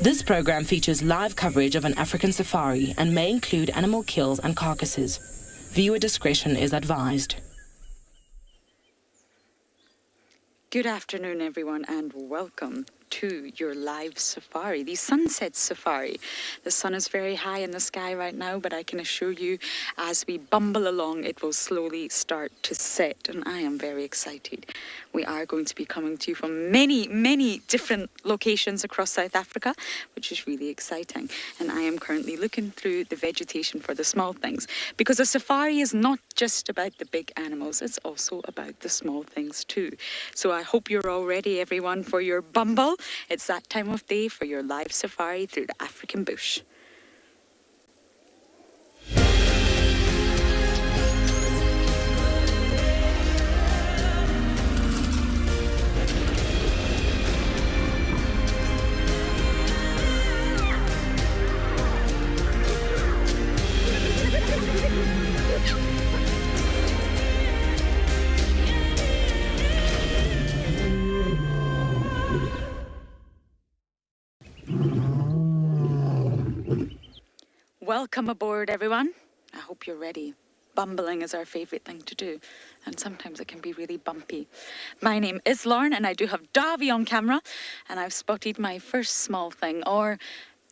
This program features live coverage of an African safari and may include animal kills and carcasses. Viewer discretion is advised. Good afternoon, everyone, and welcome to your live safari, the sunset safari. The sun is very high in the sky right now, but I can assure you, as we bumble along, it will slowly start to set, and I am very excited. We are going to be coming to you from many, many different locations across South Africa, which is really exciting. And I am currently looking through the vegetation for the small things, because a safari is not just about the big animals, it's also about the small things too. So I hope you're all ready, everyone, for your bumble. It's that time of day for your live safari through the African bush. Welcome aboard, everyone. I hope you're ready. Bumbling is our favourite thing to do, and sometimes it can be really bumpy. My name is Lauren, and I do have Davy on camera, and I've spotted my first small thing, or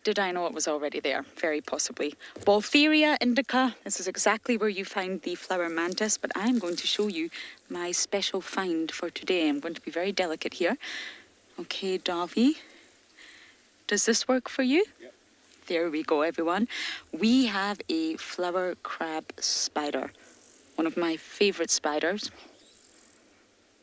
did I know it was already there? Very possibly. Baltheria indica. This is exactly where you find the flower mantis, but I'm going to show you my special find for today. I'm going to be very delicate here. Okay, Davy, does this work for you? Yep. There we go, everyone. We have a flower crab spider, one of my favourite spiders.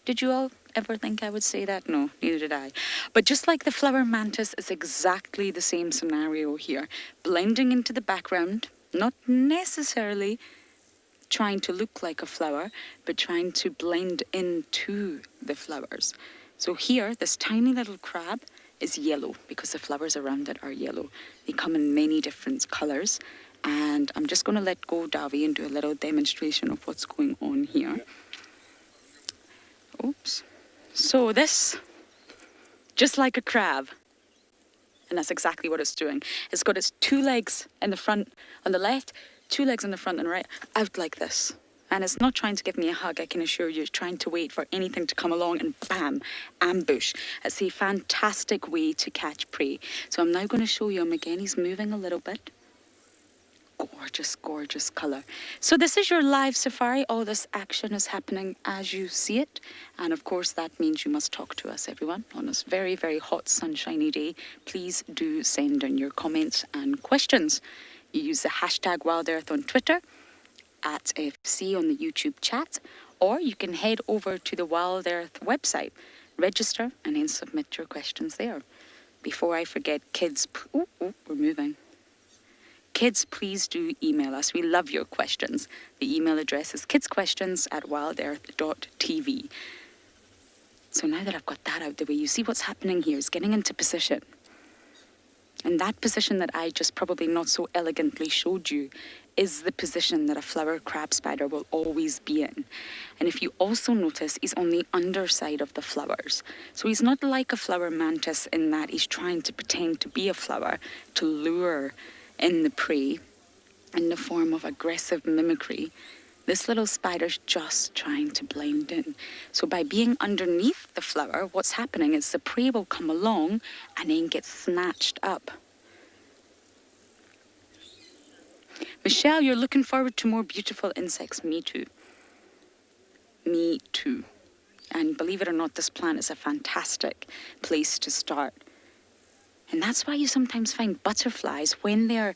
Did you all ever think I would say that? No, neither did I. But just like the flower mantis, it's exactly the same scenario here. Blending into the background, not necessarily trying to look like a flower, but trying to blend into the flowers. So here, this tiny little crab is yellow because the flowers around it are yellow. They come in many different colours, and I'm just going to let go, Davy, and do a little demonstration of what's going on here. Oops. So this, just like a crab, and that's exactly what it's doing. It's got its two legs in the front on the left, two legs in the front and right, out like this. And it's not trying to give me a hug, I can assure you. It's trying to wait for anything to come along and bam, ambush. It's a fantastic way to catch prey. So I'm now going to show you him again. He's moving a little bit. Gorgeous, gorgeous colour. So this is your live safari. All this action is happening as you see it. And of course, that means you must talk to us, everyone. On this very, very hot, sunshiny day, please do send in your comments and questions. You use the hashtag WildEarth on Twitter, at FC on the YouTube chat, or you can head over to the WildEarth website, register, and then submit your questions there. Before I forget, kids, we're moving. Kids, please do email us. We love your questions. The email address is kidssquestions@wildearth.tv. So now that I've got that out the way, you see what's happening here is getting into position. And that position that I just probably not so elegantly showed you is the position that a flower crab spider will always be in. And if you also notice, he's on the underside of the flowers. So he's not like a flower mantis in that he's trying to pretend to be a flower to lure in the prey in the form of aggressive mimicry. This little spider's just trying to blend in. So by being underneath the flower, what's happening is the prey will come along and then get snatched up. Michelle, you're looking forward to more beautiful insects. Me too. Me too. And believe it or not, this plant is a fantastic place to start. And that's why you sometimes find butterflies, when they're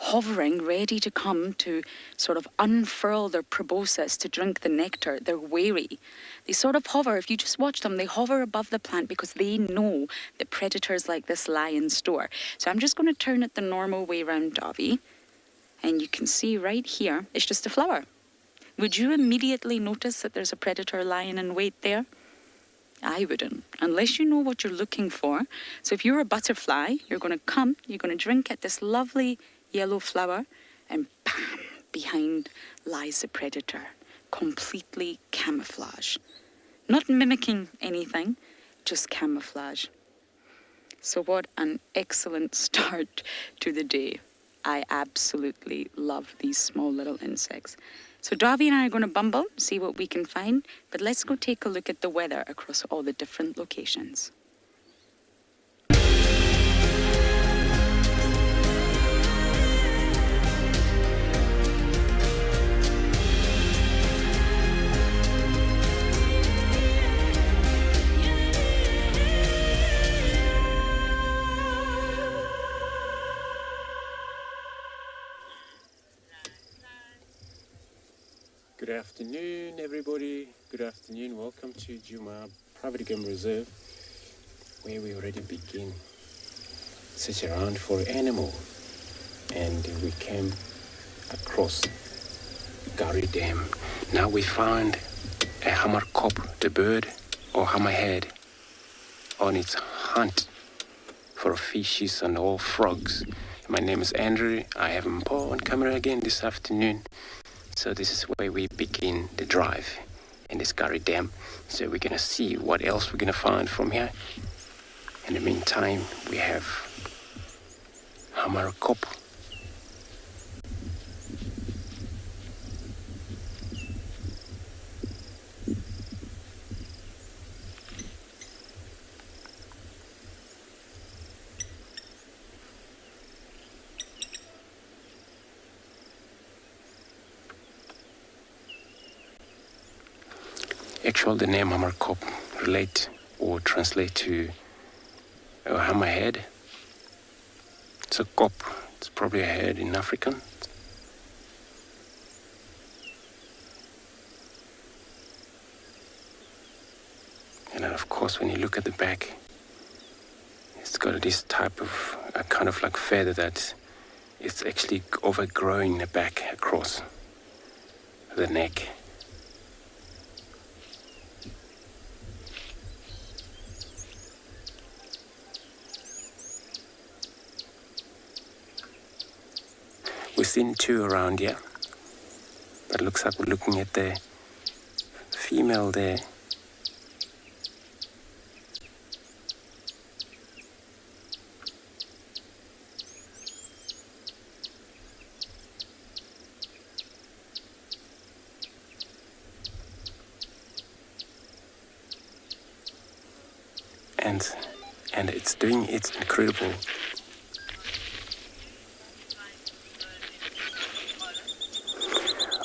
hovering, ready to come to sort of unfurl their proboscis to drink the nectar, they're wary. They sort of hover, if you just watch them, they hover above the plant because they know that predators like this lie in store. So I'm just going to turn it the normal way around, Davy. And you can see right here, it's just a flower. Would you immediately notice that there's a predator lying in wait there? I wouldn't, unless you know what you're looking for. So if you're a butterfly, you're going to come, you're going to drink at this lovely yellow flower, and bam, behind lies the predator, completely camouflage. Not mimicking anything, just camouflage. So what an excellent start to the day. I absolutely love these small little insects. So Davi and I are going to bumble, see what we can find, but let's go take a look at the weather across all the different locations. Good afternoon, everybody. Good afternoon. Welcome to Djuma Private Game Reserve, where we already begin search around for animal. And we came across Gari Dam. Now we found a hammerkop, the bird, or hammerhead, on its hunt for fishes and all frogs. My name is Andrew. I have Mpo on camera again this afternoon. So this is where we begin the drive in this Gari Dam. So we're going to see what else we're going to find from here. In the meantime, we have hammerkop. Actually, the name hammerkop relate or translate to a hammerhead. It's a kop. It's probably a head in African. And then, of course, when you look at the back, it's got this type of a kind of like feather that it's actually overgrowing the back across the neck. We've seen two around here, but it looks like we're looking at the female there. And it's doing its incredible.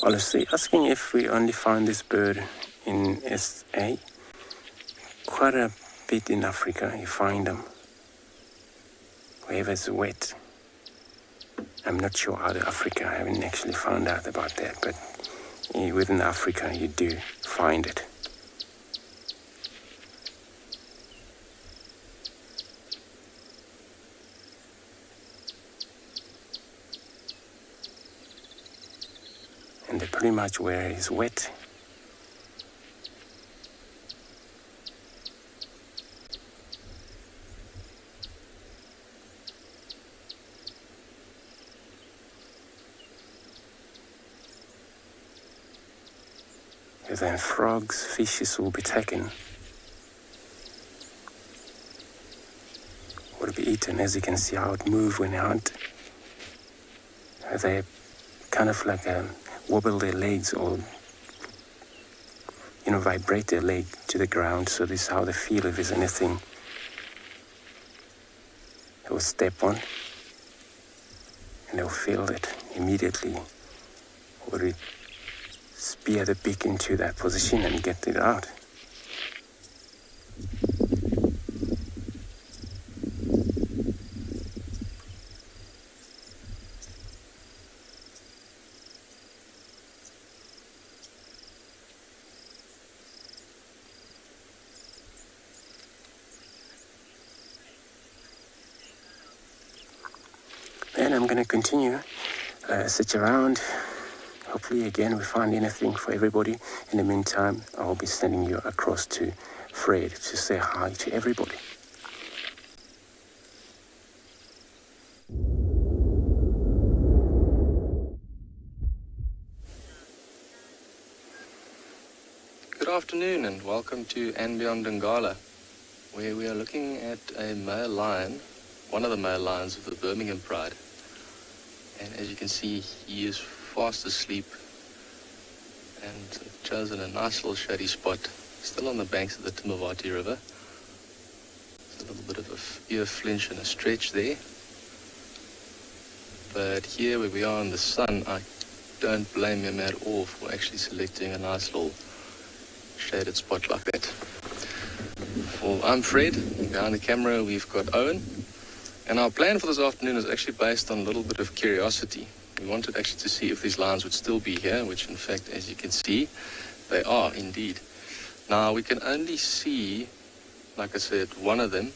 Honestly, asking if we only find this bird in SA, quite a bit in Africa you find them, wherever it's wet. I'm not sure other Africa, I haven't actually found out about that, but within Africa you do find it. And they're pretty much where it's wet. And then frogs, fishes will be taken, will be eaten, as you can see how it moves when they hunt. They kind of like wobble their legs or, vibrate their leg to the ground. So this is how they feel if there's anything they will step on, and they'll feel it immediately, or it spear the beak into that position and get it out. Then I'm going to continue, search around. Hopefully again we find anything for everybody. In the meantime, I'll be sending you across to Fred to say hi to everybody. Good afternoon and welcome to And Beyond Dongala. where we are looking at a male lion, one of the male lions of the Birmingham Pride. And as you can see, he is fast asleep and chosen a nice little shady spot, still on the banks of the Timavati River. There's a little bit of a ear flinch and a stretch there. But here where we are in the sun, I don't blame him at all for actually selecting a nice little shaded spot like that. Well, I'm Fred. Behind the camera we've got Owen. And our plan for this afternoon is actually based on a little bit of curiosity. We wanted actually to see if these lions would still be here, which in fact, as you can see, they are indeed. Now we can only see, like I said, one of them,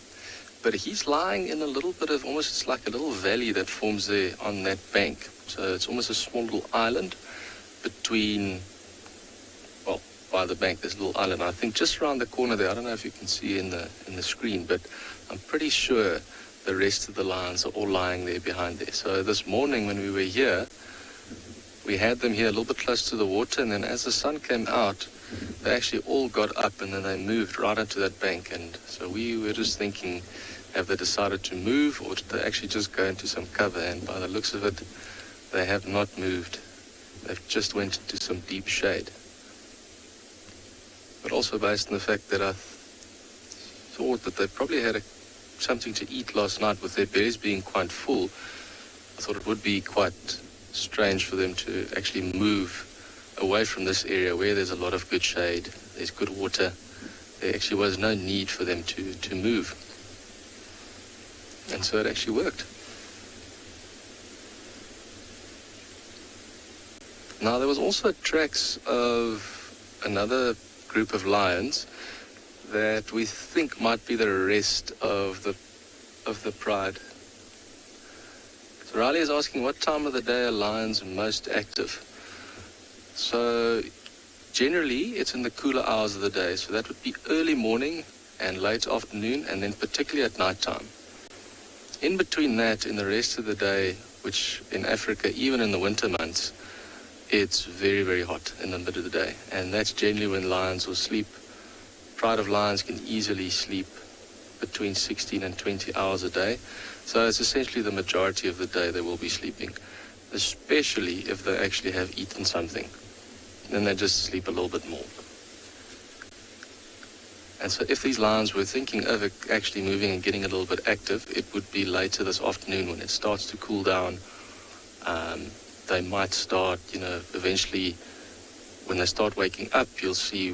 but he's lying in a little bit of, almost it's like a little valley that forms there on that bank. So it's almost a small little island between, well, by the bank, there's a little island. I think just around the corner there, I don't know if you can see in the screen, but I'm pretty sure the rest of the lions are all lying there behind there. So this morning when we were here, we had them here a little bit close to the water, and then as the sun came out, they actually all got up and then they moved right onto that bank. And so we were just thinking, have they decided to move, or did they actually just go into some cover? And by the looks of it, they have not moved. They've just went into some deep shade. But also based on the fact that I thought that they probably had something to eat last night, with their bellies being quite full, I thought it would be quite strange for them to actually move away from this area where there's a lot of good shade, there's good water. There actually was no need for them to move. And so it actually worked. Now there was also tracks of another group of lions that we think might be the rest of the pride. So Riley is asking, what time of the day are lions most active? So generally it's in the cooler hours of the day, so that would be early morning and late afternoon, and then particularly at night time. In between that, in the rest of the day, which in Africa, even in the winter months, it's very, very hot in the middle of the day, and that's generally when lions will sleep. Pride of lions can easily sleep between 16 and 20 hours a day. So it's essentially the majority of the day they will be sleeping, especially if they actually have eaten something. Then they just sleep a little bit more. And so if these lions were thinking of actually moving and getting a little bit active, it would be later this afternoon when it starts to cool down. They might start, eventually when they start waking up, you'll see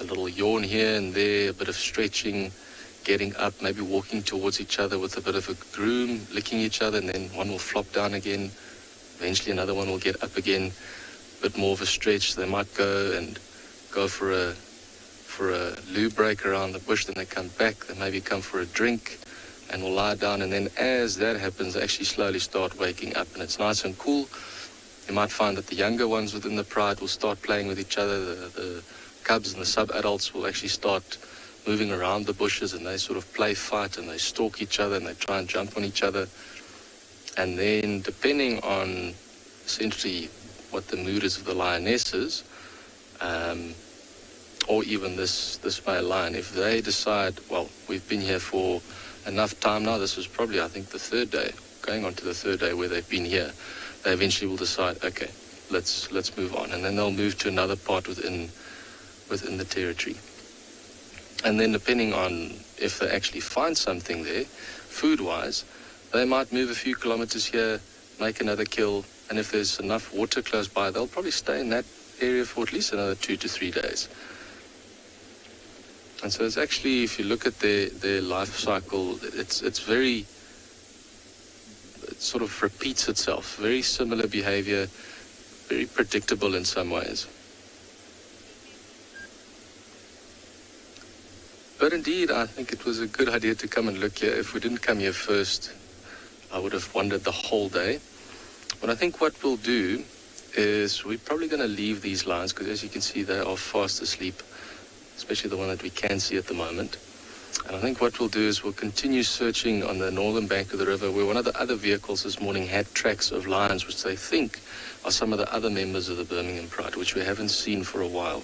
a little yawn here and there, a bit of stretching, getting up, maybe walking towards each other with a bit of a groom, licking each other, and then one will flop down again. Eventually another one will get up again, a bit more of a stretch. They might go for a loo break around the bush, then they come back, they maybe come for a drink and will lie down, and then as that happens, they actually slowly start waking up, and it's nice and cool. You might find that the younger ones within the pride will start playing with each other. The cubs and the sub-adults will actually start moving around the bushes, and they sort of play fight, and they stalk each other, and they try and jump on each other. And then depending on essentially what the mood is of the lionesses, or even this male lion, if they decide, well, we've been here for enough time now, this is probably, I think, the third day, going on to the third day where they've been here, they eventually will decide, okay, let's move on. And then they'll move to another part within the territory. And then depending on if they actually find something there, food-wise, they might move a few kilometers here, make another kill, and if there's enough water close by, they'll probably stay in that area for at least another 2 to 3 days. And so it's actually, if you look at their life cycle, it sort of repeats itself. Very similar behavior, very predictable in some ways. But indeed, I think it was a good idea to come and look here. If we didn't come here first, I would have wandered the whole day. But I think what we'll do is we're probably going to leave these lions, because as you can see, they are fast asleep, especially the one that we can see at the moment. And I think what we'll do is we'll continue searching on the northern bank of the river, where one of the other vehicles this morning had tracks of lions, which they think are some of the other members of the Birmingham Pride, which we haven't seen for a while.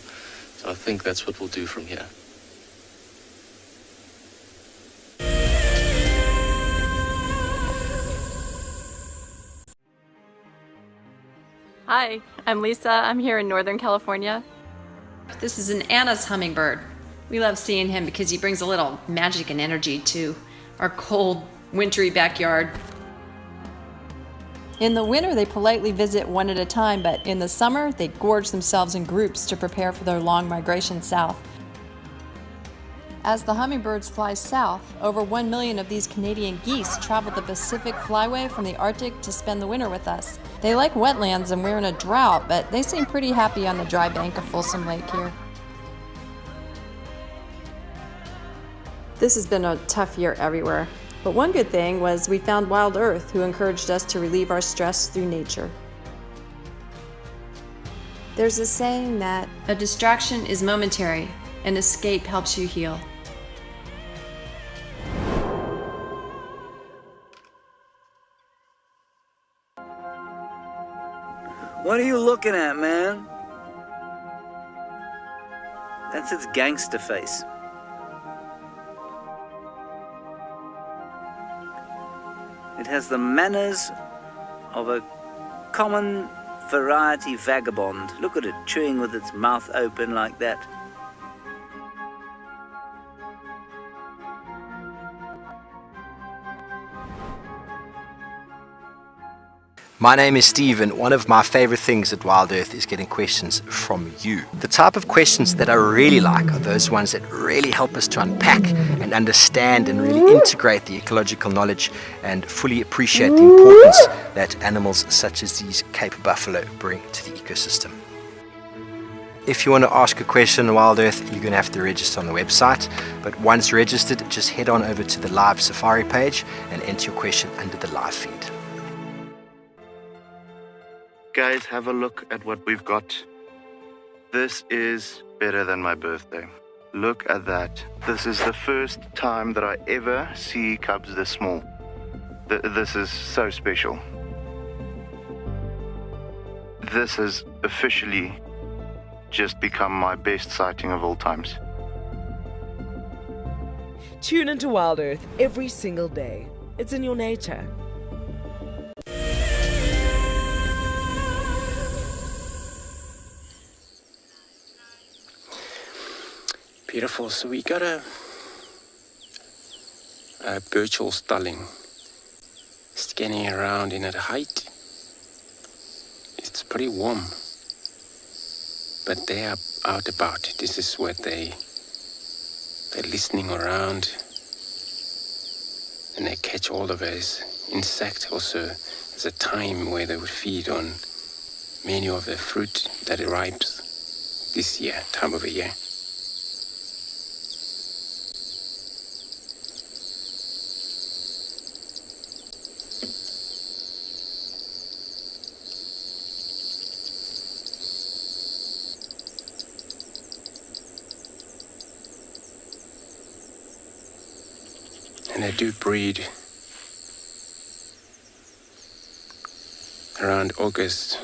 So I think that's what we'll do from here. Hi, I'm Lisa. I'm here in Northern California. This is an Anna's hummingbird. We love seeing him because he brings a little magic and energy to our cold, wintry backyard. In the winter, they politely visit one at a time, but in the summer, they gorge themselves in groups to prepare for their long migration south. As the hummingbirds fly south, over 1 million of these Canadian geese travel the Pacific Flyway from the Arctic to spend the winter with us. They like wetlands and we're in a drought, but they seem pretty happy on the dry bank of Folsom Lake here. This has been a tough year everywhere, but one good thing was we found Wild Earth, who encouraged us to relieve our stress through nature. There's a saying that a distraction is momentary, an escape helps you heal. What are you looking at, man? That's its gangster face. It has the manners of a common variety vagabond. Look at it, chewing with its mouth open like that. My name is Steve, and one of my favorite things at Wild Earth is getting questions from you. The type of questions that I really like are those ones that really help us to unpack and understand and really integrate the ecological knowledge and fully appreciate the importance that animals such as these Cape buffalo bring to the ecosystem. If you want to ask a question on Wild Earth, you're going to have to register on the website, but once registered, just head on over to the live safari page and enter your question under the live feed. Guys, have a look at what we've got. This is better than my birthday. Look at that. This is the first time that I ever see cubs this small. This is so special. This has officially just become my best sighting of all times. Tune into Wild Earth every single day. It's in your nature. Beautiful. So we got a Birchall starling scanning around in at height. It's pretty warm, but they are out about. This is where they're listening around, and they catch all of those insects. Also, there's a time where they would feed on many of the fruit that arrives this year, time of the year. And they do breed around August,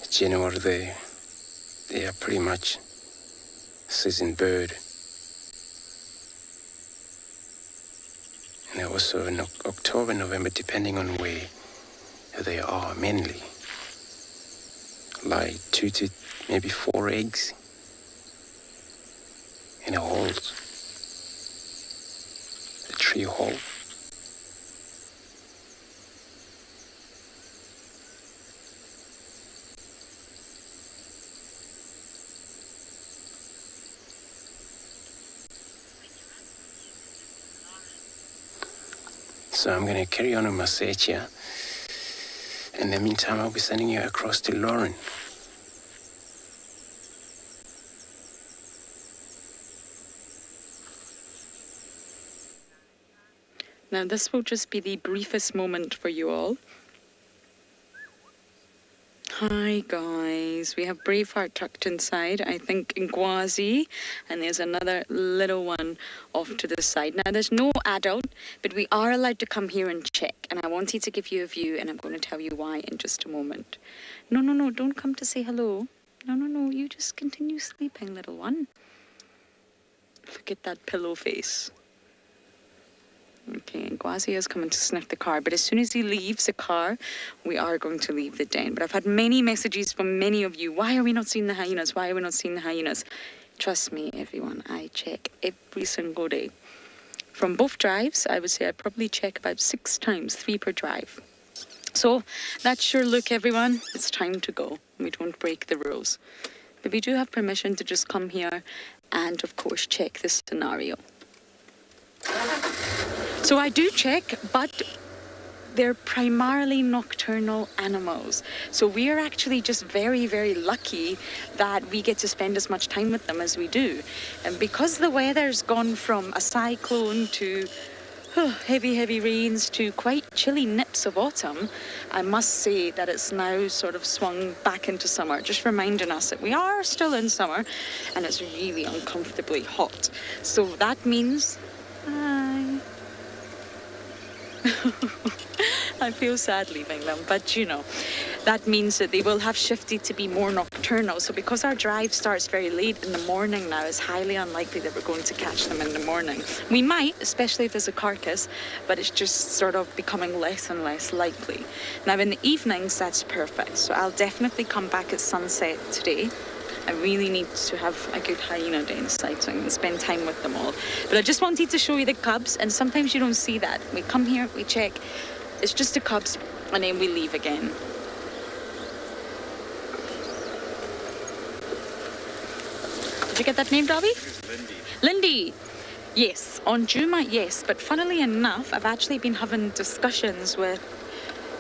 January. They are pretty much season bird. And also in October, November, depending on where they are, mainly like 2 to maybe 4 eggs in a hole. Tree hole. So I'm going to carry on with my search here. In the meantime, I'll be sending you across to Lauren. Now this will just be the briefest moment for you all. Hi guys, we have Braveheart tucked inside, I think in Gwazi, and there's another little one off to the side. Now there's no adult, but we are allowed to come here and check, and I wanted to give you a view, and I'm going to tell you why in just a moment. No, don't come to say hello. No, you just continue sleeping, little one. Look at that pillow face. Okay, and Gwazi is coming to sniff the car, but as soon as he leaves the car, we are going to leave the den. But I've had many messages from many of you. Why are we not seeing the hyenas? Why are we not seeing the hyenas? Trust me, everyone, I check every single day. From both drives, I would say I probably check about 6 times, 3 per drive. So that's your look, everyone. It's time to go. We don't break the rules. But we do have permission to just come here and, of course, check this scenario. So I do check, but they're primarily nocturnal animals. So we are actually just very, very lucky that we get to spend as much time with them as we do. And because the weather's gone from a cyclone to heavy, heavy rains to quite chilly nips of autumn, I must say that it's now sort of swung back into summer, just reminding us that we are still in summer and it's really uncomfortably hot. So that means... I feel sad leaving them, but you know, that means that they will have shifted to be more nocturnal. So because our drive starts very late in the morning now, it's highly unlikely that we're going to catch them in the morning. We might, especially if there's a carcass, but it's just sort of becoming less and less likely. Now in the evenings, that's perfect. So I'll definitely come back at sunset today. I really need to have a good hyena den sighting and spend time with them all. But I just wanted to show you the cubs, and sometimes you don't see that. We come here, we check, it's just the cubs, and then we leave again. Did you get that name, Darby? Lindy. Lindy. Yes, on Juma, yes. But funnily enough, I've actually been having discussions with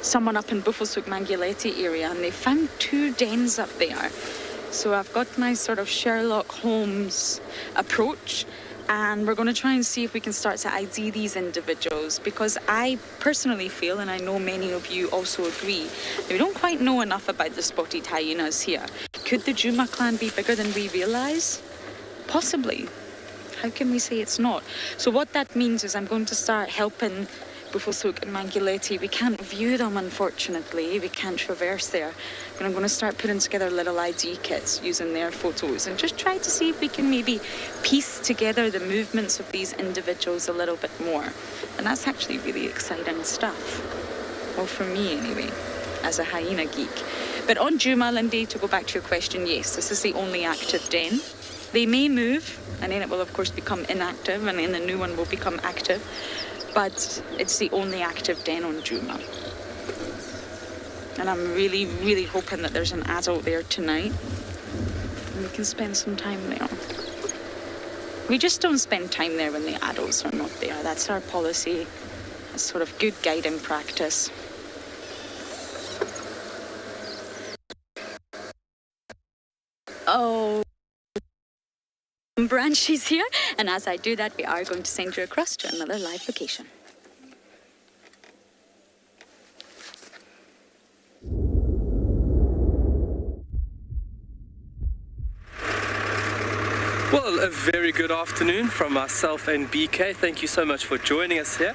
someone up in Buffelshoek Manguleti area, and they found 2 dens up there. So I've got my sort of Sherlock Holmes approach, and we're going to try and see if we can start to ID these individuals, because I personally feel, and I know many of you also agree, that we don't quite know enough about the spotted hyenas here. Could the Juma clan be bigger than we realise? Possibly. How can we say it's not? So what that means is I'm going to start helping Buffelshoek and Manguleti. We can't view them, unfortunately. We can't traverse there. But I'm going to start putting together little ID kits using their photos and just try to see if we can maybe piece together the movements of these individuals a little bit more. And that's actually really exciting stuff. Well, for me anyway, as a hyena geek. But on Juma, Lindy, to go back to your question, yes, this is the only active den. They may move, and then it will of course become inactive, and then the new one will become active. But it's the only active den on Juma. And I'm really, really hoping that there's an adult there tonight and we can spend some time there. We just don't spend time there when the adults are not there. That's our policy. It's sort of good guiding practice. Oh, Branchies here, and as I do that, we are going to send you across to another live location. Well, a very good afternoon from myself and BK. Thank you so much for joining us here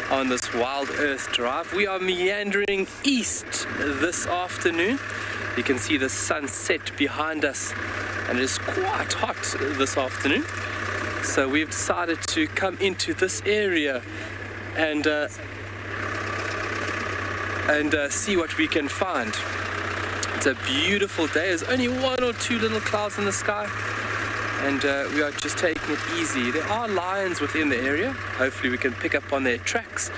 on this Wild Earth Drive. We are meandering east this afternoon. You can see the sunset behind us, and it is quite hot this afternoon. So we've decided to come into this area and see what we can find. It's a beautiful day. There's only 1 or 2 little clouds in the sky, and we are just taking it easy. There are lions within the area. Hopefully we can pick up on their tracks,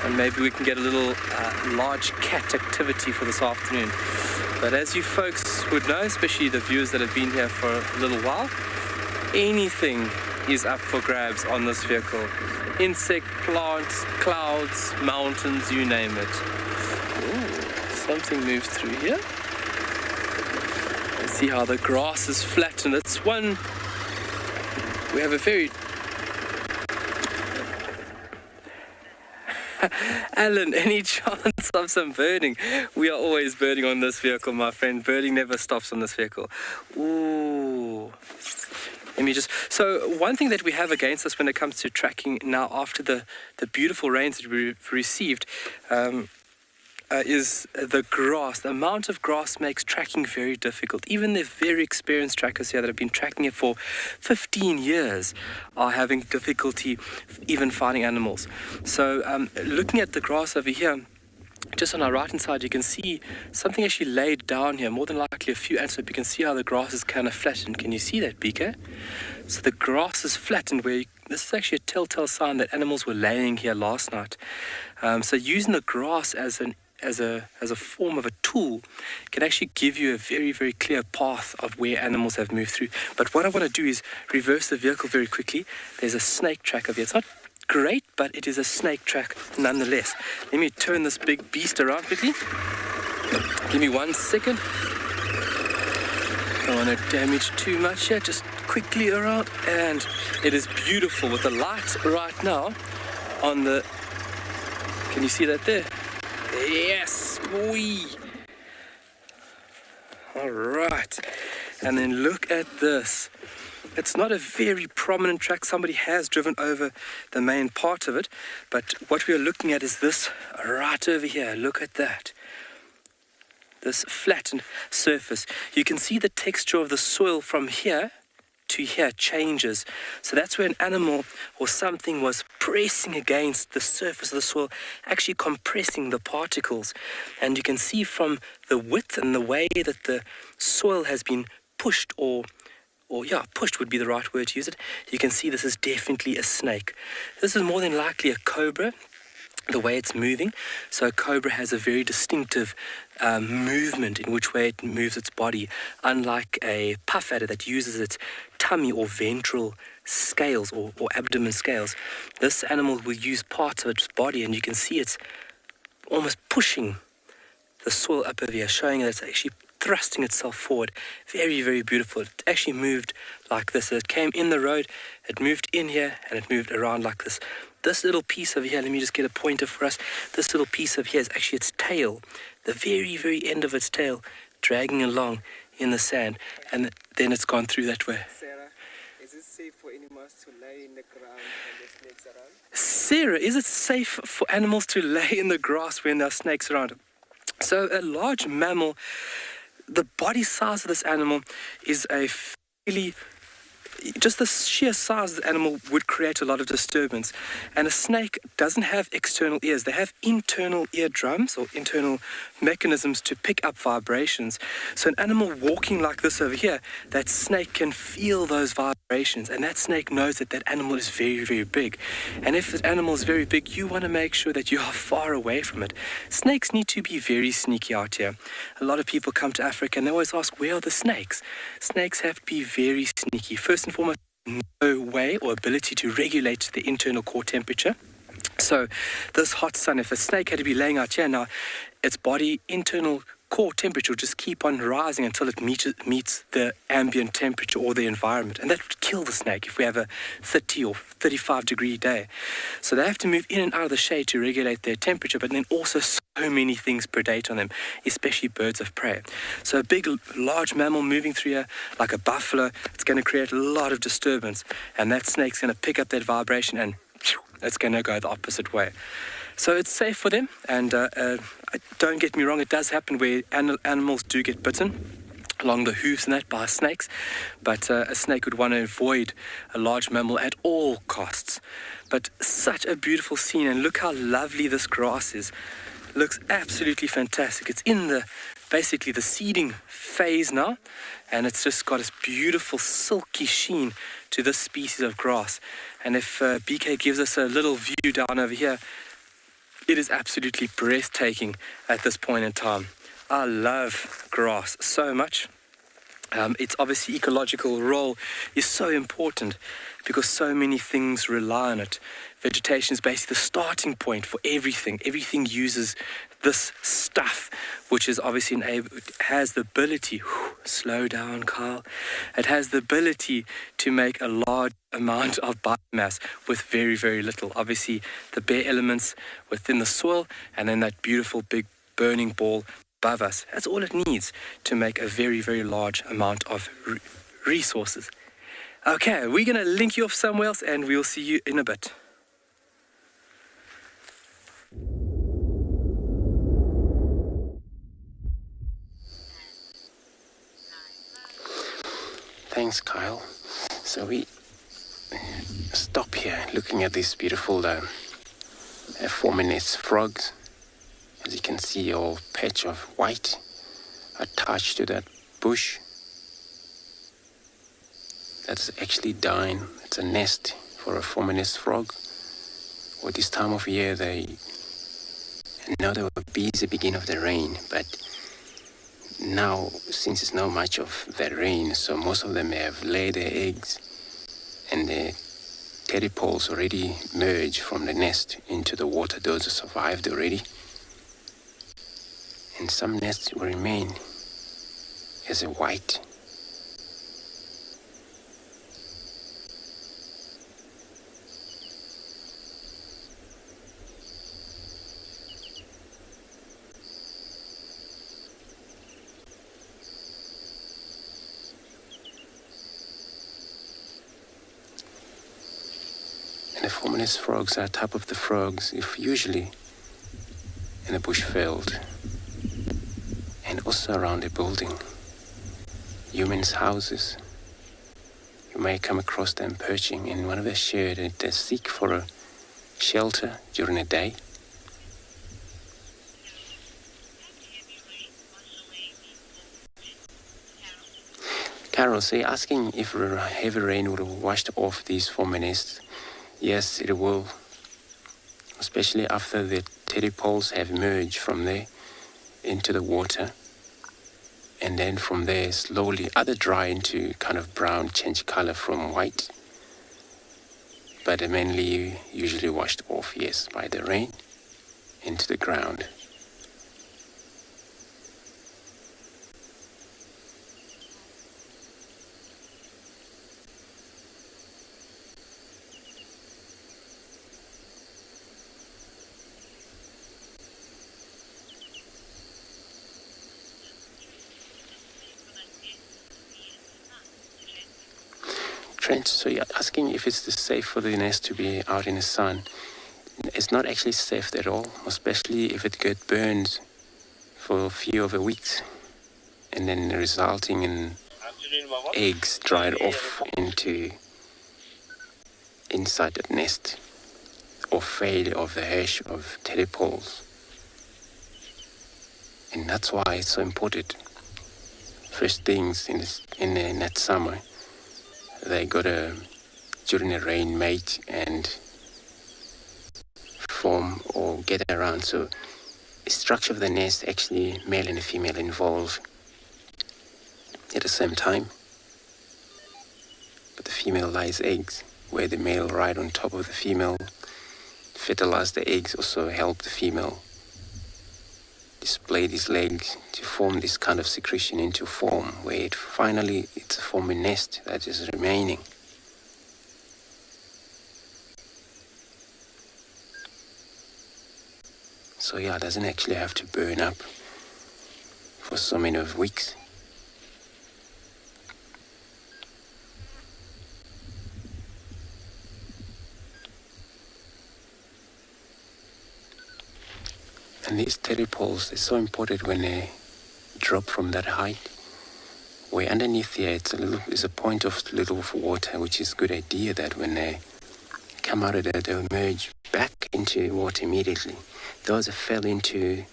and maybe we can get a little large cat activity for this afternoon. But as you folks would know, especially the viewers that have been here for a little while, anything is up for grabs on this vehicle. Insect, plants, clouds, mountains, you name it. Ooh, something moved through here. Let's see how the grass is flattened. It's one... We have a very... Alan, any chance of some birding? We are always birding on this vehicle, my friend. Birding never stops on this vehicle. Ooh. Let me just... So one thing that we have against us when it comes to tracking now after the beautiful rains that we've received, is the grass. The amount of grass makes tracking very difficult. Even the very experienced trackers here that have been tracking it for 15 years are having difficulty even finding animals. So looking at the grass over here, just on our right hand side, you can see something actually laid down here, more than likely a few antelope. You can see how the grass is kind of flattened. Can you see that, BK? So the grass is flattened where this is actually a telltale sign that animals were laying here last night. So using the grass as a form of a tool can actually give you a very, very clear path of where animals have moved through. But what I want to do is reverse the vehicle very quickly. There's a snake track over here. It's not great, but it is a snake track nonetheless. Let me turn this big beast around quickly. Give me 1 second. Don't want to damage too much here. Just quickly around, and it is beautiful with the light right now on the... Can you see that there? Yes, boy. All right, and then look at this. It's not a very prominent track. Somebody has driven over the main part of it, but what we are looking at is this right over here. Look at that. This flattened surface. You can see the texture of the soil from here to here changes. So that's where an animal or something was pressing against the surface of the soil, actually compressing the particles. And you can see from the width and the way that the soil has been pushed, pushed would be the right word to use it. You can see this is definitely a snake. This is more than likely a cobra, the way it's moving. So a cobra has a very distinctive movement in which way it moves its body, unlike a puff adder that uses its tummy or ventral scales or abdomen scales. This animal will use parts of its body, and you can see it's almost pushing the soil up over here, showing that it's actually thrusting itself forward. Very, very beautiful. It actually moved like this. It came in the road, it moved in here, and it moved around like this. This little piece over here, let me just get a pointer for us. This little piece over here is actually its tail, the very, very end of its tail, dragging along in the sand, and then it's gone through that way. Sarah, is it safe for animals to lay in the ground when there's snakes around? Sarah, is it safe for animals to lay in the grass when there are snakes around? So a large mammal, the body size of this animal is a fairly... Just the sheer size of the animal would create a lot of disturbance. And a snake doesn't have external ears. They have internal eardrums or internal mechanisms to pick up vibrations. So an animal walking like this over here, that snake can feel those vibrations. And that snake knows that that animal is very, very big. And if that animal is very big, you want to make sure that you are far away from it. Snakes need to be very sneaky out here. A lot of people come to Africa and they always ask, where are the snakes? Snakes have to be very sneaky. First and foremost, no way or ability to regulate the internal core temperature. So this hot sun, if a snake had to be laying out here now, its body internal core temperature will just keep on rising until it meets the ambient temperature or the environment, and that would kill the snake if we have a 30 or 35 degree day. So they have to move in and out of the shade to regulate their temperature, but then also so many things predate on them, especially birds of prey. So a big, large mammal moving through here, like a buffalo, it's going to create a lot of disturbance, and that snake's going to pick up that vibration and it's going to go the opposite way. So it's safe for them, and don't get me wrong, it does happen where animals do get bitten along the hooves and that by snakes, but a snake would want to avoid a large mammal at all costs. But such a beautiful scene, and look how lovely this grass is. Looks absolutely fantastic. It's in basically the seeding phase now, and it's just got this beautiful silky sheen to this species of grass. And if BK gives us a little view down over here, it is absolutely breathtaking at this point in time. I love grass so much. Its obviously ecological role is so important because so many things rely on it. Vegetation is basically the starting point for everything. Everything uses this stuff, which is obviously has the ability, slow down, Carl. It has the ability to make a large amount of biomass with very, very little. Obviously, the bare elements within the soil, and then that beautiful big burning ball above us. That's all it needs to make a very, very large amount of resources. Okay, we're going to link you off somewhere else, and we'll see you in a bit. Thanks, Kyle. So we stop here looking at these beautiful Formanist frogs. As you can see, a whole patch of white attached to that bush. That's actually dying. It's a nest for a Formanist frog. Or this time of year, they know there were bees at the beginning of the rain, but now, since it's not much of that rain, so most of them have laid their eggs, and the tadpoles already merge from the nest into the water. Those have survived already. And some nests will remain as a white. And the Formanist frogs are type of the frogs if usually in a bushveld and also around a building, humans' houses. You may come across them perching in one of the shed and they seek for a shelter during the day. Carol, so you're asking if heavy rain would have washed off these Formanists. Yes, it will, especially after the tadpoles have emerged from there into the water, and then from there slowly either dry into kind of brown, change color from white, but mainly usually washed off, yes, by the rain into the ground. Trent, so you're asking if it's safe for the nest to be out in the sun. It's not actually safe at all, especially if it gets burned for a few of the weeks, and then resulting in eggs dried off inside the nest, or failure of the hatch of tadpoles. And that's why it's so important. First things in that summer, they got during a rain mate and form or get around. So the structure of the nest, actually male and female involved at the same time. But the female lays eggs, where the male right on top of the female, fertilize the eggs, also help the female display these legs to form this kind of secretion into form, where it's a forming nest that is remaining. So yeah, it doesn't actually have to burn up for so many of weeks. And these tadpoles are so important when they drop from that height, where underneath there it's a point of little of water, which is a good idea that when they come out of there, they'll emerge back into water immediately. Those that fell into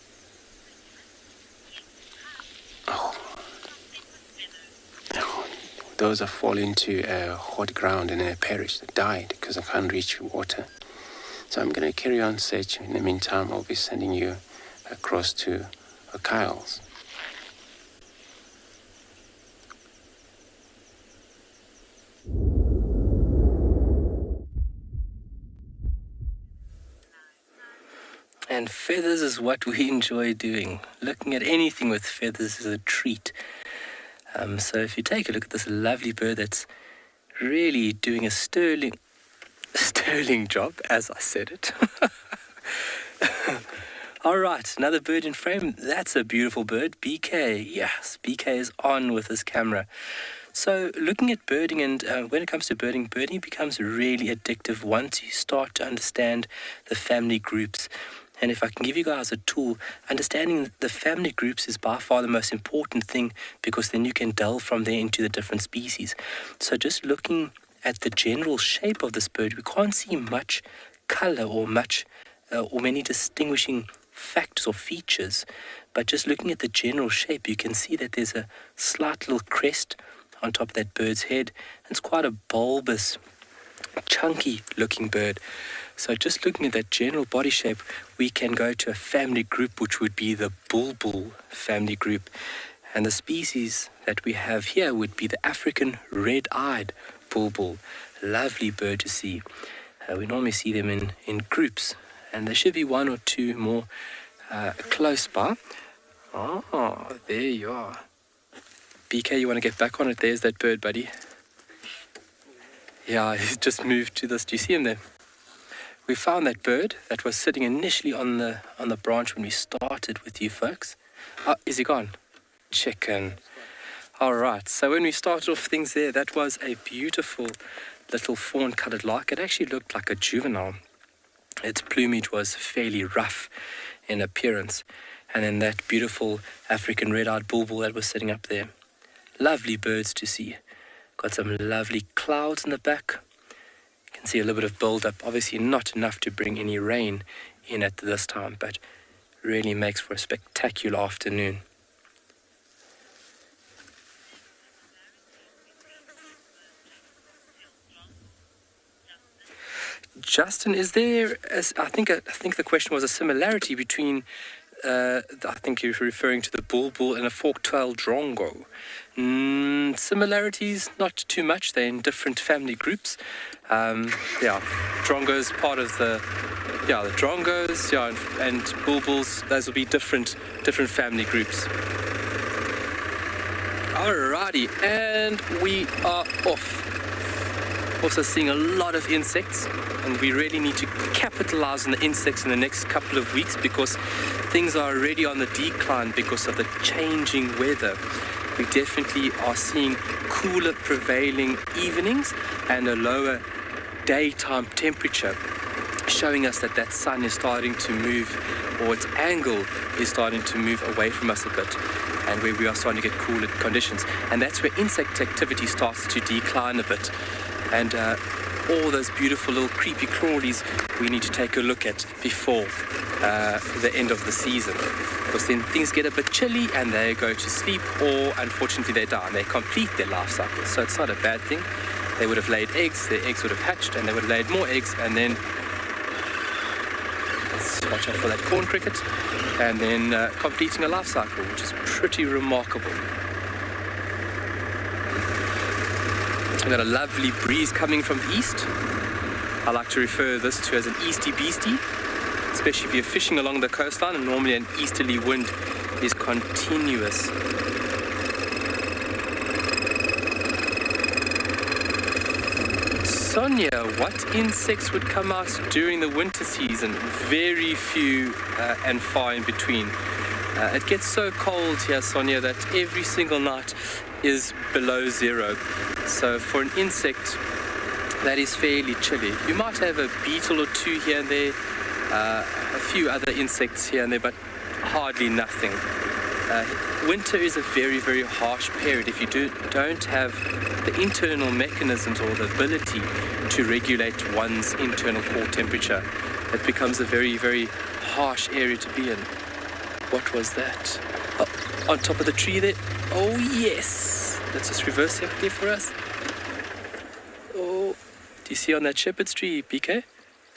those that fall into hot ground and they perish, they died because they can't reach water. So I'm going to carry on searching. In the meantime, I'll be sending you across to Kyle's. And feathers is what we enjoy doing. Looking at anything with feathers is a treat. So if you take a look at this lovely bird that's really doing a sterling job, as I said it. All right, another bird in frame. That's a beautiful bird, BK. Yes, BK is on with his camera. So looking at birding, and when it comes to birding becomes really addictive once you start to understand the family groups. And if I can give you guys a tool, understanding the family groups is by far the most important thing, because then you can delve from there into the different species. So just looking at the general shape of this bird, we can't see much color or many distinguishing factors or features. But just looking at the general shape, you can see that there's a slight little crest on top of that bird's head. It's quite a bulbous, chunky looking bird. So just looking at that general body shape, we can go to a family group, which would be the bulbul family group. And the species that we have here would be the African red-eyed bulbul. Lovely bird to see. We normally see them in groups, and there should be one or two more close by. Oh, there you are. BK, you want to get back on it? There's that bird, buddy. Yeah, he's just moved to this. Do you see him there? We found that bird that was sitting initially on the branch when we started with you folks. Oh, is he gone? Chicken. All right, so when we started off things there, that was a beautiful little fawn-coloured lark. It actually looked like a juvenile. Its plumage was fairly rough in appearance. And then that beautiful African red-eyed bulbul that was sitting up there. Lovely birds to see. Got some lovely clouds in the back. You can see a little bit of build-up. Obviously not enough to bring any rain in at this time, but really makes for a spectacular afternoon. Justin, is there, I think the question was a similarity between, I think you're referring to the bulbul and a fork-tailed drongo. Similarities, not too much. They're in different family groups. Drongos part of the drongos, and bulbuls, those will be different family groups. Alrighty, and we are off. Also seeing a lot of insects, and we really need to capitalize on the insects in the next couple of weeks, because things are already on the decline because of the changing weather. We definitely are seeing cooler prevailing evenings and a lower daytime temperature, showing us that sun is starting to move, or its angle is starting to move away from us a bit, and where we are starting to get cooler conditions. And that's where insect activity starts to decline a bit. And all those beautiful little creepy crawlies we need to take a look at before the end of the season, because then things get a bit chilly and they go to sleep, or unfortunately they die and they complete their life cycle. So it's not a bad thing. They would have laid eggs, their eggs would have hatched, and they would have laid more eggs, and then let's watch out for that corn cricket, and then completing a life cycle, which is pretty remarkable. We've got a lovely breeze coming from the east. I like to refer this to as an easty beastie, especially if you're fishing along the coastline, and normally an easterly wind is continuous. Sonia, what insects would come out during the winter season? Very few and far in between. It gets so cold here, Sonia, that every single night is below zero. So for an insect, that is fairly chilly. You might have a beetle or two here and there, a few other insects here and there, but hardly nothing. Winter is a very, very harsh period. If you don't have the internal mechanisms or the ability to regulate one's internal core temperature, it becomes a very, very harsh area to be in. What was that? Oh, on top of the tree there? Oh, yes. Let's just reverse it here for us. Oh, do you see on that shepherd's tree, BK?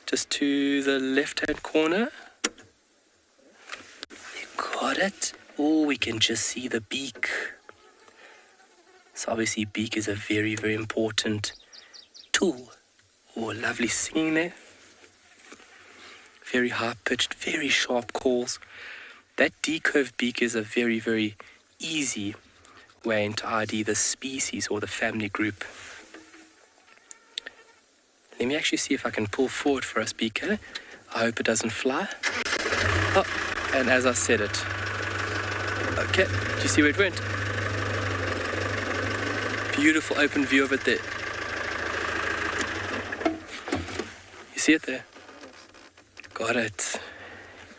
Just to the left-hand corner. You got it. Oh, we can just see the beak. So obviously beak is a very, very important tool. Oh, lovely singing there. Very high-pitched, very sharp calls. That decurved beak is a very, very easy way to ID the species or the family group. Let me actually see if I can pull forward for us, BK. I hope it doesn't fly. Oh, and as I said it. Okay, do you see where it went? Beautiful open view of it there. You see it there? Got it.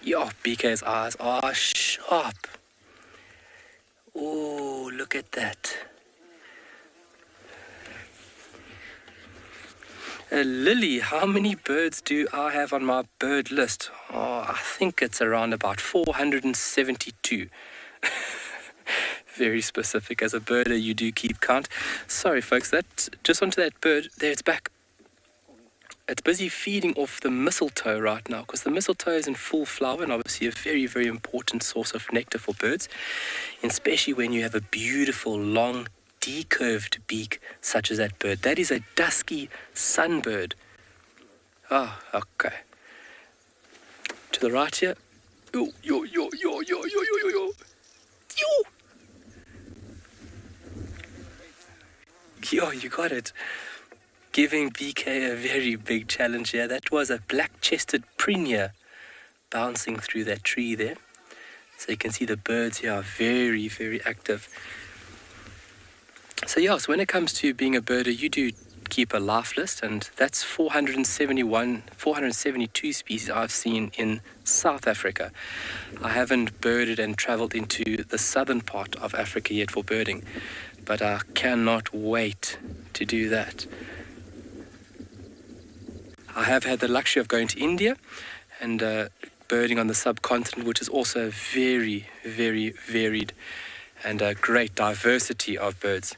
Yo, BK's eyes are sharp. Oh, look at that. Lily, how many birds do I have on my bird list? Oh, I think it's around about 472. Very specific. As a birder, you do keep count. Sorry, folks, that just onto that bird. There, it's back. It's busy feeding off the mistletoe right now because the mistletoe is in full flower and obviously a very, very important source of nectar for birds, especially when you have a beautiful, long, decurved beak such as that bird. That is a dusky sunbird. Ah, okay. To the right here. Yo, yo, yo, yo, yo, yo, yo, yo, yo. Yo! Yo, you got it. Giving BK a very big challenge here. That was a black-chested prenia bouncing through that tree there. So you can see the birds here are very, very active. So yeah, so when it comes to being a birder, you do keep a life list, and that's 472 species I've seen in South Africa. I haven't birded and traveled into the southern part of Africa yet for birding, but I cannot wait to do that. I have had the luxury of going to India and birding on the subcontinent, which is also very, very varied and a great diversity of birds.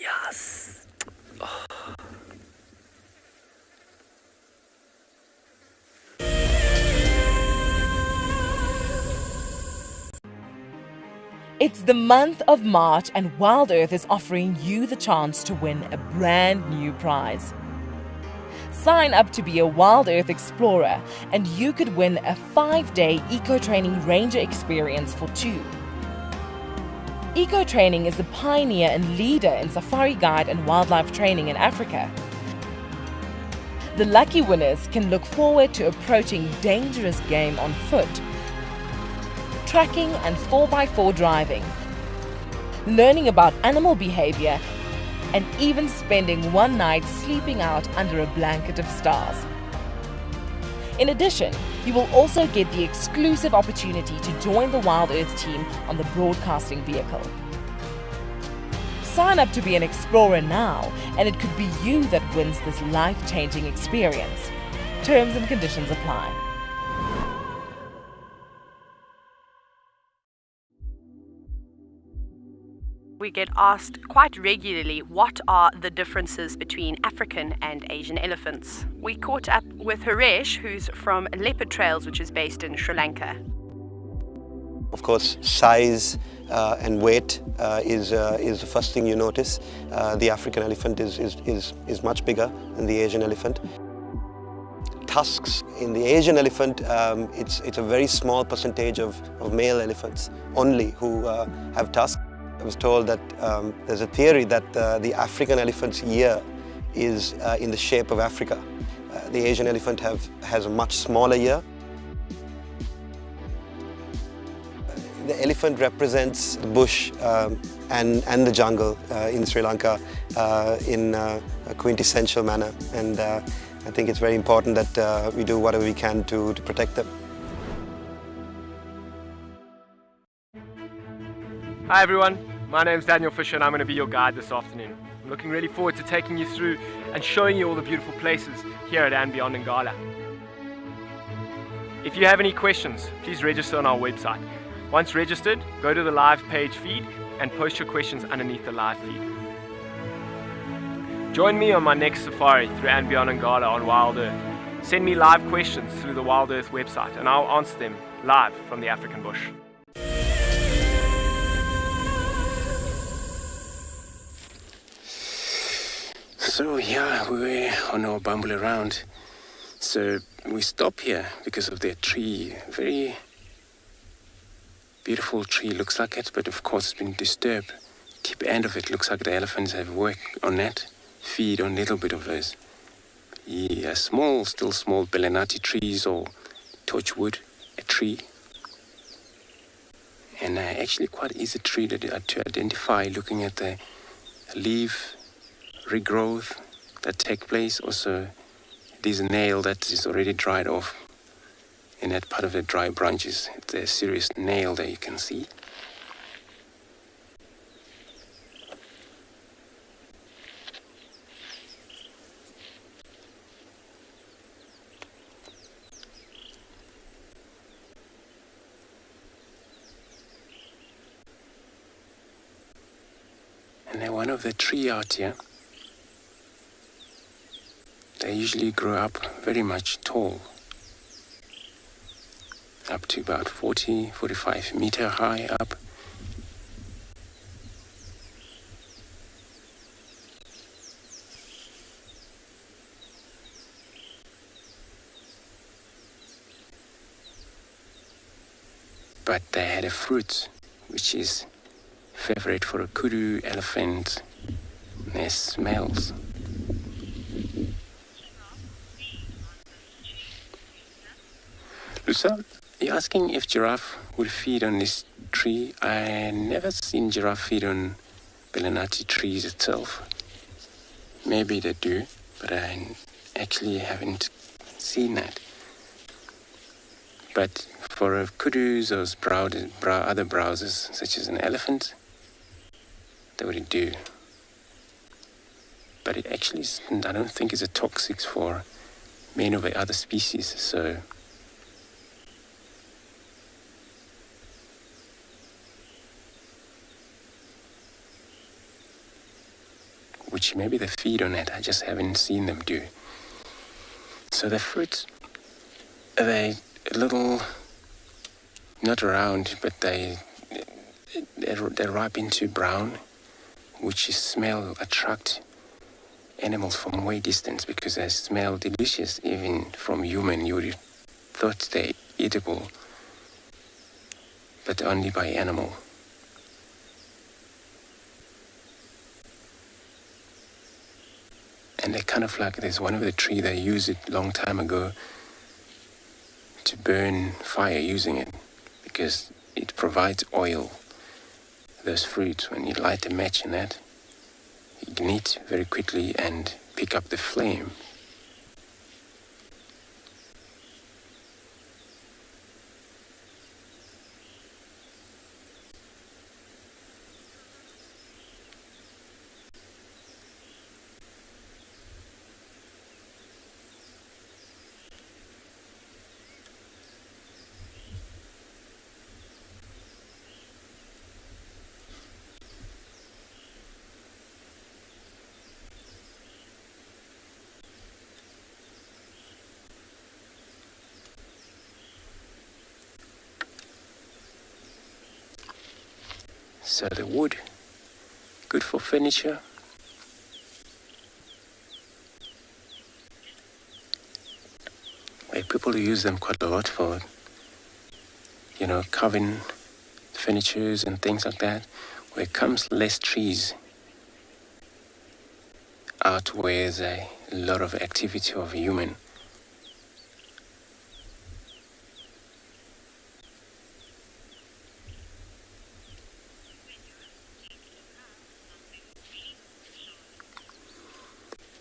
Yes. Oh. It's the month of March and Wild Earth is offering you the chance to win a brand new prize. Sign up to be a Wild Earth Explorer and you could win a 5-day eco-training ranger experience for 2. Eco-training is the pioneer and leader in safari guide and wildlife training in Africa. The lucky winners can look forward to approaching dangerous game on foot, tracking and 4x4 driving, learning about animal behavior, and even spending one night sleeping out under a blanket of stars. In addition, you will also get the exclusive opportunity to join the Wild Earth team on the broadcasting vehicle. Sign up to be an explorer now, and it could be you that wins this life-changing experience. Terms and conditions apply. We get asked quite regularly what are the differences between African and Asian elephants. We caught up with Haresh, who's from Leopard Trails, which is based in Sri Lanka. Of course, size and weight is the first thing you notice. The African elephant is much bigger than the Asian elephant. Tusks. In the Asian elephant, it's a very small percentage of male elephants only who have tusks. I was told that there's a theory that the African elephant's ear is in the shape of Africa. The Asian elephant has a much smaller ear. The elephant represents the bush and the jungle in Sri Lanka in a quintessential manner, and I think it's very important that we do whatever we can to protect them. Hi everyone, my name's Daniel Fisher and I'm going to be your guide this afternoon. I'm looking really forward to taking you through and showing you all the beautiful places here at And Beyond Ngala. If you have any questions, please register on our website. Once registered, go to the live page feed and post your questions underneath the live feed. Join me on my next safari through And Beyond Ngala on Wild Earth. Send me live questions through the Wild Earth website and I'll answer them live from the African bush. So yeah, we were on our bumble around. So we stopped here because of the tree. Very beautiful tree, looks like it, but of course it's been disturbed. Tip end of it looks like the elephants have worked on that, feed on a little bit of those. Yeah, still small belenati trees or torchwood, a tree. And actually quite easy tree to identify looking at the leaf regrowth that take place, also there's a nail that is already dried off in that part of the dry branches. It's a serious nail that you can see. And then one of the tree out here, they usually grow up very much tall, up to about 45 meter high up. But they had a fruit which is favorite for a kudu elephant, and it smells. Lusa, you're asking if giraffe would feed on this tree. I never seen giraffe feed on Belanati trees itself. Maybe they do, but I actually haven't seen that. But for kudus or other browsers, such as an elephant, they would do. But it actually, I don't think it's a toxic for many of the other species, so which maybe they feed on it, I just haven't seen them do. So the fruits, they a little, not round, but they ripe into brown, which smell attract animals from way distance because they smell delicious. Even from human, you would have thought they're eatable, but only by animal. And they kind of like, there's one of the tree they used it long time ago to burn fire using it because it provides oil. Those fruits, when you light a match in that, ignite very quickly and pick up the flame. So the wood, good for furniture. Like people use them quite a lot for, carving furnitures and things like that. Where it comes less trees, outweighs a lot of activity of a human.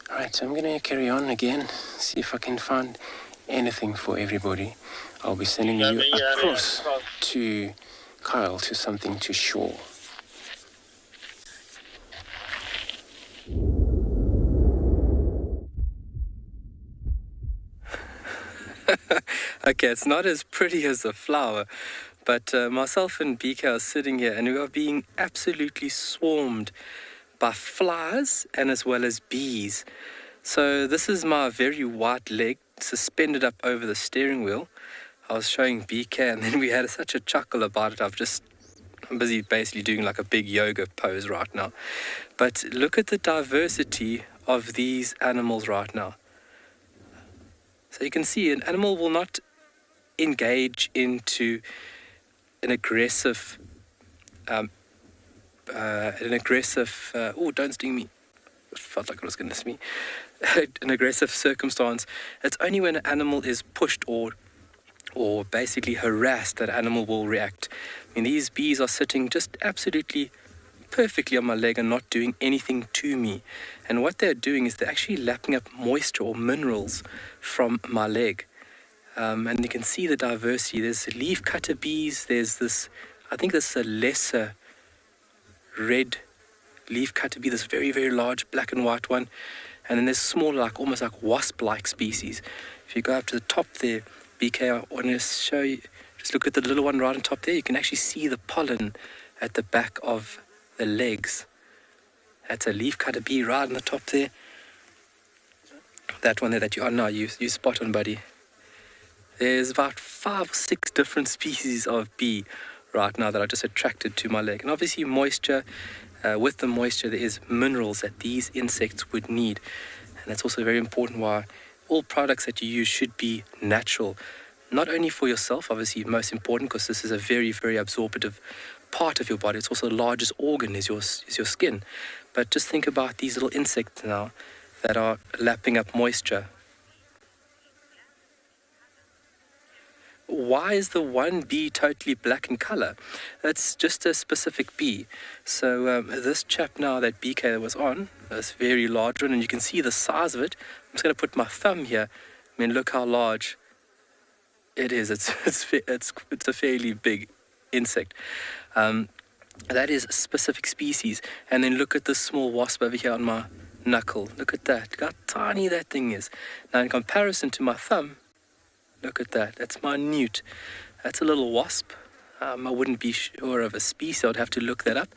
Alright, so I'm going to carry on again, see if I can find anything for everybody. I'll be sending you across to Kyle to something to shore. Okay, it's not as pretty as a flower, but myself and BK are sitting here and we are being absolutely swarmed by flies and as well as bees. So this is my very white leg suspended up over the steering wheel. I was showing BK and then we had such a chuckle about it. I'm busy basically doing like a big yoga pose right now. But look at the diversity of these animals right now. So you can see an animal will not engage into an aggressive oh, don't sting me. It felt like it was going to sting me. An aggressive circumstance. It's only when an animal is pushed or basically harassed that animal will react. I mean, these bees are sitting just absolutely perfectly on my leg and not doing anything to me. And what they're doing is they're actually lapping up moisture or minerals from my leg. And you can see the diversity. There's leaf cutter bees. There's this, I think this is a lesser red leaf cutter bee, this very, very large black and white one. And then there's smaller, like almost like wasp-like species. If you go up to the top there, BK, I want to show you, just look at the little one right on top there. You can actually see the pollen at the back of the legs. That's a leaf cutter bee right on the top there. That one there that you are now, you spot on, buddy. There's about 5 or 6 different species of bee right now that are just attracted to my leg. And obviously moisture, with the moisture there is minerals that these insects would need. And that's also very important why all products that you use should be natural. Not only for yourself, obviously most important, because this is a very, very absorptive part of your body. It's also the largest organ is your skin. But just think about these little insects now that are lapping up moisture. Why is the one bee totally black in color? That's just a specific bee. So this chap now that BK was on, this very large one, and you can see the size of it. I'm just going to put my thumb here. I mean, look how large it is. It's a fairly big insect. That is a specific species. And then look at this small wasp over here on my knuckle. Look at that. Look how tiny that thing is. Now in comparison to my thumb, look at that. That's minute. That's a little wasp. I wouldn't be sure of a species. I would have to look that up.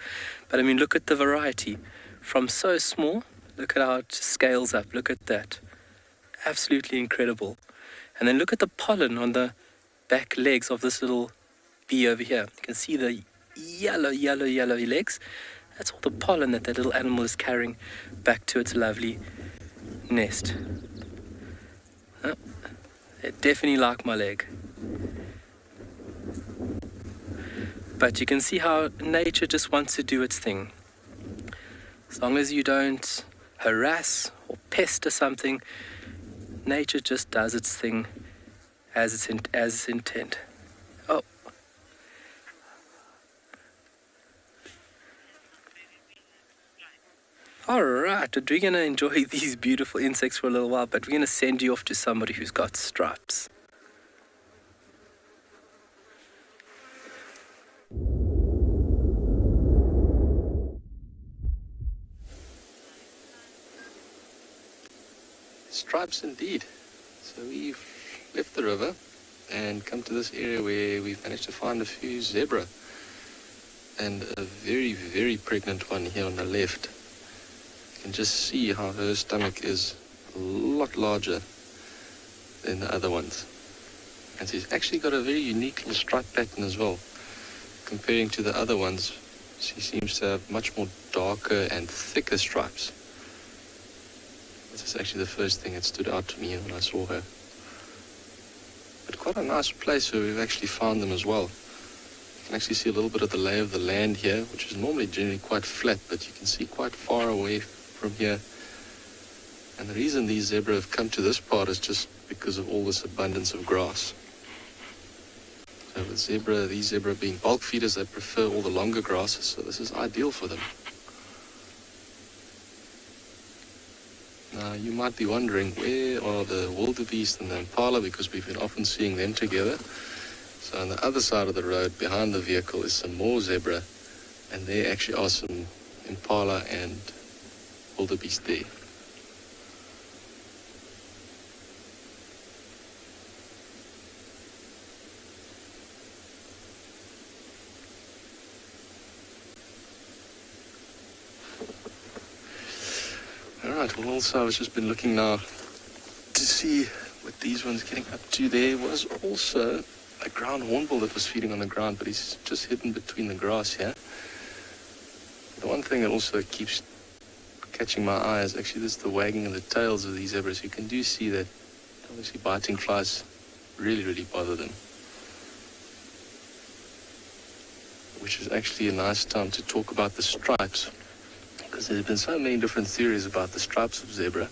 But I mean, look at the variety. From so small, look at how it scales up. Look at that. Absolutely incredible. And then look at the pollen on the back legs of this little bee over here. You can see the yellow legs. That's all the pollen that little animal is carrying back to its lovely nest. They definitely like my leg. But you can see how nature just wants to do its thing. As long as you don't harass or pester something, nature just does its thing as its intent. Oh. Alright, we're going to enjoy these beautiful insects for a little while, but we're going to send you off to somebody who's got stripes. Stripes indeed. So we've left the river and come to this area where we've managed to find a few zebra. And a very, very pregnant one here on the left. You can just see how her stomach is a lot larger than the other ones. And she's actually got a very unique little stripe pattern as well. Comparing to the other ones, she seems to have much more darker and thicker stripes. This is actually the first thing that stood out to me when I saw her. But quite a nice place where we've actually found them as well. You can actually see a little bit of the lay of the land here, which is normally generally quite flat, but you can see quite far away from here. And the reason these zebra have come to this part is just because of all this abundance of grass. So with these zebra being bulk feeders, they prefer all the longer grasses, so this is ideal for them. Now you might be wondering, where are the wildebeest and the impala, because we've been often seeing them together. So on the other side of the road behind the vehicle is some more zebra, and there actually are some impala and wildebeest there. Alright, well also I've just been looking now to see what these ones are getting up to. There was also a ground hornbill that was feeding on the ground, but he's just hidden between the grass here. The one thing that also keeps catching my eye is actually this, the wagging of the tails of these zebras. You can do see that obviously biting flies really, really bother them. Which is actually a nice time to talk about the stripes, because there's been so many different theories about the stripes of zebra.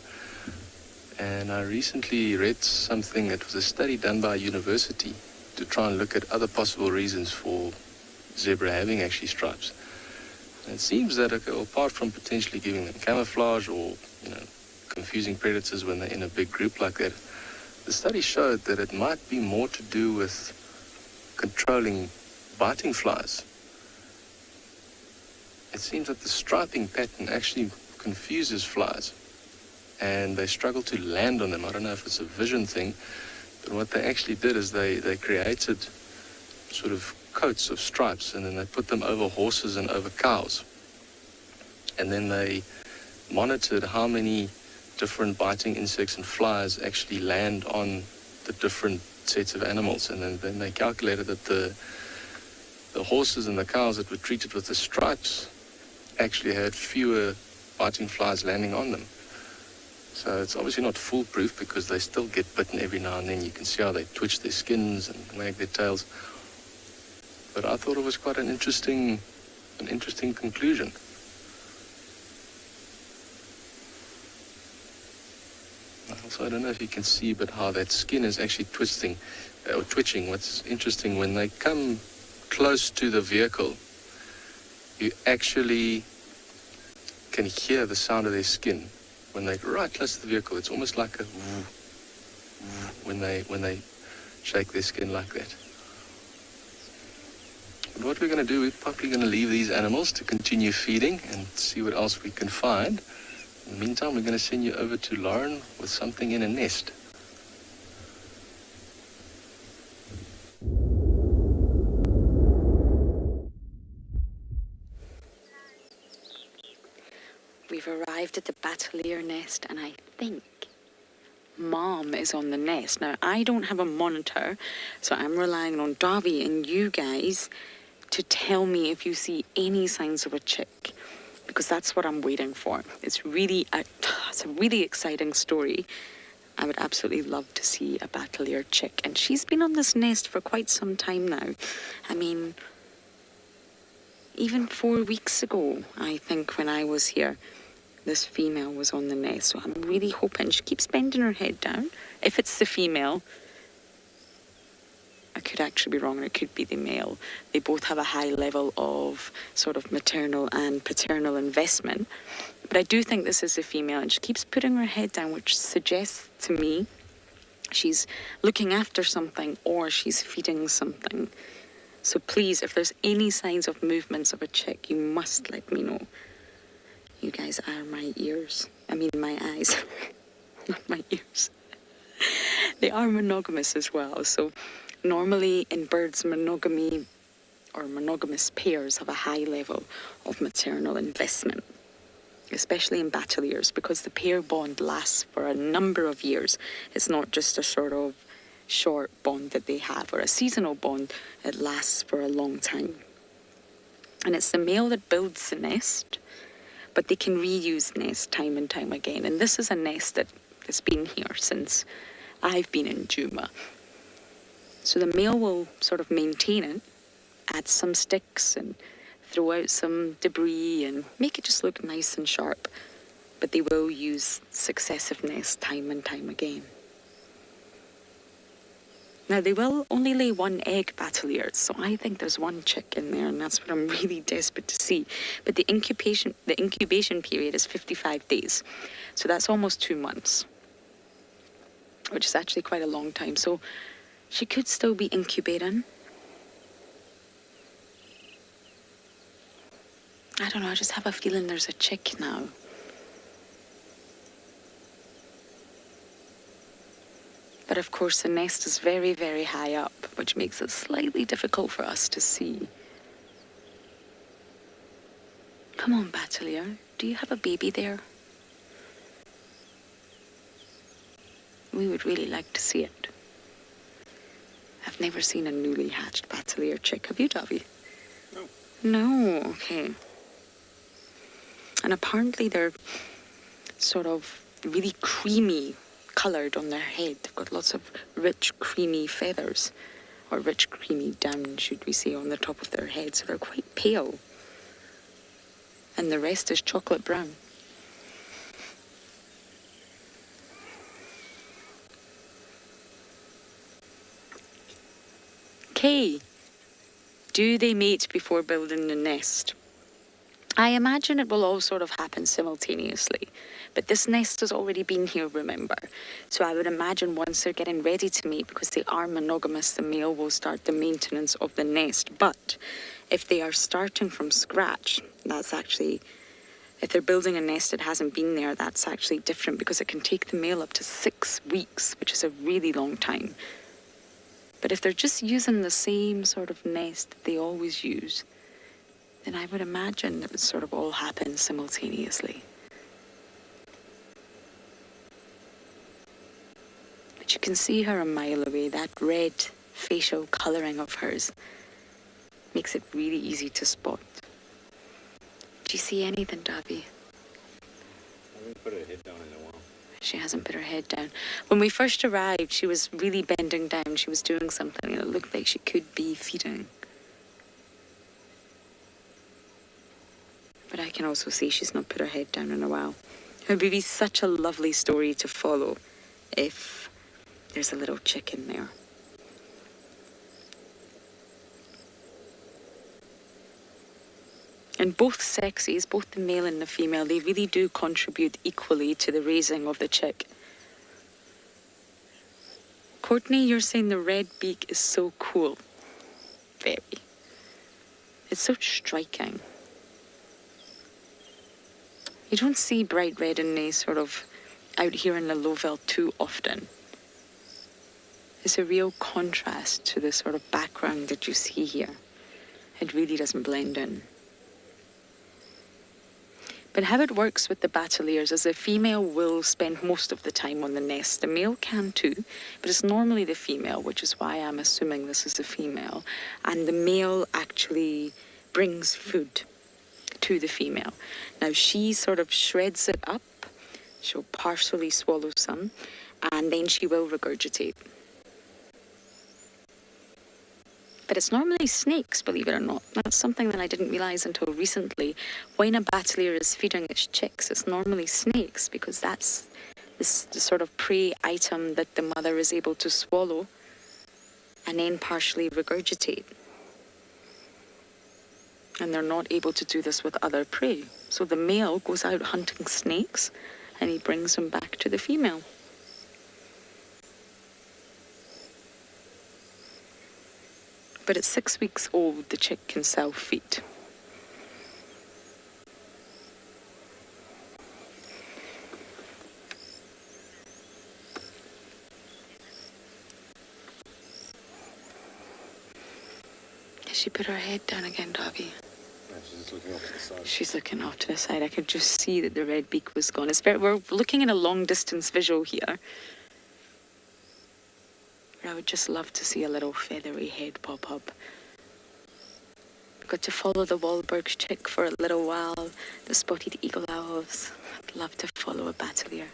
And I recently read something that was a study done by a university to try and look at other possible reasons for zebra having actually stripes. And it seems that, okay, apart from potentially giving them camouflage or, confusing predators when they're in a big group like that, the study showed that it might be more to do with controlling biting flies. It seems that the striping pattern actually confuses flies and they struggle to land on them. I don't know if it's a vision thing, but what they actually did is they created sort of coats of stripes, and then they put them over horses and over cows. And then they monitored how many different biting insects and flies actually land on the different sets of animals. And then they calculated that the horses and the cows that were treated with the stripes actually had fewer biting flies landing on them. So it's obviously not foolproof because they still get bitten every now and then. You can see how they twitch their skins and wag their tails. But I thought it was quite an interesting conclusion. Also, I don't know if you can see, but how that skin is actually twisting or twitching. What's interesting, when they come close to the vehicle, you actually can hear the sound of their skin. When they're right close to the vehicle, it's almost like a when they shake their skin like that. But what we're going to do, we're probably going to leave these animals to continue feeding and see what else we can find. In the meantime, we're going to send you over to Lauren with something in a nest. We've arrived at the Batelier nest, and I think Mom is on the nest. Now, I don't have a monitor, so I'm relying on Davy and you guys to tell me if you see any signs of a chick, because that's what I'm waiting for. It's a really exciting story. I would absolutely love to see a Batelier chick, and she's been on this nest for quite some time now. I mean, even 4 weeks ago, I think, when I was here, this female was on the nest. So I'm really hoping. She keeps bending her head down. If it's the female, I could actually be wrong, and it could be the male. They both have a high level of sort of maternal and paternal investment. But I do think this is a female, and she keeps putting her head down, which suggests to me she's looking after something or she's feeding something. So please, if there's any signs of movements of a chick, you must let me know. You guys are my ears. I mean, my eyes, not my ears. They are monogamous as well. So normally in birds, monogamy or monogamous pairs have a high level of maternal investment, especially in Bateliers, because the pair bond lasts for a number of years. It's not just a sort of short bond that they have or a seasonal bond. It lasts for a long time. And it's the male that builds the nest, but they can reuse the nest time and time again. And this is a nest that has been here since I've been in Djuma. So the male will sort of maintain it, add some sticks and throw out some debris and make it just look nice and sharp. But they will use successive nests time and time again. Now, they will only lay one egg, Bateliers, so I think there's one chick in there, and that's what I'm really desperate to see. But the incubation period is 55 days, so that's almost 2 months, which is actually quite a long time. So she could still be incubating. I don't know, I just have a feeling there's a chick now. But of course the nest is very, very high up, which makes it slightly difficult for us to see. Come on, Batelier, do you have a baby there? We would really like to see it. I've never seen a newly hatched Batelier chick. Have you, Davy? No. No, okay. And apparently they're sort of really creamy coloured on their head. They've got lots of rich, creamy feathers, or rich, creamy down, should we say, on the top of their head. So they're quite pale. And the rest is chocolate brown. Okay. Do they mate before building the nest? I imagine it will all sort of happen simultaneously, but this nest has already been here, remember? So I would imagine once they're getting ready to mate, because they are monogamous, the male will start the maintenance of the nest. But if they are starting from scratch, that's actually, if they're building a nest that hasn't been there, that's actually different, because it can take the male up to 6 weeks, which is a really long time. But if they're just using the same sort of nest that they always use, then I would imagine it would sort of all happen simultaneously. But you can see her a mile away. That red facial colouring of hers makes it really easy to spot. Do you see anything, Davy? I haven't put her head down in a while. She hasn't put her head down. When we first arrived, she was really bending down. She was doing something, and it looked like she could be feeding. But I can also see she's not put her head down in a while. It would be such a lovely story to follow if there's a little chick in there. And both sexes, both the male and the female, they really do contribute equally to the raising of the chick. Courtney, you're saying the red beak is so cool. Very. It's so striking. You don't see bright red in these sort of out here in the Lowveld too often. It's a real contrast to the sort of background that you see here. It really doesn't blend in. But how it works with the Bateleurs is the female will spend most of the time on the nest. The male can too, but it's normally the female, which is why I'm assuming this is the female. And the male actually brings food to the female. Now she sort of shreds it up, she'll partially swallow some, and then she will regurgitate. But it's normally snakes, believe it or not. That's something that I didn't realise until recently. When a Bateleur is feeding its chicks, it's normally snakes, because that's the sort of prey item that the mother is able to swallow and then partially regurgitate. And they're not able to do this with other prey. So the male goes out hunting snakes and he brings them back to the female. But at 6 weeks old, the chick can self-feed. Has she put her head down again, Davy? She's just looking off to the side. She's looking off to the side. I could just see that the red beak was gone. We're looking at a long-distance visual here. I would just love to see a little feathery head pop up. Got to follow the Wahlberg's chick for a little while, the spotted eagle owls. I'd love to follow a Bateleur.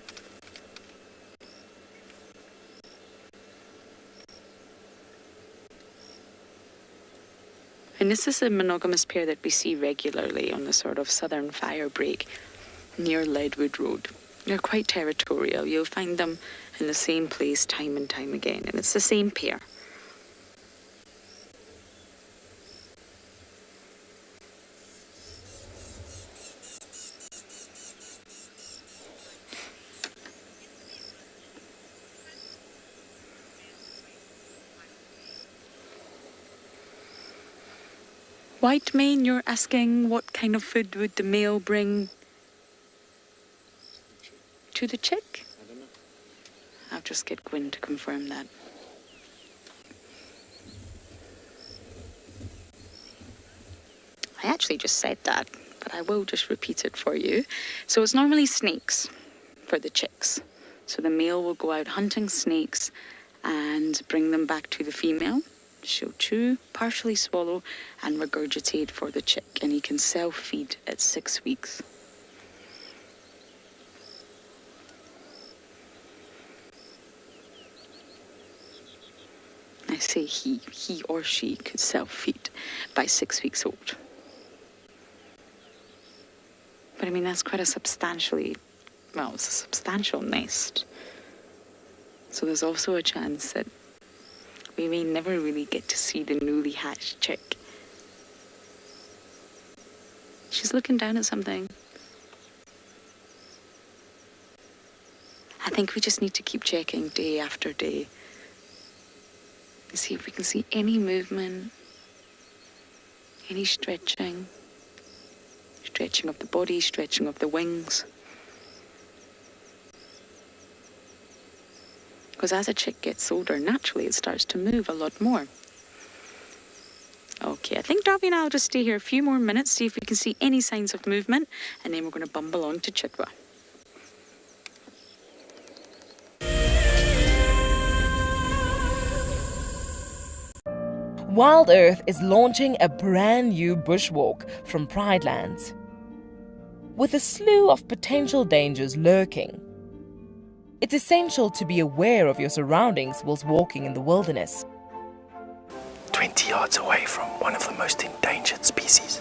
And this is a monogamous pair that we see regularly on the sort of southern firebreak near Leadwood Road. They're quite territorial. You'll find them in the same place time and time again, and it's the same pair. White mane, you're asking what kind of food would the male bring to the chick? I don't know. I'll just get Gwyn to confirm that. I actually just said that, but I will just repeat it for you. So it's normally snakes for the chicks. So the male will go out hunting snakes and bring them back to the female. She'll chew, partially swallow, and regurgitate for the chick, and he can self-feed at 6 weeks. I say he or she could self-feed by 6 weeks old. But I mean, that's quite a it's a substantial nest. So there's also a chance that we may never really get to see the newly hatched chick. She's looking down at something. I think we just need to keep checking day after day. See if we can see any movement, any stretching. Stretching of the body, stretching of the wings. Because as a chick gets older, naturally it starts to move a lot more. Okay, I think Darby and I will just stay here a few more minutes, see if we can see any signs of movement, and then we're going to bumble on to Chitwa. Wild Earth is launching a brand new bushwalk from Pridelands. With a slew of potential dangers lurking, it's essential to be aware of your surroundings whilst walking in the wilderness. 20 yards away from one of the most endangered species.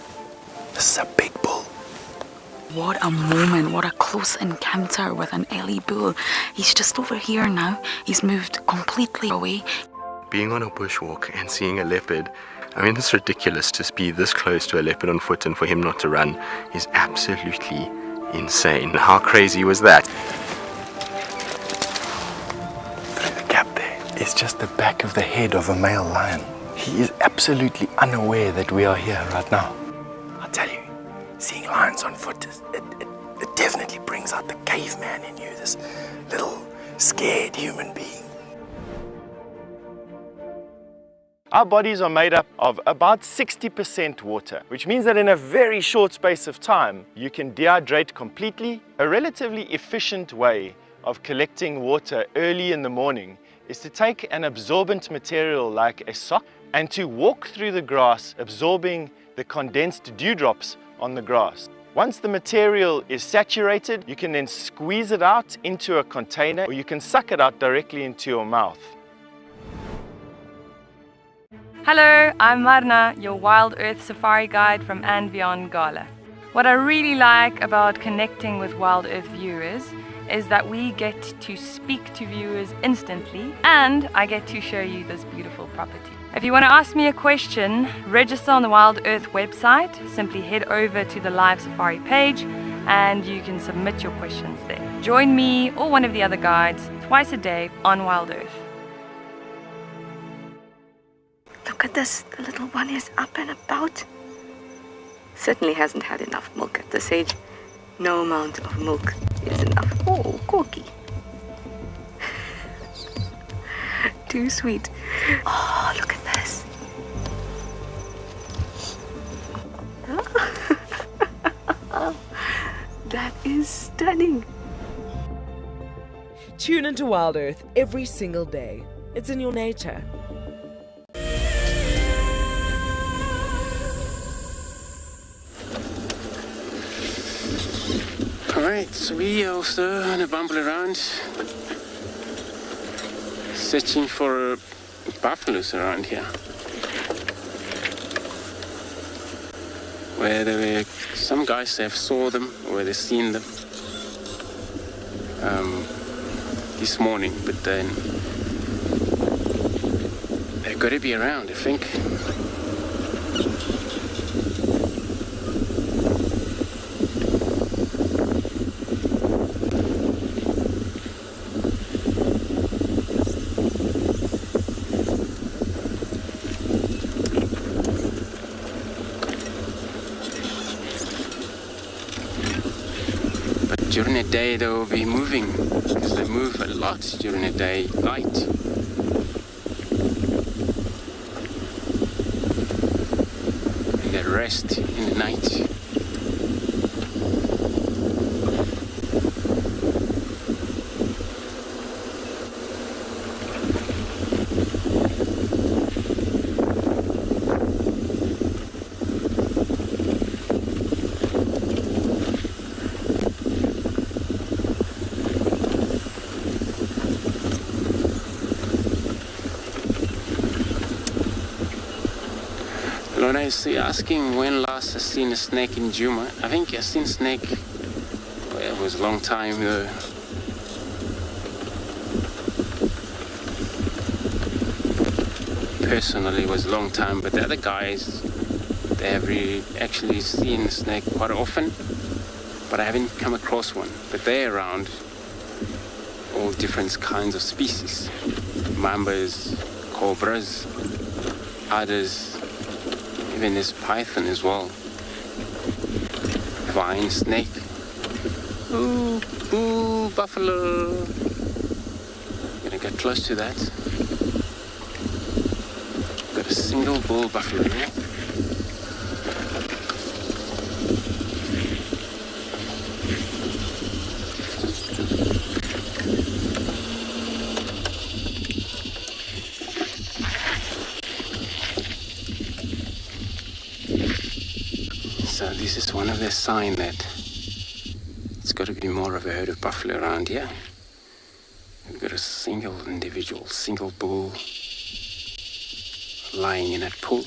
This is a big bull. What a moment, what a close encounter with an Ellie bull. He's just over here now. He's moved completely away. Being on a bushwalk and seeing a leopard, I mean, it's ridiculous to be this close to a leopard on foot and for him not to run is absolutely insane. How crazy was that? Through the gap there is just the back of the head of a male lion. He is absolutely unaware that we are here right now. I tell you, seeing lions on foot, it definitely brings out the caveman in you, this little scared human being. Our bodies are made up of about 60% water, which means that in a very short space of time, you can dehydrate completely. A relatively efficient way of collecting water early in the morning is to take an absorbent material like a sock and to walk through the grass, absorbing the condensed dewdrops on the grass. Once the material is saturated, you can then squeeze it out into a container, or you can suck it out directly into your mouth. Hello, I'm Marna, your Wild Earth Safari Guide from and beyond Gala. What I really like about connecting with Wild Earth viewers is that we get to speak to viewers instantly, and I get to show you this beautiful property. If you want to ask me a question, register on the Wild Earth website. Simply head over to the Live Safari page and you can submit your questions there. Join me or one of the other guides twice a day on Wild Earth. Look at this, the little one is up and about. Certainly hasn't had enough milk at this age. No amount of milk is enough. Oh, Corky. Too sweet. Oh, look at this. That is stunning. Tune into Wild Earth every single day. It's in your nature. Alright, so we also gonna bumble around, searching for buffaloes around here. Where there were some guys that have saw them, or where they've seen them this morning, but then they've got to be around, I think. During the day they will be moving, because they move a lot during the day, light. And they rest in the night. When I was asking when last I seen a snake in Djuma, I think I seen snake, well, it was a long time though. Personally it was a long time, but the other guys, They have actually seen snake quite often, but I haven't come across one. But they're around, all different kinds of species. Mambas, cobras, others, even this python as well. Vine snake. Ooh, ooh, buffalo. I'm gonna get close to that. Got a single bull buffalo here. So this is one of the signs that it's got to be more of a herd of buffalo around here. We've got a single individual, single bull lying in that pool.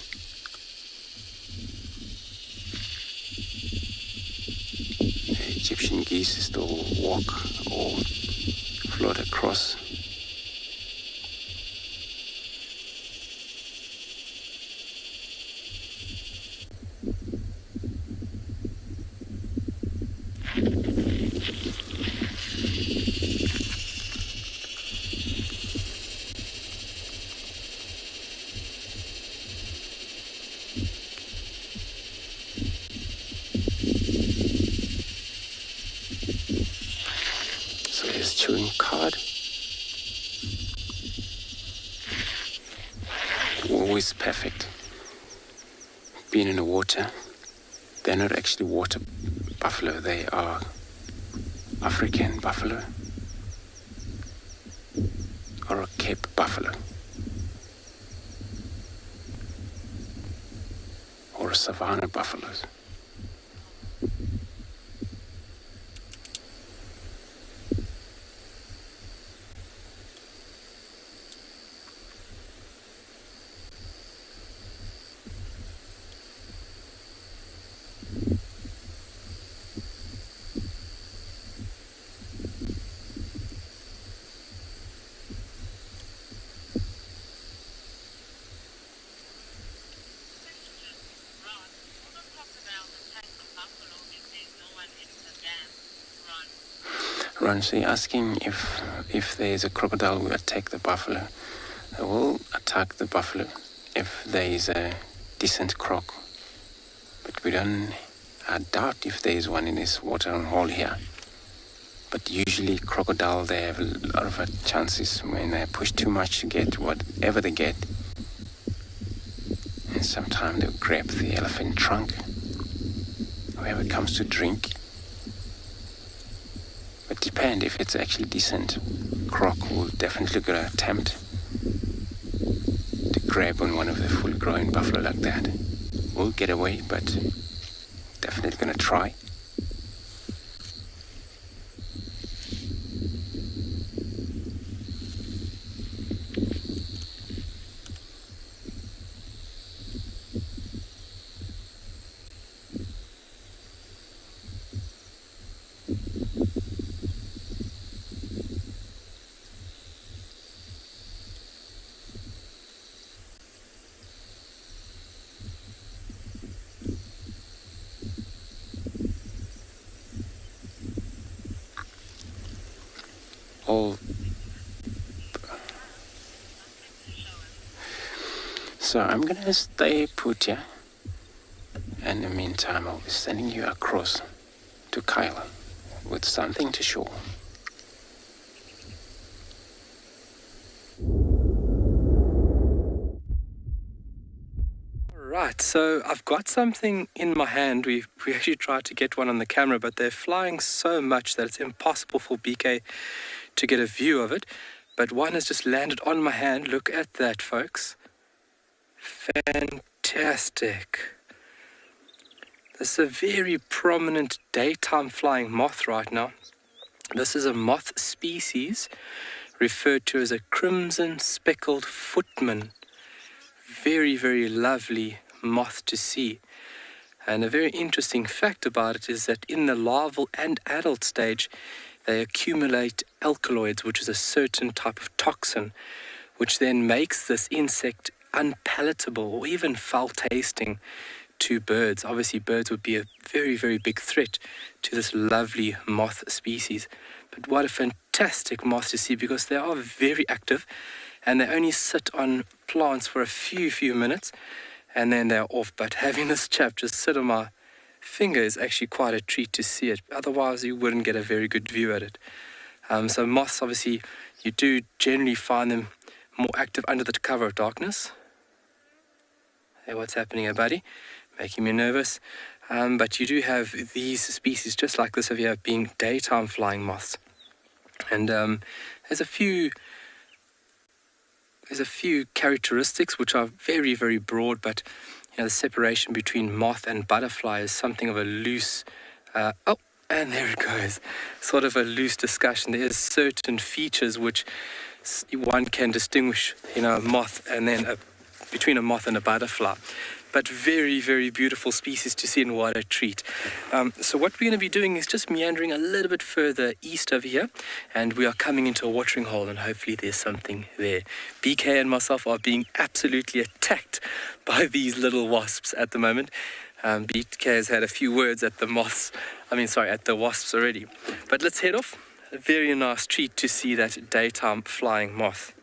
The Egyptian geese still walk or float across. So here's chewing cod. Always perfect. Being in the water. They're not actually water buffalo, they are African buffalo or a Cape buffalo or savanna buffaloes. Ron, so you're asking if there's a crocodile will attack the buffalo. They will attack the buffalo if there is a decent croc. But I doubt if there is one in this watering hole here. But usually crocodile, they have a lot of chances when they push too much to get whatever they get. And sometimes they'll grab the elephant trunk, whoever comes to drink. But depend if it's actually decent. Croc will definitely go to attempt to grab on one of the full-grown buffalo like that. Will get away, but definitely gonna try. So I'm gonna stay put here. In the meantime, I'll be sending you across to Kyla with something to show. Right, so I've got something in my hand. We actually tried to get one on the camera, but they're flying so much that it's impossible for BK to get a view of it. But one has just landed on my hand. Look at that, folks. Fantastic. This is a very prominent daytime flying moth right now. This is a moth species referred to as a crimson speckled footman. Very, very lovely moth to see. And a very interesting fact about it is that in the larval and adult stage, they accumulate alkaloids, which is a certain type of toxin, which then makes this insect unpalatable or even foul tasting to birds. Obviously, birds would be a very, very big threat to this lovely moth species. But what a fantastic moth to see, because they are very active and they only sit on plants for a few minutes and then they're off. But having this chap just sit on my finger is actually quite a treat to see it. Otherwise, you wouldn't get a very good view at it. So moths, obviously, you do generally find them more active under the cover of darkness. Hey, what's happening here, buddy? Making me nervous. But you do have these species just like this over here being daytime flying moths. And there's a few characteristics which are very, very broad, but the separation between moth and butterfly is something of a loose and there it goes. Sort of a loose discussion. There is certain features which one can distinguish, a moth and then between a moth and a butterfly. But very, very beautiful species to see, and what a treat. So what we're going to be doing is just meandering a little bit further east over here, and we are coming into a watering hole, and hopefully there's something there. BK and myself are being absolutely attacked by these little wasps at the moment. BK has had a few words at the wasps already. But let's head off. A very nice treat to see that daytime flying moth.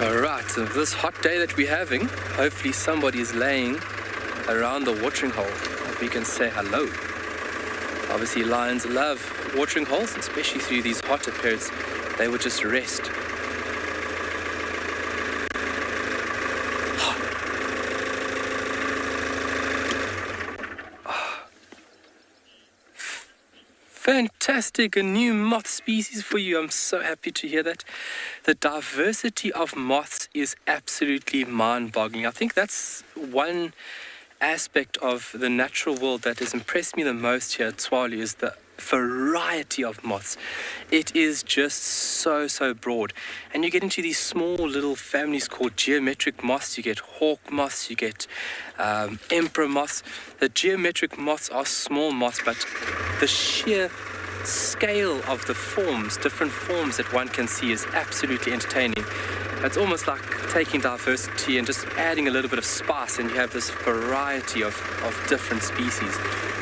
Alright, so this hot day that we're having, hopefully somebody is laying around the watering hole that we can say hello. Obviously lions love watering holes, especially through these hotter periods. They would just rest. Fantastic, a new moth species for you. I'm so happy to hear that. The diversity of moths is absolutely mind-boggling. I think that's one aspect of the natural world that has impressed me the most here at Tswalu, is the variety of moths. It is just so broad, and you get into these small little families called geometric moths. You get hawk moths, you get emperor moths. The geometric moths are small moths, but the sheer scale of the forms, different forms that one can see, is absolutely entertaining. It's almost like taking diversity and just adding a little bit of spice, and you have this variety of different species,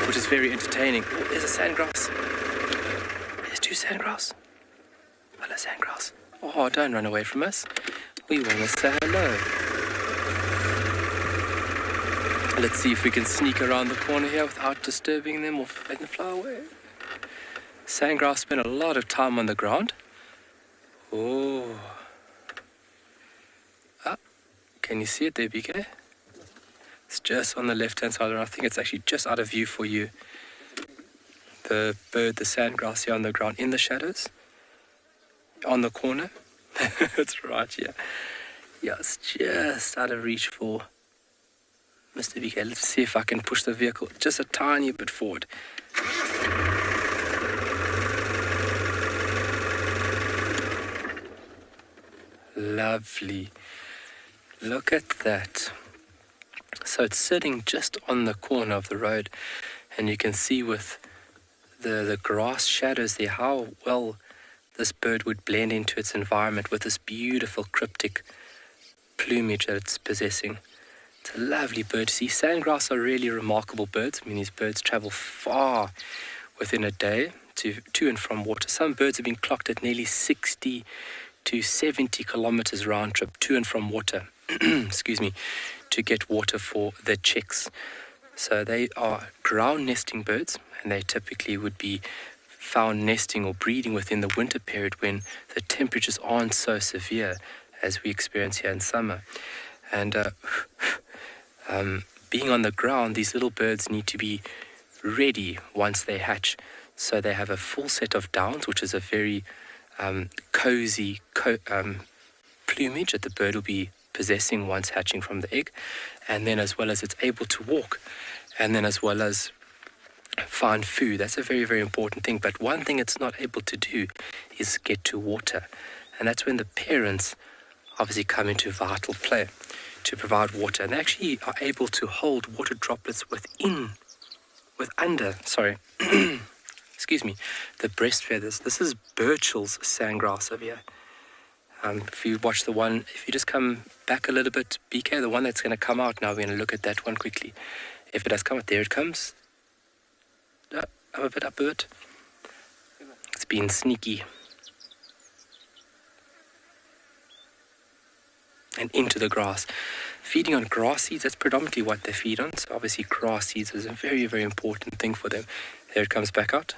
which is very entertaining. Oh, there's a sandgrass. There's two sandgrass. Hello, sandgrass. Oh, don't run away from us. We want to say hello. Let's see if we can sneak around the corner here without disturbing them or letting them fly away. Sandgrass spend a lot of time on the ground. Oh. Can you see it there, BK? It's just on the left-hand side, and I think it's actually just out of view for you. The bird, the sandgrass here on the ground, in the shadows, on the corner. It's right here. Yeah, it's just out of reach for Mr. BK. Let's see if I can push the vehicle just a tiny bit forward. Lovely. Look at that. So it's sitting just on the corner of the road, and you can see with the grass shadows there how well this bird would blend into its environment with this beautiful cryptic plumage that it's possessing. It's a lovely bird to see. Sandgrass are really remarkable birds. I mean, these birds travel far within a day to and from water. Some birds have been clocked at nearly 60 to 70 kilometers round trip to and from water. Excuse me, to get water for their chicks. So they are ground nesting birds, and they typically would be found nesting or breeding within the winter period when the temperatures aren't so severe as we experience here in summer. And being on the ground, these little birds need to be ready once they hatch. So they have a full set of downs, which is a very cozy plumage that the bird will be possessing once hatching from the egg, and then as well as it's able to walk, and then as well as find food. That's a very, very important thing. But one thing it's not able to do is get to water, and that's when the parents obviously come into vital play to provide water, and they actually are able to hold water droplets under excuse me, the breast feathers. This is Burchell's sandgrass over here. If you watch the one, if you just come back a little bit, BK, the one that's going to come out now, we're going to look at that one quickly. If it does come out, there it comes. Up a bit. It's been sneaky. And into the grass. Feeding on grass seeds, that's predominantly what they feed on. So obviously grass seeds is a very, very important thing for them. There it comes back out.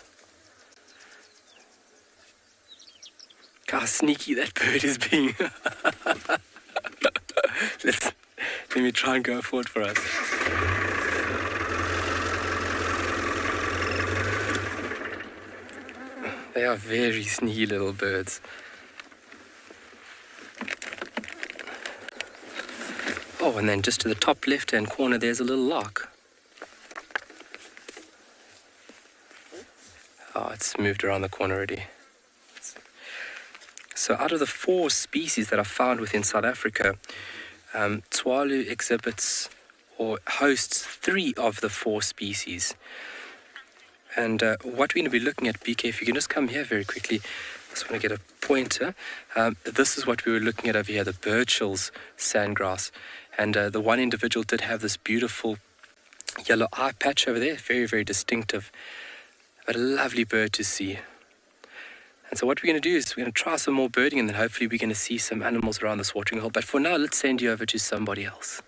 Look how sneaky that bird is being. Let me try and go forward for us. They are very sneaky little birds. Oh, and then just to the top left-hand corner, there's a little lark. Oh, it's moved around the corner already. So out of the 4 species that are found within South Africa, Tswalu exhibits or hosts 3 of the 4 species. And what we're going to be looking at, BK, if you can just come here very quickly, I just want to get a pointer. This is what we were looking at over here, the Birchall's sandgrass. And the one individual did have this beautiful yellow eye patch over there, very, very distinctive. But a lovely bird to see. And so what we're going to do is we're going to try some more birding, and then hopefully we're going to see some animals around this watering hole. But for now, let's send you over to somebody else.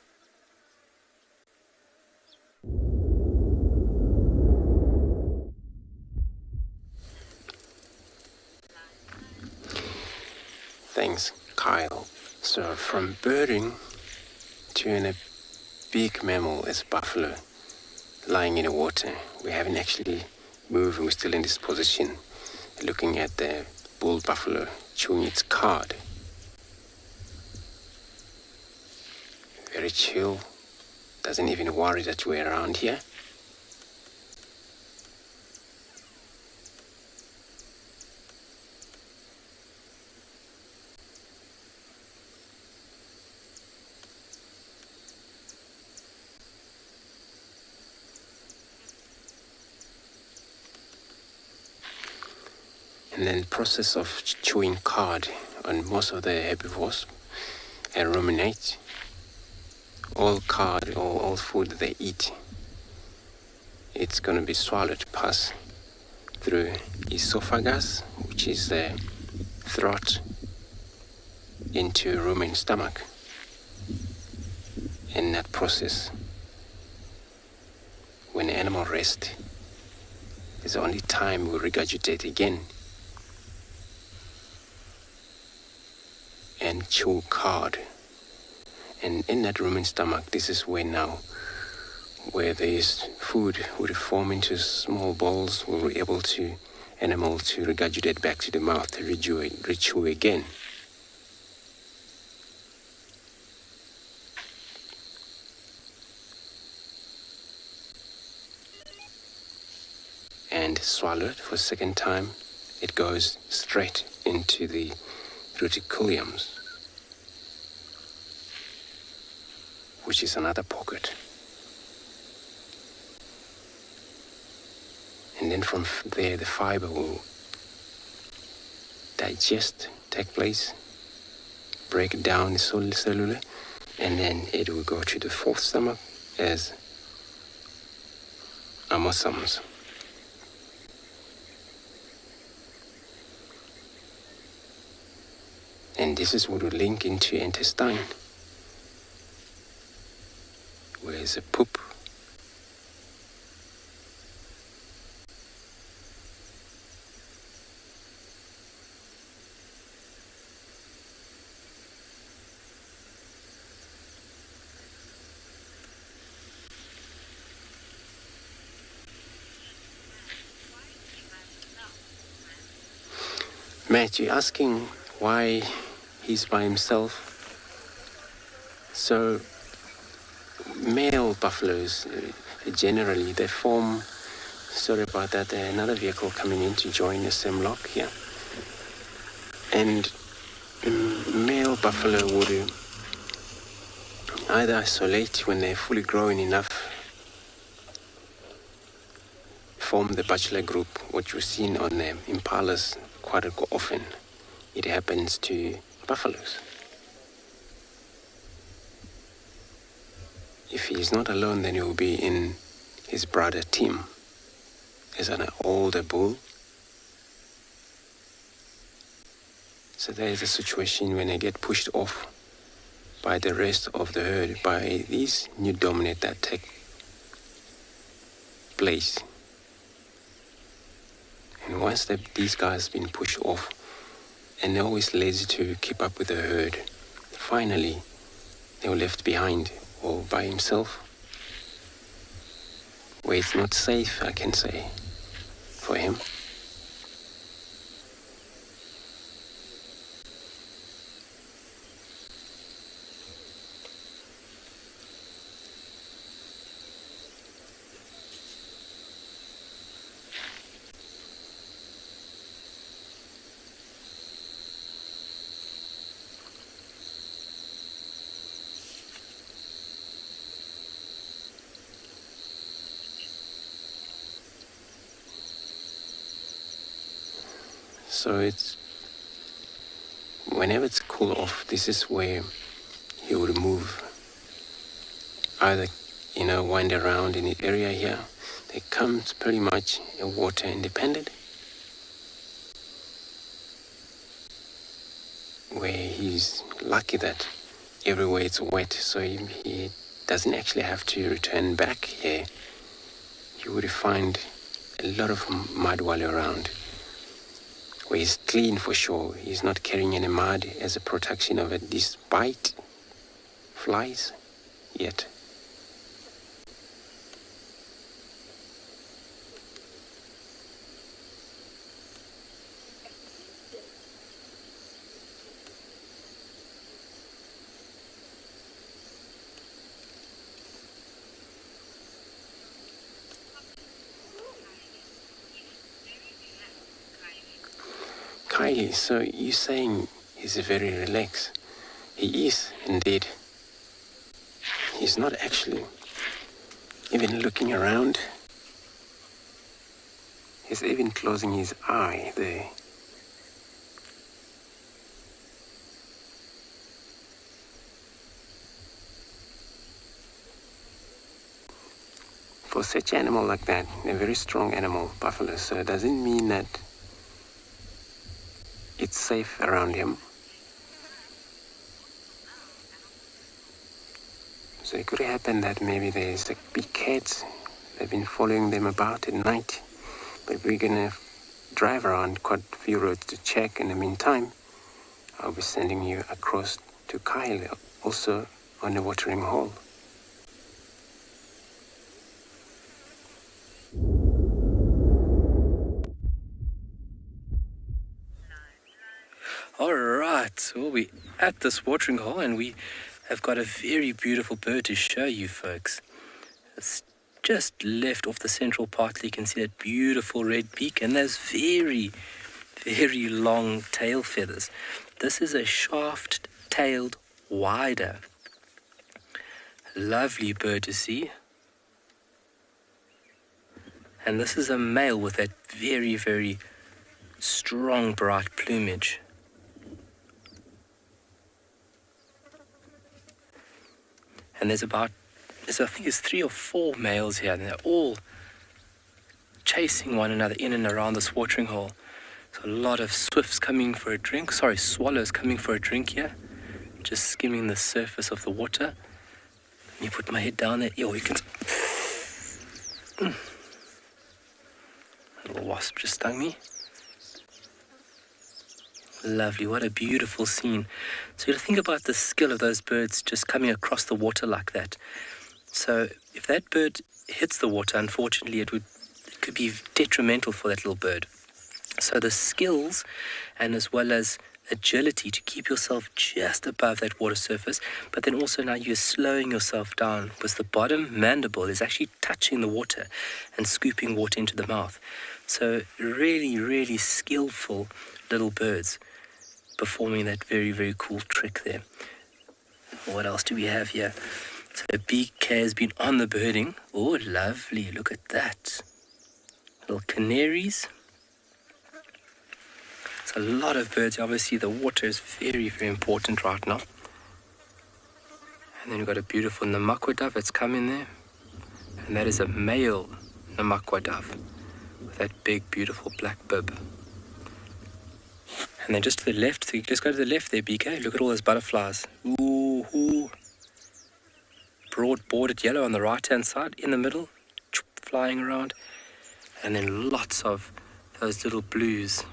Thanks, Kyle. So from birding to a big mammal as buffalo lying in the water, we haven't actually moved, and we're still in this position looking at the bull buffalo chewing its cud. Very chill, doesn't even worry that we're around here. And then the process of chewing cud on most of the herbivores and ruminate, all cud or all food that they eat, it's going to be swallowed, pass through esophagus, which is the throat, into rumen stomach. In that process, when the animal rests, is the only time we regurgitate again and chew cud. And in that rumen stomach, this is where now, where there is food would form into small balls, we'll be able to, animal to regurgitate back to the mouth to rechew again. And swallow it for a second time, it goes straight into the reticulums, which is another pocket. And then from there, the fiber will digest, take place, break down the cellular, and then it will go to the 4th stomach as amosums. And this is what will link into intestine, where is a poop. Matt, you're asking why he's by himself. So male buffaloes generally they form, sorry about that, another vehicle coming in to join the same lock here. And male buffalo would either isolate when they're fully grown enough, form the bachelor group, which we've seen on impalas quite often. It happens to buffaloes. If he is not alone, then he will be in his brother Tim. He's an older bull. So there is a situation when they get pushed off by the rest of the herd, by these new dominant that take place. And once these guys have been pushed off, and they're always lazy to keep up with the herd, finally they were left behind or by himself, where it's not safe, I can say, for him. So whenever it's cool off, this is where he would move. Either, wind around in the area here. They come pretty much water independent, where he's lucky that everywhere it's wet, so he doesn't actually have to return back here. You would find a lot of mud while you're around. Where he's clean for sure. He's not carrying any mud as a protection of these bite flies yet. Kylie, so you're saying he's very relaxed. He is indeed. He's not actually even looking around. He's even closing his eye there. For such an animal like that, a very strong animal, buffalo, so it doesn't mean that it's safe around him. So it could happen that maybe there's big cats that have been following them about at night. But we're gonna drive around quite a few roads to check. In the meantime, I'll be sending you across to Kyle, also on the watering hole. All right, well, we're at this watering hole and we have got a very beautiful bird to show you folks. It's just left off the central part. You can see that beautiful red beak and those very, very long tail feathers. This is a shaft-tailed wider. Lovely bird to see. And this is a male with that very, very strong bright plumage. And I think there's 3 or 4 males here, and they're all chasing one another in and around this watering hole. So a lot of swallows coming for a drink here, just skimming the surface of the water. Let me put my head down there. You can... A little wasp just stung me. Lovely, what a beautiful scene. So you think about the skill of those birds just coming across the water like that. So if that bird hits the water, unfortunately, it could be detrimental for that little bird. So the skills and as well as agility to keep yourself just above that water surface, but then also now you're slowing yourself down because the bottom mandible is actually touching the water and scooping water into the mouth. So really, really skillful little birds performing that very, very cool trick there. What else do we have here? So the beak has been on the birding. Oh, lovely. Look at that. Little canaries. There's a lot of birds. Obviously, the water is very, very important right now. And then we've got a beautiful Namakwa dove that's come in there. And that is a male Namakwa dove with that big, beautiful black bib. And then just to the left, so you just go to the left there, BK. Look at all those butterflies. Ooh. Broad bordered yellow on the right-hand side, in the middle, flying around. And then lots of those little blues.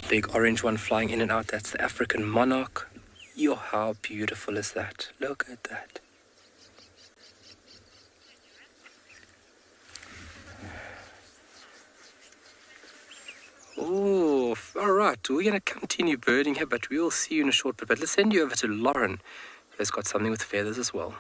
Big orange one flying in and out. That's the African monarch. Yo, how beautiful is that? Look at that. Oh, all right. We're going to continue birding here, but we'll see you in a short bit. But let's send you over to Lauren, who's got something with feathers as well.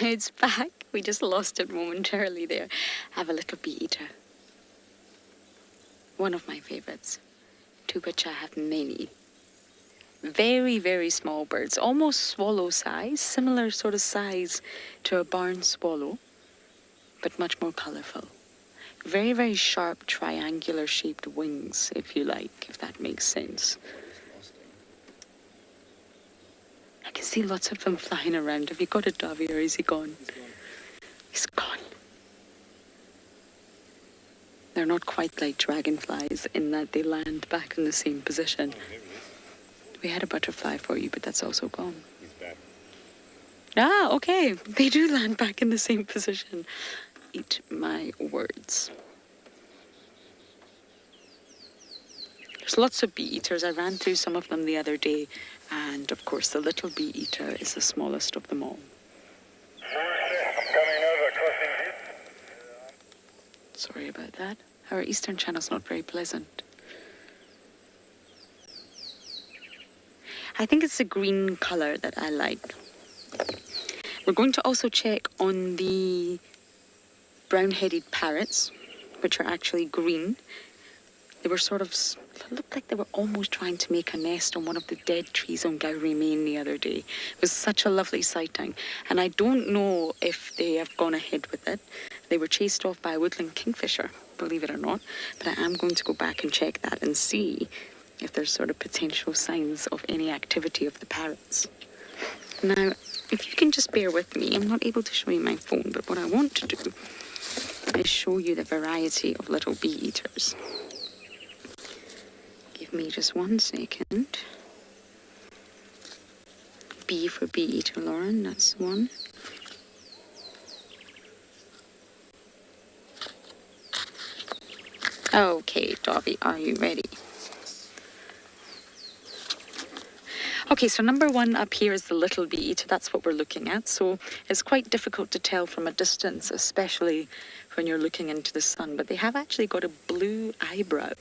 It's back. We just lost it momentarily there. I have a little bee eater. One of my favorites, to which I have many. Very, very small birds, almost swallow size, similar sort of size to a barn swallow, but much more colourful. Very, very sharp, triangular shaped wings, if you like, if that makes sense. I can see lots of them flying around. Have you got a dovey or is he gone? He's gone. They're not quite like dragonflies in that they land back in the same position. We had a butterfly for you, but that's also gone. He's back. Ah, okay. They do land back in the same position. Eat my words. There's lots of bee eaters. I ran through some of them the other day. And of course, the little bee eater is the smallest of them all. Sorry about that. Our eastern channel's not very pleasant. I think it's the green colour that I like. We're going to also check on the brown-headed parrots, which are actually green. They were sort of, looked like they were almost trying to make a nest on one of the dead trees on Gowrie Main the other day. It was such a lovely sighting. And I don't know if they have gone ahead with it. They were chased off by a woodland kingfisher, believe it or not. But I am going to go back and check that and see if there's sort of potential signs of any activity of the parrots. Now, if you can just bear with me, I'm not able to show you my phone, but what I want to do is show you the variety of little bee eaters. Give me just 1 second. B for bee eater, Lauren, that's one. Okay, Dovey, are you ready? Okay, so number 1 up here is the little bee eater. That's what we're looking at. So it's quite difficult to tell from a distance, especially when you're looking into the sun. But they have actually got a blue eyebrow.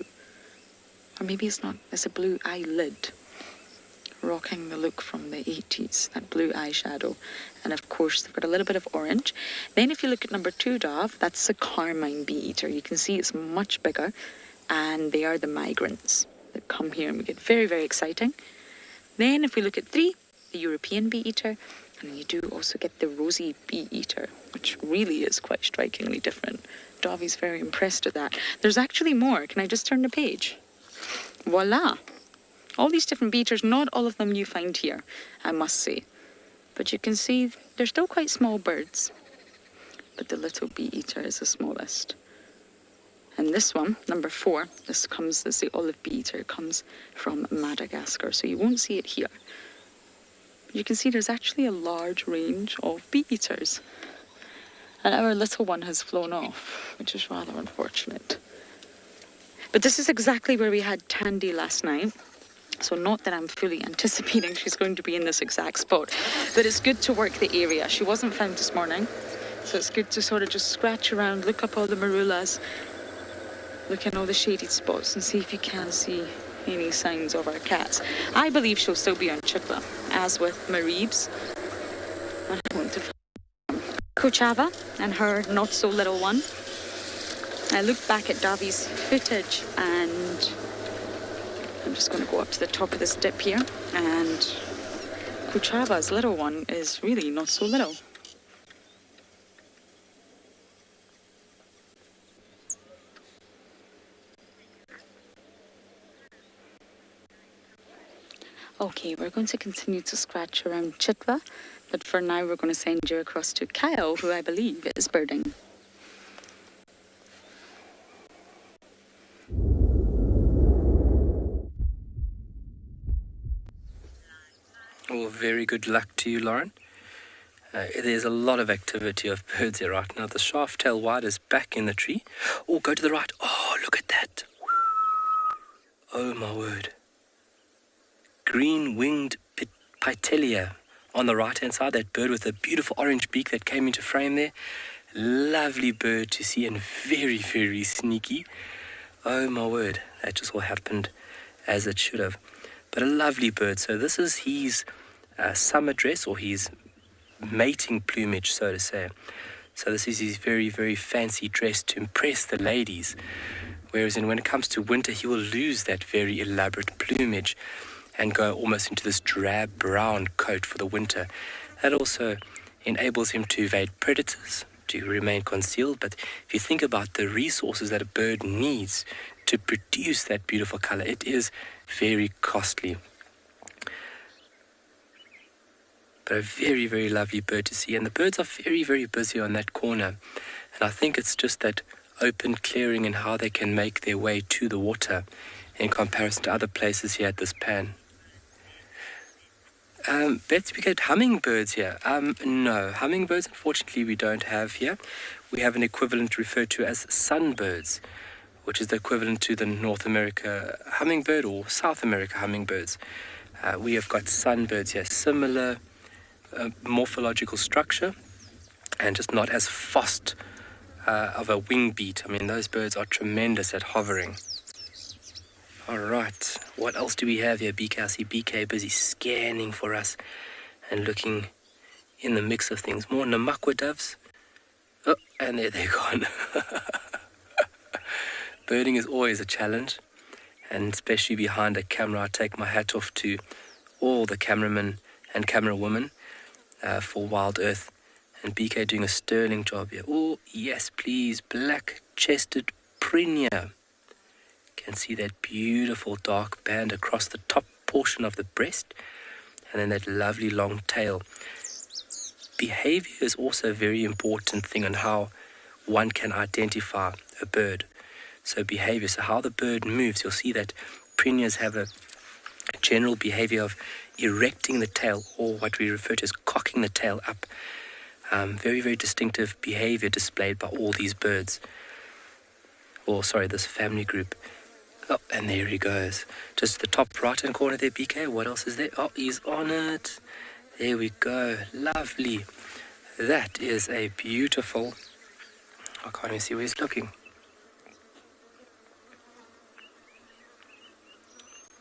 Or maybe it's not, it's a blue eyelid. Rocking the look from the 80s, that blue eyeshadow. And of course, they've got a little bit of orange. Then if you look at number 2, Dov, that's a carmine bee eater. You can see it's much bigger. And they are the migrants that come here and we get very, very exciting. Then if we look at 3, the European bee eater, and then you do also get the rosy bee eater, which really is quite strikingly different. Dovey's very impressed with that. There's actually more. Can I just turn the page? Voila! All these different bee eaters, not all of them you find here, I must say. But you can see they're still quite small birds. But the little bee eater is the smallest. And this one, number 4, this is the olive bee eater. It comes from Madagascar, so you won't see it here. But you can see there's actually a large range of bee eaters. And our little one has flown off, which is rather unfortunate. But this is exactly where we had Tandy last night. So not that I'm fully anticipating she's going to be in this exact spot, but it's good to work the area. She wasn't found this morning, so it's good to sort of just scratch around, look up all the marulas, look in all the shaded spots and see if you can see any signs of our cats. I believe she'll still be on Chitwa, as with Mareebs. And I want to find Kochava and her not-so-little one. I looked back at Davi's footage and I'm just going to go up to the top of this dip here and Buchava's little one is really not so little. Okay, we're going to continue to scratch around Chitwa, but for now we're going to send you across to Kyle, who I believe is birding. Well, very good luck to you, Lauren. There's a lot of activity of birds here right now. The shaft-tailed white is back in the tree. Oh, go to the right. Oh, look at that. Oh, my word. Green-winged Pitelia on the right-hand side. That bird with the beautiful orange beak that came into frame there. Lovely bird to see and very, very sneaky. Oh, my word. That just all happened as it should have. But a lovely bird. So this is his summer dress, or his mating plumage, so to say. So this is his very, very fancy dress to impress the ladies. Whereas when it comes to winter, he will lose that very elaborate plumage and go almost into this drab brown coat for the winter. That also enables him to evade predators, to remain concealed. But if you think about the resources that a bird needs to produce that beautiful color, it is very costly. But a very, very lovely bird to see. And the birds are very, very busy on that corner. And I think it's just that open clearing and how they can make their way to the water in comparison to other places here at this pan. Betsy, we get hummingbirds here. No, hummingbirds unfortunately we don't have here. We have an equivalent referred to as sunbirds, which is the equivalent to the North America hummingbird or South America hummingbirds. We have got sunbirds here, similar morphological structure and just not as fast of a wing beat. I mean, those birds are tremendous at hovering. All right, what else do we have here? BK, I see BK busy scanning for us and looking in the mix of things. More Namakwa doves. Oh, and there they're gone. Birding is always a challenge, and especially behind a camera. I take my hat off to all the cameramen and camera women for Wild Earth, and BK doing a sterling job here. Oh, yes, please, black-chested Prinia. Can see that beautiful dark band across the top portion of the breast, and then that lovely long tail. Behavior is also a very important thing on how one can identify a bird. So behavior, so how the bird moves, you'll see that Prinias have a general behavior of erecting the tail, or what we refer to as cocking the tail up. Very, very distinctive behavior displayed by all these birds. Or, sorry, this family group. Oh, and there he goes. Just the top right-hand corner there, BK. What else is there? Oh, he's on it. There we go. Lovely. That is a beautiful... I can't even see where he's looking.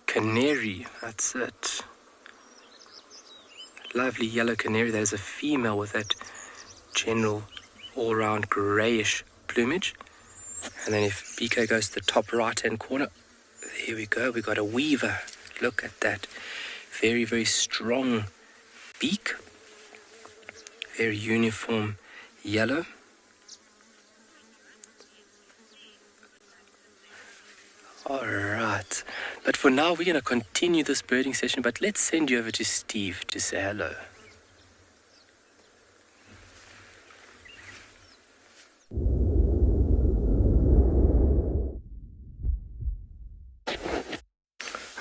Canary. That's it. Lovely yellow canary. That is a female with that general all-round greyish plumage. And then if BK goes to the top right-hand corner, there we go. We got a weaver. Look at that. Very, very strong beak. Very uniform yellow. All right. But for now, we're going to continue this birding session. But let's send you over to Steve to say hello.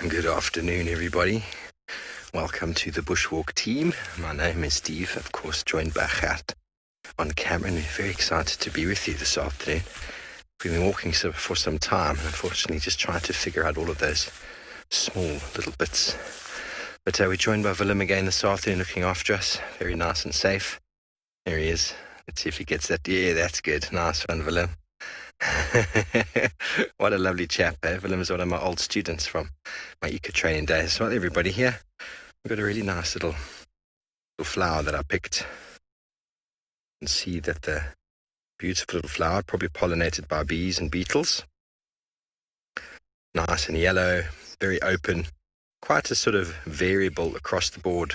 Good afternoon, everybody. Welcome to the Bushwalk team. My name is Steve, of course, joined by Gert on camera, and we're very excited to be with you this afternoon. We've been walking for some time, and unfortunately just trying to figure out all of those small little bits. But we're joined by Willem again this afternoon, looking after us. Very nice and safe. There he is. Let's see if he gets that. Yeah, that's good. Nice one, Willem. What a lovely chap, eh? Willem is one of my old students from my eco training days. Well, everybody here, we've got a really nice little flower that I picked. You can see that the beautiful little flower, probably pollinated by bees and beetles. Nice and yellow, very open, quite a sort of variable across the board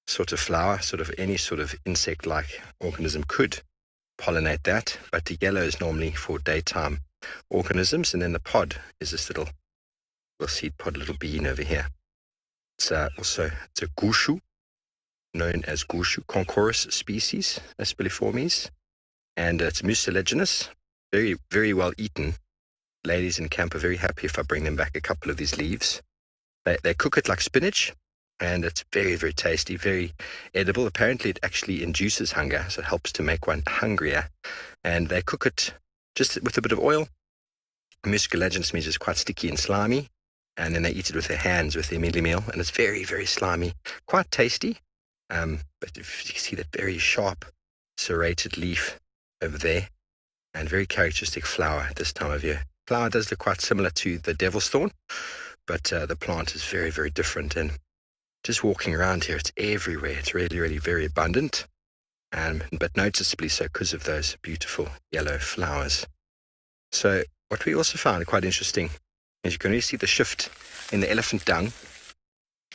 sort of flower, sort of any sort of insect-like organism could pollinate that, but the yellow is normally for daytime organisms, and then the pod is this little seed pod, little bean over here. It's a gushu, known as Gushu conchorus species, Aspiliformes, and it's mucilaginous, very, very well eaten. Ladies in camp are very happy if I bring them back a couple of these leaves. They cook it like spinach, and it's very, very tasty, very edible. Apparently it actually induces hunger, so it helps to make one hungrier. And they cook it just with a bit of oil. Mucilaginous means it's quite sticky and slimy, and then they eat it with their hands, with their mealie meal, and it's very, very slimy, quite tasty. But if you can see that very sharp, serrated leaf over there, and very characteristic flower at this time of year. Flower does look quite similar to the devil's thorn, but the plant is very, very different. And just walking around here, it's everywhere. It's really, really very abundant, but noticeably so because of those beautiful yellow flowers. So what we also found quite interesting is you can really see the shift in the elephant dung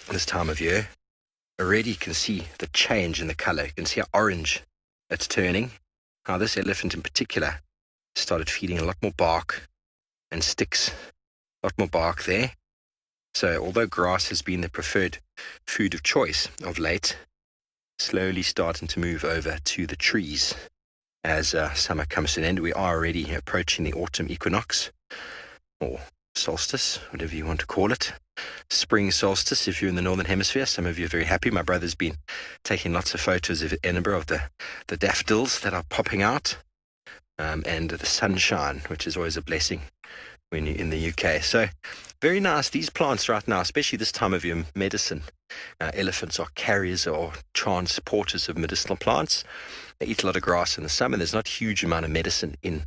this time of year. Already you can see the change in the color. You can see how orange it's turning. Now this elephant in particular started feeding a lot more bark and sticks, a lot more bark there. So although grass has been the preferred food of choice of late, slowly starting to move over to the trees as summer comes to an end. We are already approaching the autumn equinox, or solstice, whatever you want to call it. Spring solstice if you're in the northern hemisphere. Some of you are very happy. My brother's been taking lots of photos of Edinburgh, of the daffodils that are popping out, and the sunshine, which is always a blessing when you're in the UK. So very nice. These plants right now, especially this time of year, medicine. Elephants are carriers or transporters of medicinal plants. They eat a lot of grass in the summer. There's not a huge amount of medicine in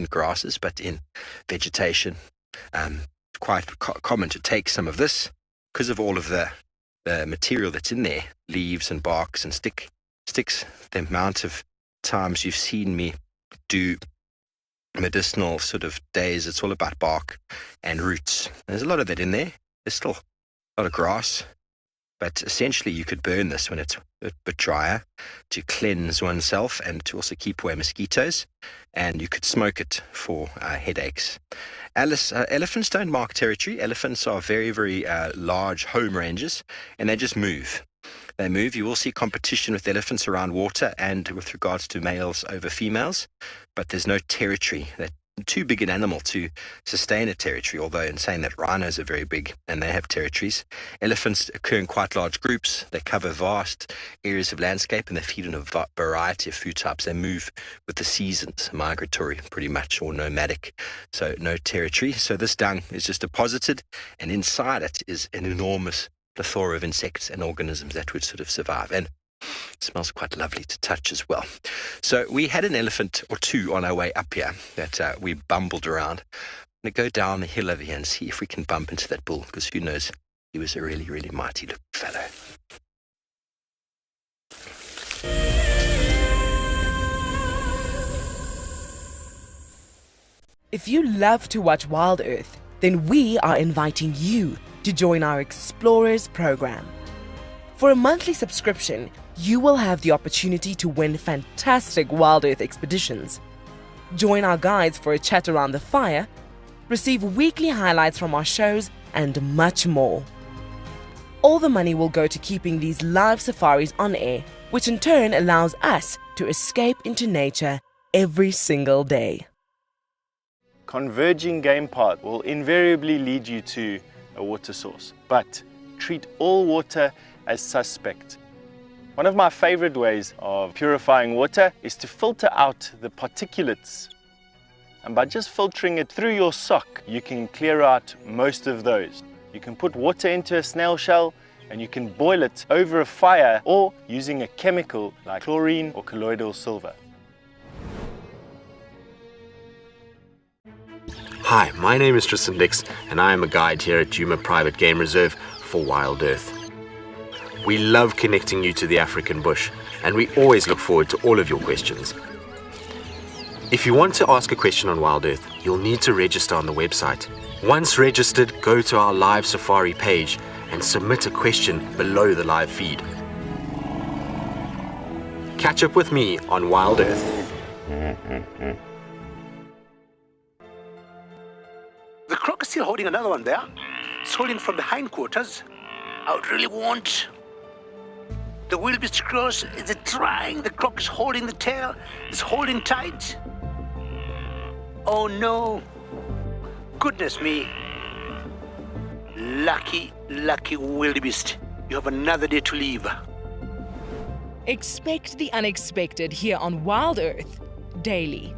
grasses, but in vegetation. Quite common to take some of this because of all of the material that's in there, leaves and barks and sticks. The amount of times you've seen me do medicinal sort of days, it's all about bark and roots. There's a lot of that in there. There's still a lot of grass, but essentially you could burn this when it's a bit drier to cleanse oneself and to also keep away mosquitoes, and you could smoke it for headaches. Elephants don't mark territory. Elephants are very, very large home ranges, and they just move. They move. You will see competition with elephants around water and with regards to males over females, but there's no territory. They're too big an animal to sustain a territory, although in saying that, rhinos are very big and they have territories. Elephants occur in quite large groups. They cover vast areas of landscape and they feed on a variety of food types. They move with the seasons, migratory pretty much, or nomadic, so no territory. So this dung is just deposited, and inside it is an enormous plethora of insects and organisms that would sort of survive. And it smells quite lovely to touch as well. So we had an elephant or two on our way up here that we bumbled around. I'm going to go down the hill over here and see if we can bump into that bull, because who knows, he was a really, really mighty looking fellow. If you love to watch Wild Earth, then we are inviting you to join our Explorers program. For a monthly subscription, you will have the opportunity to win fantastic Wild Earth expeditions. Join our guides for a chat around the fire, receive weekly highlights from our shows, and much more. All the money will go to keeping these live safaris on air, which in turn allows us to escape into nature every single day. Converging game path will invariably lead you to a water source, but treat all water as suspect. One of my favorite ways of purifying water is to filter out the particulates. And by just filtering it through your sock, you can clear out most of those. You can put water into a snail shell and you can boil it over a fire or using a chemical like chlorine or colloidal silver. Hi, my name is Tristan Dix and I am a guide here at Djuma Private Game Reserve for Wild Earth. We love connecting you to the African bush, and we always look forward to all of your questions. If you want to ask a question on Wild Earth, you'll need to register on the website. Once registered, go to our live safari page and submit a question below the live feed. Catch up with me on Wild Earth. The croc is still holding another one there. It's holding from the hindquarters. I would really want. The wildebeest cross is trying. The croc is holding the tail. It's holding tight. Oh no. Goodness me. Lucky, lucky wildebeest. You have another day to live. Expect the unexpected here on Wild Earth daily.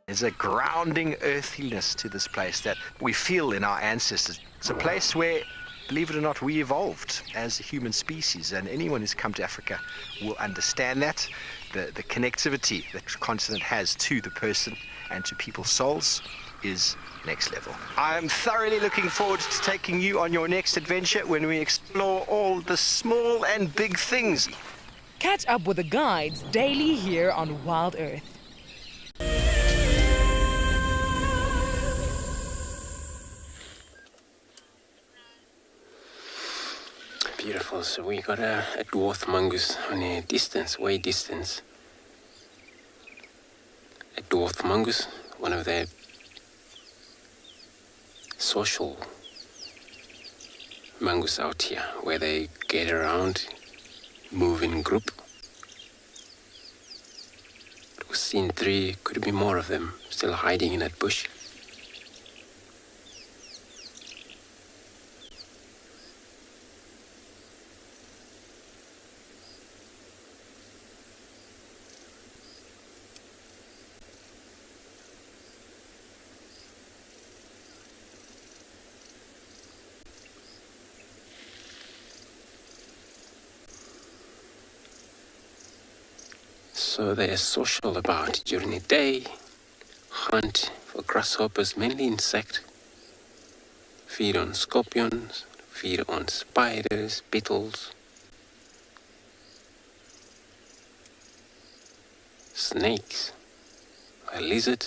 There's a grounding earthiness to this place that we feel in our ancestors. It's a place where, believe it or not, we evolved as a human species, and anyone who's come to Africa will understand that. The connectivity that the continent has to the person and to people's souls is next level. I am thoroughly looking forward to taking you on your next adventure when we explore all the small and big things. Catch up with the guides daily here on Wild Earth. Beautiful. So we got a dwarf mongoose on a distance, way distance. A dwarf mongoose, one of the social mongoose out here, where they get around, move in group. We've seen 3, could be more of them, still hiding in that bush. So they're social about during the day, hunt for grasshoppers, mainly insect, feed on scorpions, feed on spiders, beetles, snakes, a lizard.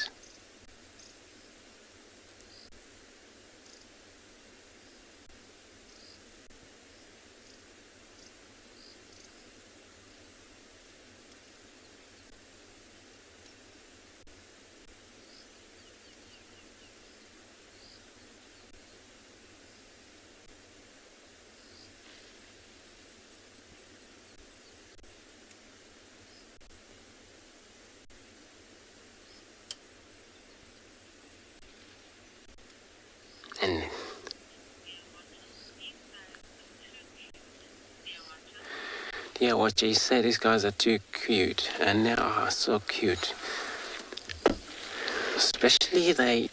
And yeah, what Jay said, these guys are too cute, and they are so cute. Especially they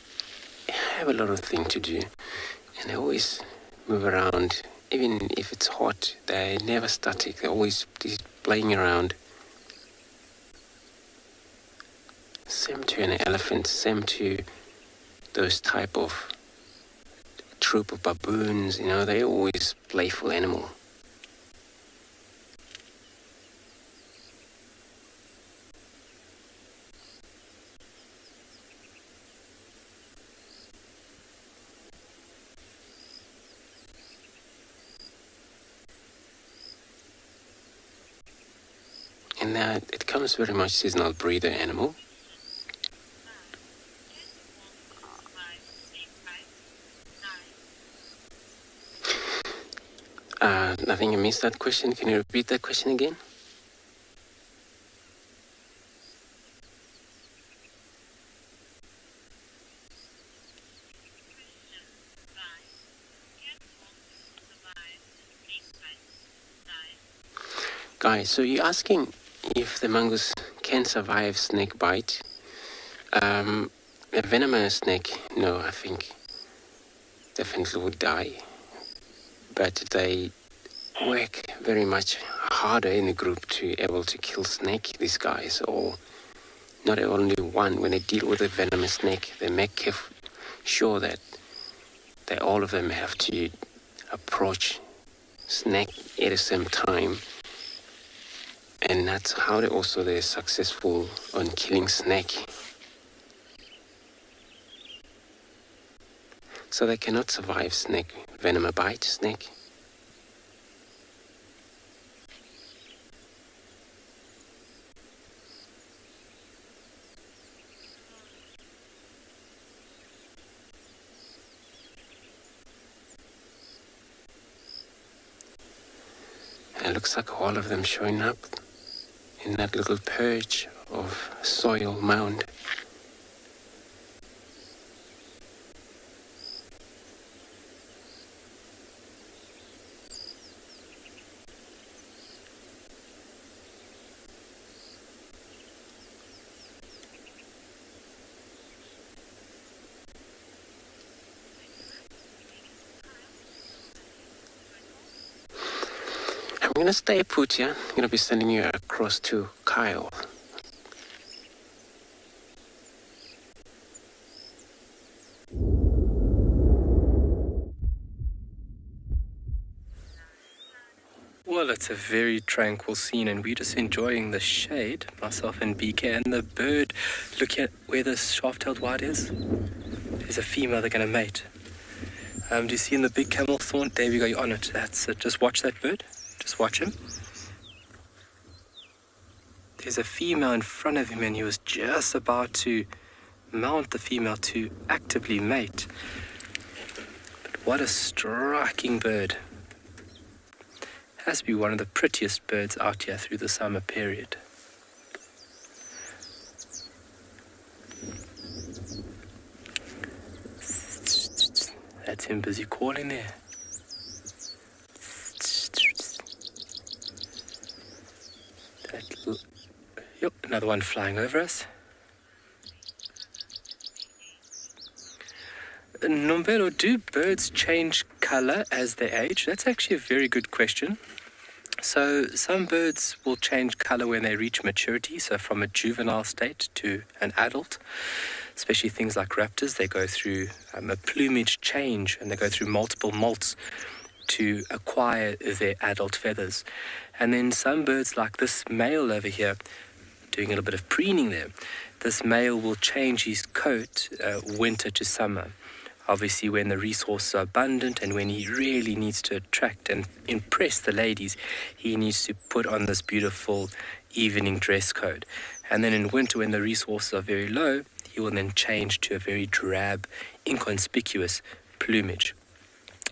have a lot of things to do, and they always move around. Even if it's hot, they're never static. They're always playing around. Same to an elephant, same to those type of troop of baboons, you know, they're always playful animal. And it comes very much seasonal breeder animal. I think I missed that question. Can you repeat that question again? Guys, so you're asking if the mongoose can survive snake bite. A venomous snake, no, I think definitely would die. But they work very much harder in a group to able to kill snake, these guys, or not only one. When they deal with a venomous snake, they make sure that all of them have to approach snake at the same time, and that's how they're successful on killing snake. So they cannot survive snake venom bite snake. looks like all of them showing up in that little perch of soil mound. I'm gonna stay put here. I'm gonna be sending you across to Kyle. Well, it's a very tranquil scene, and we're just enjoying the shade, myself and BK, and the bird. Look at where this shaft-tailed white is. There's a female they're gonna mate. Do you see in the big camel thorn? There we go, you're on it. That's it. Just watch that bird. Just watch him. There's a female in front of him, and he was just about to mount the female to actively mate. But what a striking bird. Has to be one of the prettiest birds out here through the summer period. That's him busy calling there. Yep, another one flying over us. Nombelo, do birds change color as they age? That's actually a very good question. So some birds will change color when they reach maturity, so from a juvenile state to an adult. Especially things like raptors, they go through a plumage change, and they go through multiple molts to acquire their adult feathers. And then some birds, like this male over here, doing a little bit of preening there, this male will change his coat winter to summer. Obviously, when the resources are abundant and when he really needs to attract and impress the ladies, he needs to put on this beautiful evening dress code. And then in winter, when the resources are very low, he will then change to a very drab, inconspicuous plumage.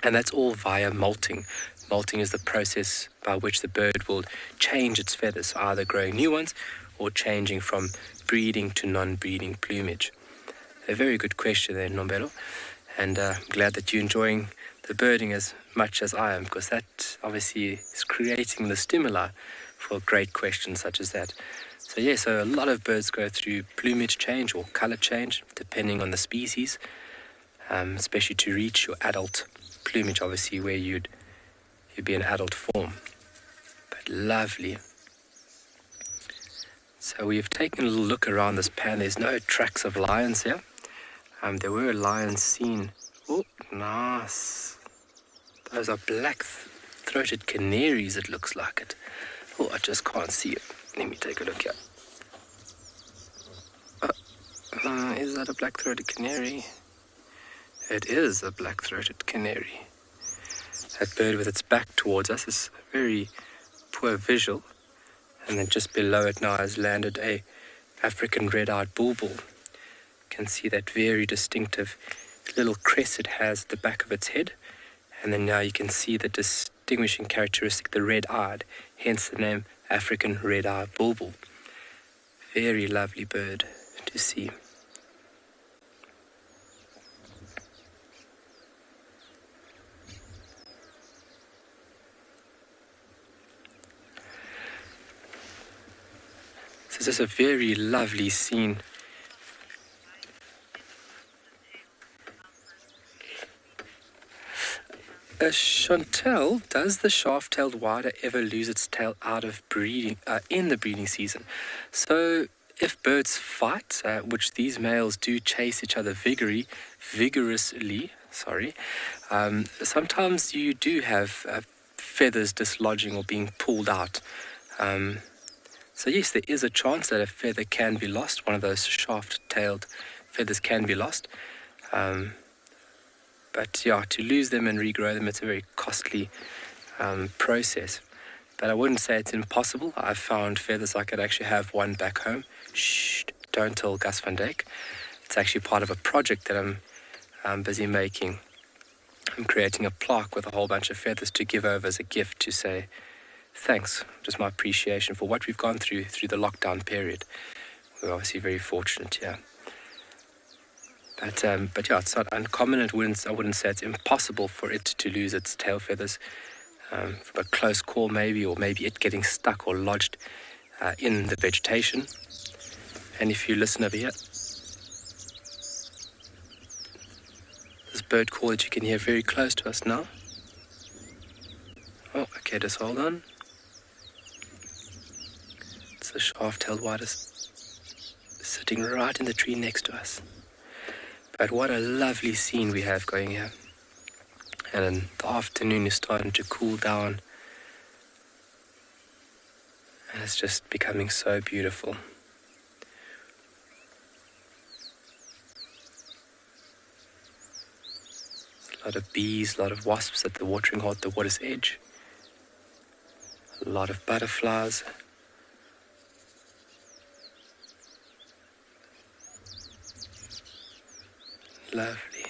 And that's all via molting. Molting is the process by which the bird will change its feathers, either growing new ones or changing from breeding to non-breeding plumage. A very good question there, Nombelo. And I'm glad that you're enjoying the birding as much as I am, because that obviously is creating the stimuli for great questions such as that. So yeah, so a lot of birds go through plumage change or color change, depending on the species, especially to reach your adult plumage, obviously, where you'd be an adult form. But lovely. So we've taken a little look around this pan. There's no tracks of lions here. There were lions seen. Oh, nice. Those are black-throated canaries, it looks like it. Oh, I just can't see it. Let me take a look here. Is that a black-throated canary? It is a black-throated canary. That bird with its back towards us is a very poor visual. And then just below it now has landed a African red-eyed bulbul. You can see that very distinctive little crest it has at the back of its head. And then now you can see the distinguishing characteristic, the red-eyed, hence the name African red-eyed bulbul. Very lovely bird to see. So this is a very lovely scene. Chantel, does the shaft-tailed whiter ever lose its tail out of breeding in the breeding season? So if birds fight, which these males do chase each other vigorously, sometimes you do have feathers dislodging or being pulled out. So yes, there is a chance that a feather can be lost. One of those shaft-tailed feathers can be lost. But yeah, to lose them and regrow them, it's a very costly process. But I wouldn't say it's impossible. I've found feathers I could actually have one back home. Shh, don't tell Gus van Dijk. It's actually part of a project that I'm busy making. I'm creating a plaque with a whole bunch of feathers to give over as a gift to, say, thanks, just my appreciation for what we've gone through the lockdown period. We're obviously very fortunate here. But yeah, it's not uncommon. I wouldn't say it's impossible for it to lose its tail feathers. A close call maybe, or maybe it getting stuck or lodged in the vegetation. And if you listen over here, this bird call that you can hear very close to us now. Oh, okay, just hold on. It's the shaft-tailed whitest sitting right in the tree next to us. But what a lovely scene we have going here. And then the afternoon is starting to cool down. And it's just becoming so beautiful. A lot of bees, a lot of wasps at the watering hole at the water's edge. A lot of butterflies. Lovely.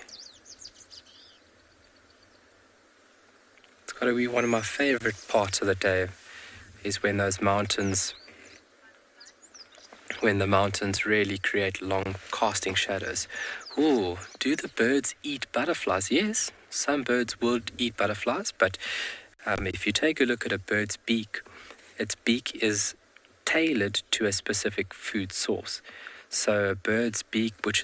It's got to be one of my favorite parts of the day is when the mountains really create long casting shadows. Ooh, do the birds eat butterflies? Yes, some birds will eat butterflies, but if you take a look at a bird's beak, its beak is tailored to a specific food source. So a bird's beak, which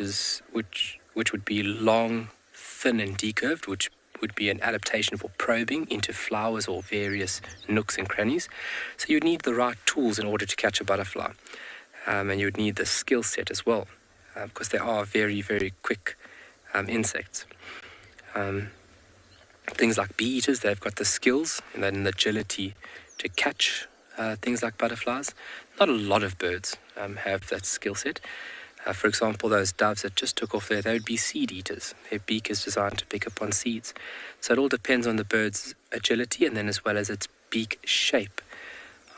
would be long, thin and decurved, which would be an adaptation for probing into flowers or various nooks and crannies. So you'd need the right tools in order to catch a butterfly. And you would need the skill set as well, because they are very, very quick insects. Things like bee eaters, they've got the skills and then the agility to catch things like butterflies. Not a lot of birds have that skill set. For example, those doves that just took off there, they would be seed eaters. Their beak is designed to pick up on seeds. So it all depends on the bird's agility and then as well as its beak shape.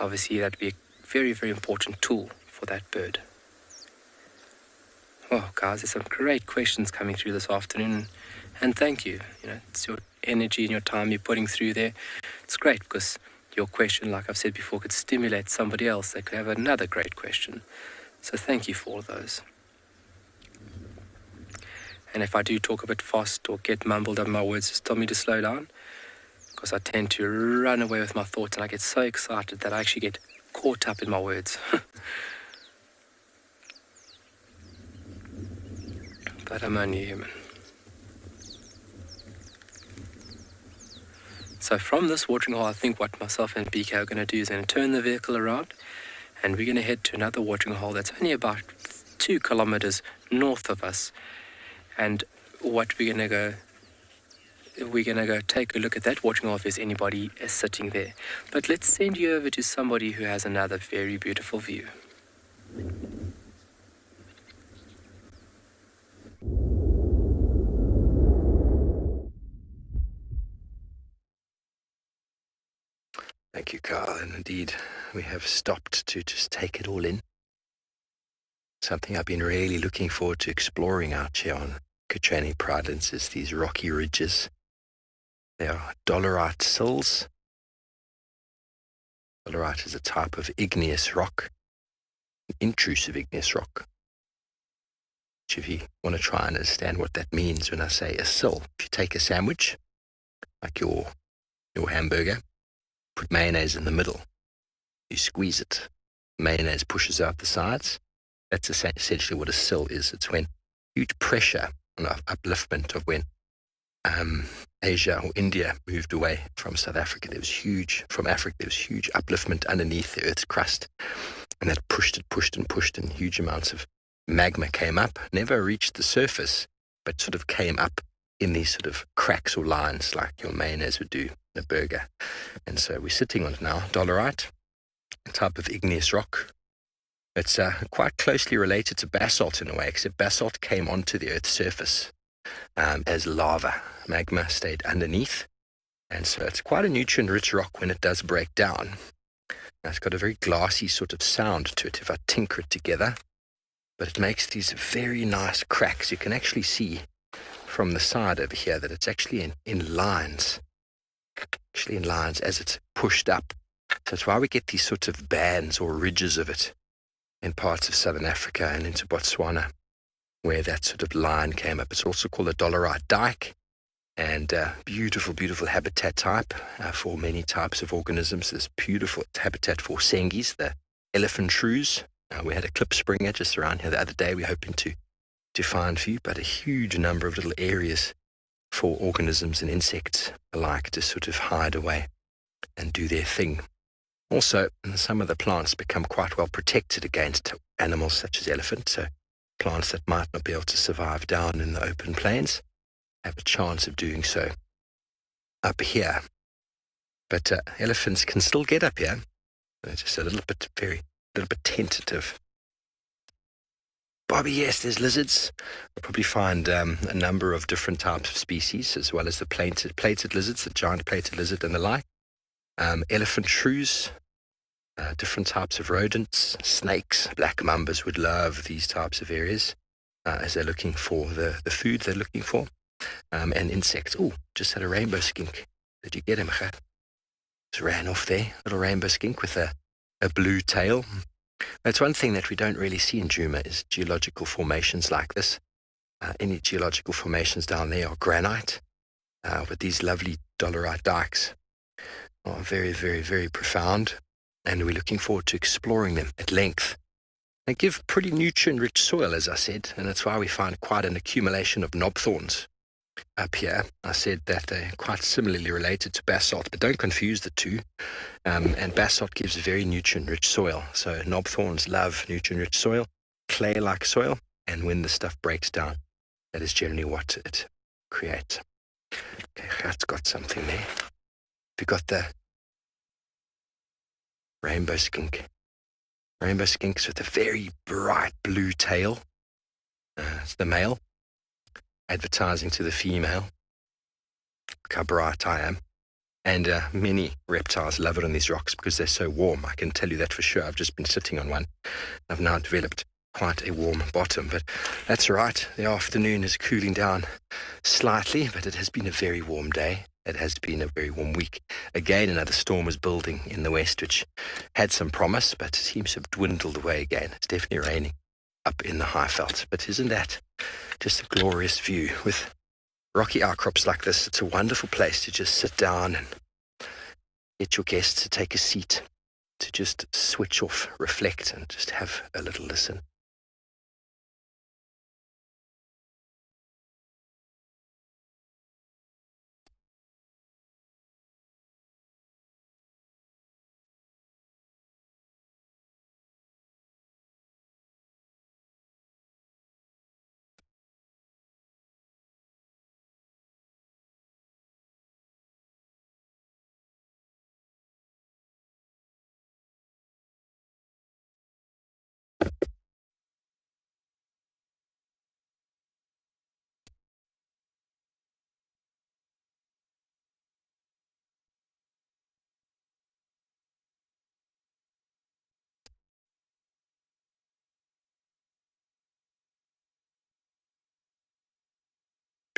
Obviously, that would be a very, very important tool for that bird. Oh, guys, there's some great questions coming through this afternoon. And thank you. It's your energy and your time you're putting through there. It's great because your question, like I've said before, could stimulate somebody else. They could have another great question. So thank you for all those. And if I do talk a bit fast or get mumbled over my words, just tell me to slow down, because I tend to run away with my thoughts and I get so excited that I actually get caught up in my words. But I'm only human. So from this watering hole, I think what myself and BK are going to do is going to turn the vehicle around and we're going to head to another watering hole that's only about 2 kilometers north of us. And what we're going to go take a look at that watering hole if there's anybody sitting there. But let's send you over to somebody who has another very beautiful view. Thank you, Carl. And indeed, we have stopped to just take it all in. Something I've been really looking forward to exploring out here on Kuchani Pridelands is these rocky ridges. They are dolerite sills. Dolerite is a type of igneous rock, an intrusive igneous rock. Which, if you want to try and understand what that means when I say a sill, if you take a sandwich, like your hamburger, put mayonnaise in the middle, you squeeze it, mayonnaise pushes out the sides. That's essentially what a sill is. It's when huge pressure and upliftment of when Asia or India moved away from South Africa. There was huge upliftment underneath the Earth's crust, and that pushed and huge amounts of magma came up, never reached the surface, but sort of came up in these sort of cracks or lines like your mayonnaise would do in a burger. And so we're sitting on it now, dolerite, a type of igneous rock. It's quite closely related to basalt in a way, except basalt came onto the Earth's surface as lava. Magma stayed underneath, and so it's quite a nutrient-rich rock when it does break down. Now, it's got a very glassy sort of sound to it if I tinker it together, but it makes these very nice cracks. You can actually see from the side over here that it's actually in lines. Actually in lines as it's pushed up So it's why we get these sort of bands or ridges of it in parts of southern Africa and into Botswana, where that sort of line came up. It's also called a dolerite dike, and beautiful, beautiful habitat type for many types of organisms. There's beautiful habitat for sengis, the elephant shrews. We had a klipspringer just around here the other day we're hoping to find for you, but a huge number of little areas for organisms and insects alike to sort of hide away and do their thing. Also, some of the plants become quite well protected against animals such as elephants, so plants that might not be able to survive down in the open plains have a chance of doing so up here. But elephants can still get up here. They're just a little bit tentative. Bobby, yes, there's lizards. You'll probably find a number of different types of species, as well as the plated lizards, the giant plated lizard and the like. Elephant shrews, different types of rodents, snakes. Black mambas would love these types of areas as they're looking for the food they're looking for. And insects. Oh, just had a rainbow skink. Did you get him? Just ran off there. Little rainbow skink with a blue tail. That's one thing that we don't really see in Djuma is geological formations like this. Any geological formations down there are granite, with these lovely dolerite dikes are very, very, very profound, and we're looking forward to exploring them at length. They give pretty nutrient-rich soil, as I said, and that's why we find quite an accumulation of knobthorns up here. I said that they're quite similarly related to basalt, but don't confuse the two. And basalt gives very nutrient-rich soil. So knobthorns love nutrient-rich soil, clay-like soil, and when the stuff breaks down, that is generally what it creates. Okay, Gert's got something there. We got the rainbow skink. Rainbow skinks with a very bright blue tail. It's the male, advertising to the female. Look how bright I am. And many reptiles love it on these rocks because they're so warm. I can tell you that for sure. I've just been sitting on one. I've now developed quite a warm bottom, but that's right. The afternoon is cooling down slightly, but it has been a very warm day. It has been a very warm week. Again, another storm was building in the west, which had some promise, but seems to have dwindled away again. It's definitely raining up in the Highveld. But isn't that just a glorious view? With rocky outcrops like this, it's a wonderful place to just sit down and get your guests to take a seat, to just switch off, reflect, and just have a little listen.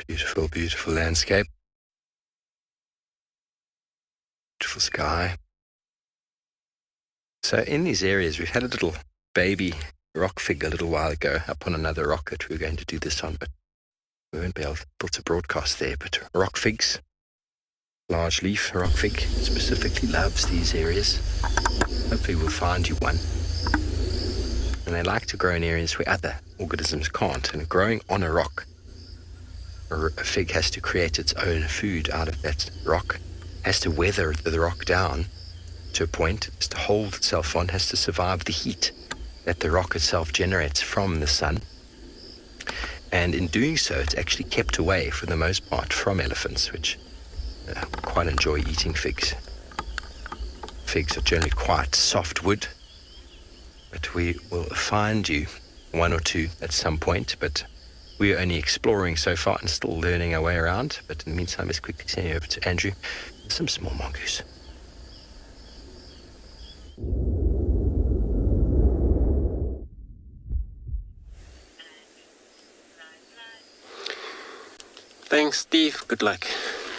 Beautiful, beautiful landscape. Beautiful sky. So in these areas, we've had a little baby rock fig a little while ago up on another rock that we were going to do this on, but we won't be able to broadcast there. But rock figs, large leaf rock fig, specifically loves these areas. Hopefully we'll find you one. And they like to grow in areas where other organisms can't. And growing on a rock, a fig has to create its own food out of that rock, has to weather the rock down to a point, has to hold itself on, has to survive the heat that the rock itself generates from the sun. And in doing so, it's actually kept away, for the most part, from elephants, which quite enjoy eating figs. Figs are generally quite soft wood, but we will find you one or two at some point, but we're only exploring so far and still learning our way around. But in the meantime, let's quickly send you over to Andrew and some small mongoose. Thanks, Steve. Good luck.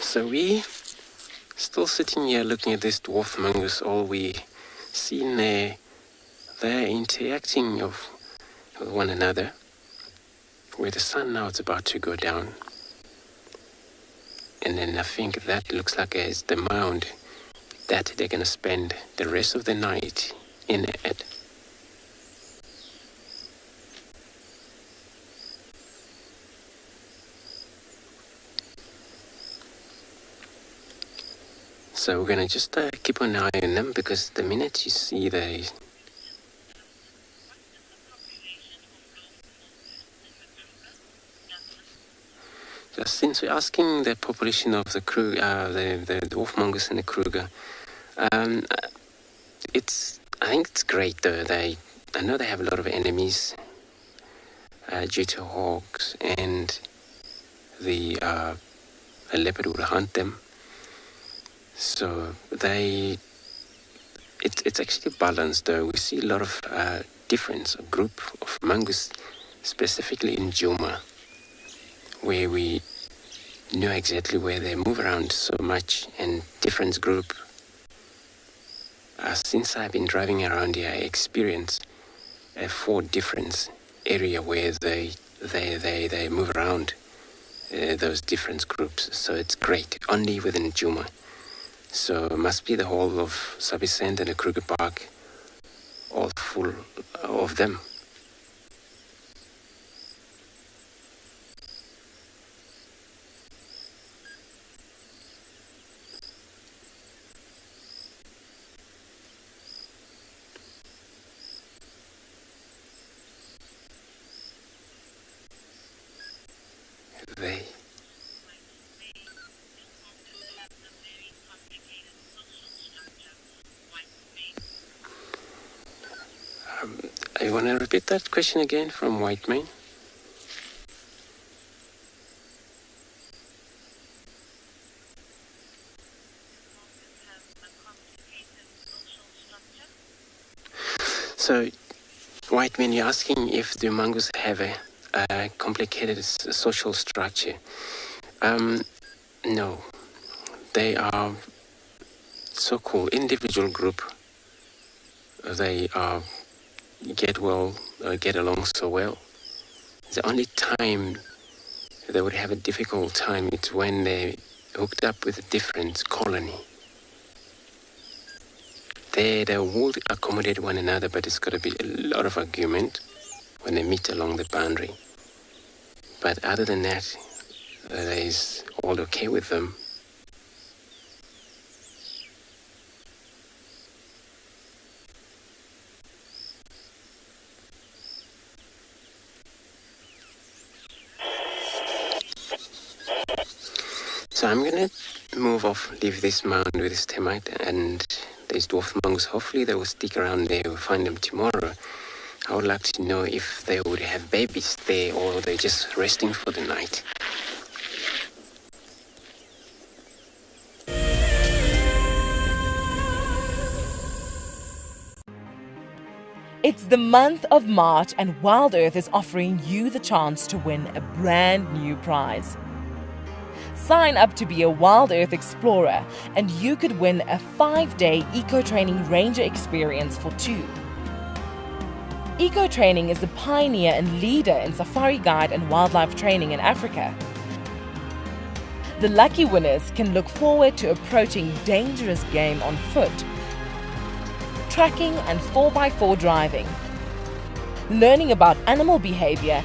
So we Still sitting here looking at this dwarf mongoose, all we see in there, they're interacting with one another, where the sun now is about to go down. And then I think that looks like it's the mound that they're going to spend the rest of the night in it. So we're going to just keep an eye on them, because the minute you see the since we're asking the population of the dwarf mongoose and the Kruger, I think it's great though. I know they have a lot of enemies due to hawks, and a leopard will hunt them. So it's actually balanced though. We see a lot of difference, a group of mongoose, specifically in Djuma, where we know exactly where they move around so much, and different group. Since I've been driving around here, I experienced 4 different area where they move around those different groups. So it's great, only within Djuma. So it must be the whole of Sabi-Sand and the Kruger Park, all full of them. I want to repeat that question again from Whitemane. So, Whitemane, you're asking if the mongoose have a complicated social structure. No, they are so-called individual group. They get along so well. The only time they would have a difficult time is when they hooked up with a different colony. They will accommodate one another, but it's got to be a lot of argument when they meet along the boundary. But other than that, that is all okay with them. So I'm going to move off, leave this mound with this termite and these dwarf mongoose. Hopefully they will stick around there. We'll find them tomorrow. I would like to know if they would have babies there or they're just resting for the night. It's the month of March and Wild Earth is offering you the chance to win a brand new prize. Sign up to be a Wild Earth Explorer and you could win a 5-day eco-training ranger experience for 2. Eco-training is the pioneer and leader in safari guide and wildlife training in Africa. The lucky winners can look forward to approaching dangerous game on foot, tracking and 4x4 driving, learning about animal behavior,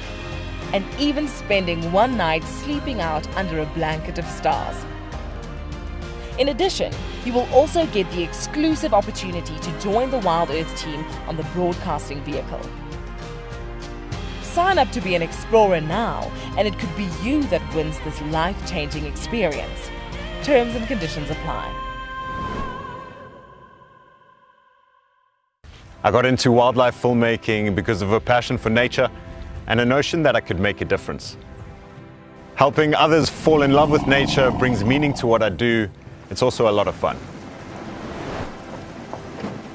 and even spending one night sleeping out under a blanket of stars. In addition, you will also get the exclusive opportunity to join the Wild Earth team on the broadcasting vehicle. Sign up to be an explorer now, and it could be you that wins this life-changing experience. Terms and conditions apply. I got into wildlife filmmaking because of a passion for nature and a notion that I could make a difference. Helping others fall in love with nature brings meaning to what I do. It's also a lot of fun.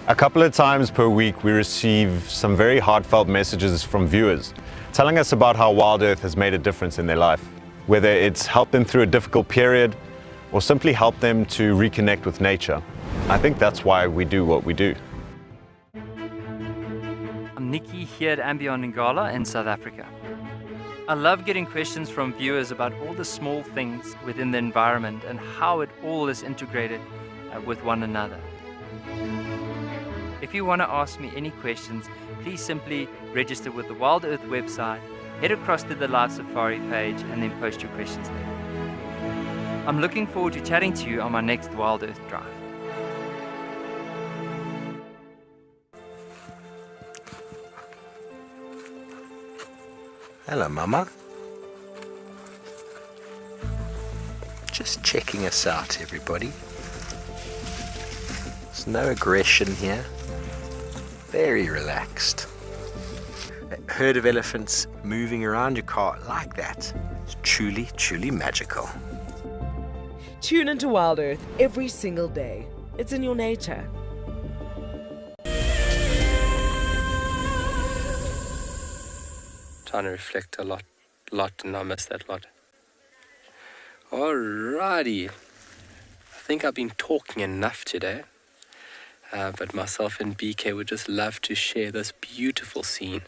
A couple of times per week we receive some very heartfelt messages from viewers telling us about how Wild Earth has made a difference in their life, whether it's helped them through a difficult period or simply help them to reconnect with nature. I think that's why we do what we do. I'm Nikki here at Ambion Ngala in South Africa. I love getting questions from viewers about all the small things within the environment and how it all is integrated with one another. If you want to ask me any questions, please simply register with the Wild Earth website, head across to the Live Safari page and then post your questions there. I'm looking forward to chatting to you on my next Wild Earth drive. Hello, Mama. Just checking us out, everybody. There's no aggression here. Very relaxed. A herd of elephants moving around your car like that is truly, truly magical. Tune into Wild Earth every single day. It's in your nature. Trying to reflect a lot, and I miss that lot. Alrighty. I think I've been talking enough today, but myself and BK would just love to share this beautiful scene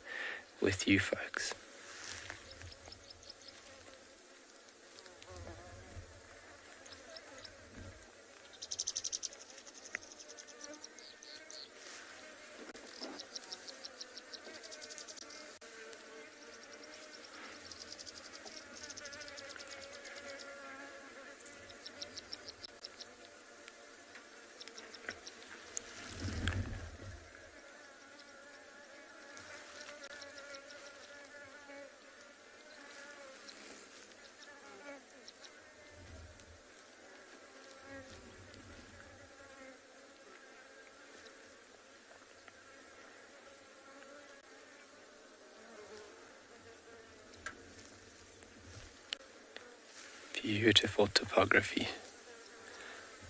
with you folks. Beautiful topography.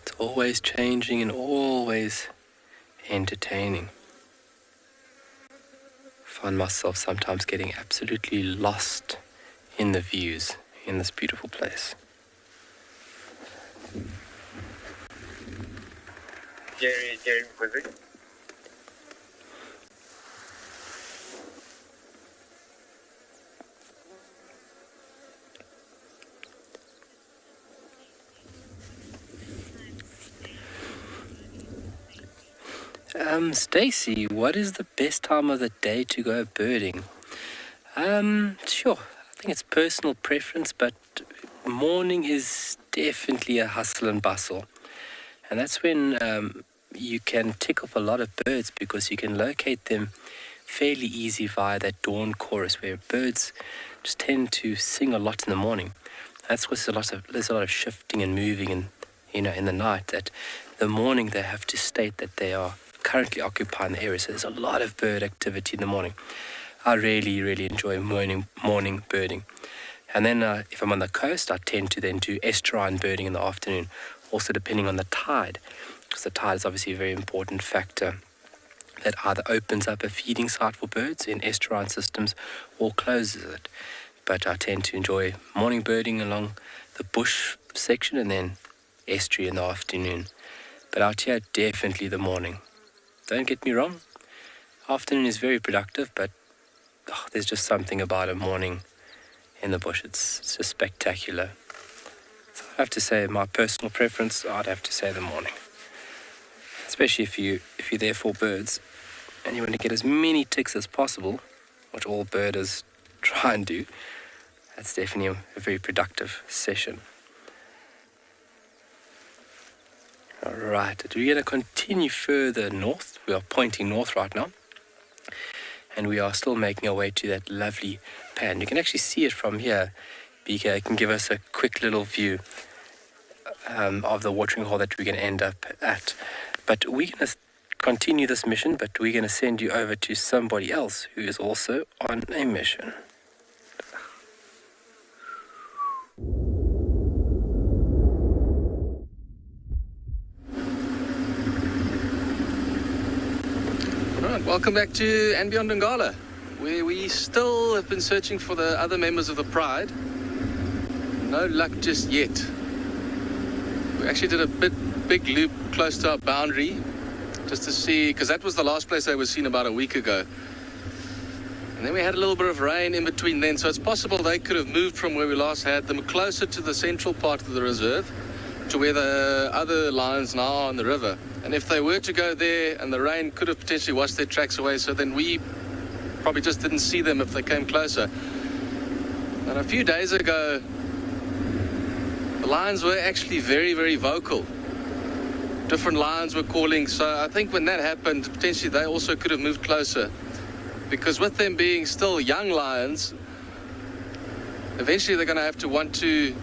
It's always changing and always entertaining. I find myself sometimes getting absolutely lost in the views in this beautiful place. Jerry Mukwizi. Stacy, what is the best time of the day to go birding? Sure, I think it's personal preference, but morning is definitely a hustle and bustle. And that's when you can tick off a lot of birds because you can locate them fairly easy via that dawn chorus where birds just tend to sing a lot in the morning. That's because there's a lot of shifting and moving and in the night, that the morning they have to state that they are currently occupying the area. So there's a lot of bird activity in the morning. I really, really enjoy morning birding. And then if I'm on the coast, I tend to then do estuarine birding in the afternoon, also depending on the tide, because the tide is obviously a very important factor that either opens up a feeding site for birds in estuarine systems or closes it. But I tend to enjoy morning birding along the bush section and then estuary in the afternoon. But out here, definitely the morning. Don't get me wrong, afternoon is very productive, but there's just something about a morning in the bush. It's just spectacular. So I have to say, my personal preference, I'd have to say the morning. Especially if you're there for birds and you want to get as many ticks as possible, which all birders try and do. That's definitely a very productive session. Alright, we're going to continue further north. We are pointing north right now. And we are still making our way to that lovely pan. You can actually see it from here. BK can give us a quick little view of the watering hole that we're going to end up at. But we're going to continue this mission, but we're going to send you over to somebody else who is also on a mission. Welcome back to And Beyond Ngala, where we still have been searching for the other members of the Pride. No luck just yet. We actually did a big loop close to our boundary just to see, because that was the last place they were seen about a week ago. And then we had a little bit of rain in between then, so it's possible they could have moved from where we last had them closer to the central part of the reserve, to where the other lions now are on the river. And if they were to go there, and the rain could have potentially washed their tracks away, so then we probably just didn't see them if they came closer. And a few days ago, the lions were actually very, very vocal. Different lions were calling, so I think when that happened, potentially they also could have moved closer. Because with them being still young lions, eventually they're going to have to want to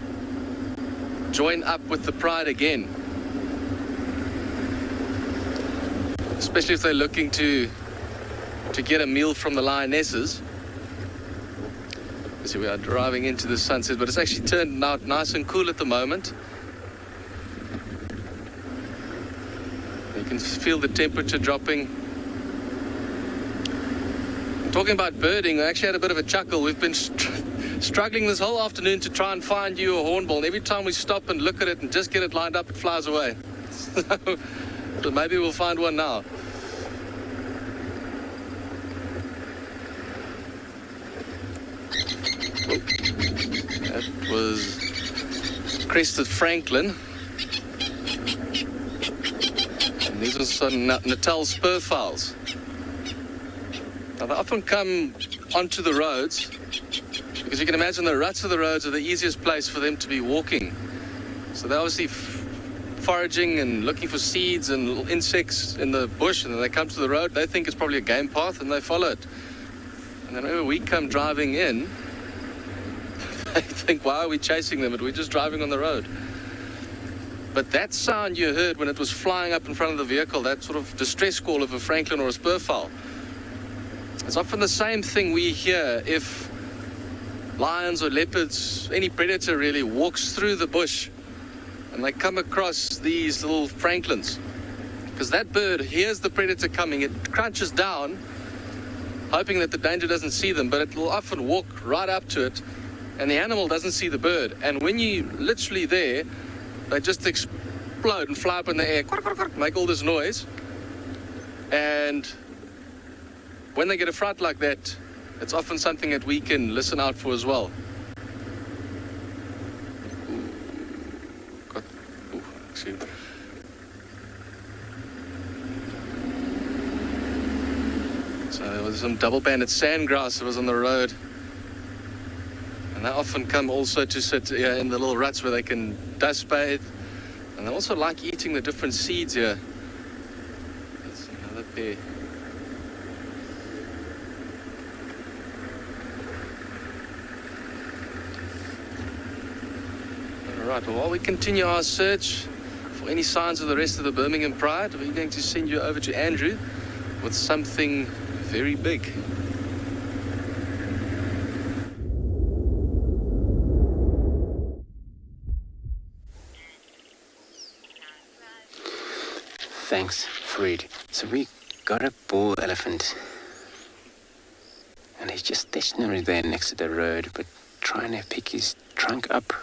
join up with the pride again. Especially if they're looking to get a meal from the lionesses. So we are driving into the sunset, but it's actually turned out nice and cool at the moment. You can feel the temperature dropping. Talking about birding, I actually had a bit of a chuckle. We've been struggling this whole afternoon to try and find you a hornbill, and every time we stop and look at it and just get it lined up, it flies away. So maybe we'll find one now. That was crested Franklin. And these are some Natal spur fowls. Now they often come onto the roads, because you can imagine the ruts of the roads are the easiest place for them to be walking. So they're obviously foraging and looking for seeds and little insects in the bush, and then they come to the road. They think it's probably a game path, and they follow it. And then whenever we come driving in, they think, why are we chasing them? We're just driving on the road. But that sound you heard when it was flying up in front of the vehicle, that sort of distress call of a Franklin or a spurfowl, it's often the same thing we hear if lions or leopards, any predator really, walks through the bush and they come across these little Franklins. Because that bird hears the predator coming, it crunches down, hoping that the danger doesn't see them, but it will often walk right up to it, and the animal doesn't see the bird. And when you're literally there, they just explode and fly up in the air, make all this noise. And when they get a fright like that, it's often something that we can listen out for as well. So there was some double-banded sandgrass that was on the road. And they often come also to sit in the little ruts where they can dust bathe. And they also like eating the different seeds here. That's another pair. All right, well, while we continue our search for any signs of the rest of the Birmingham Pride, we're going to send you over to Andrew with something very big. Thanks, Fred. So we got a bull elephant, and he's just stationary there next to the road, but trying to pick his trunk up.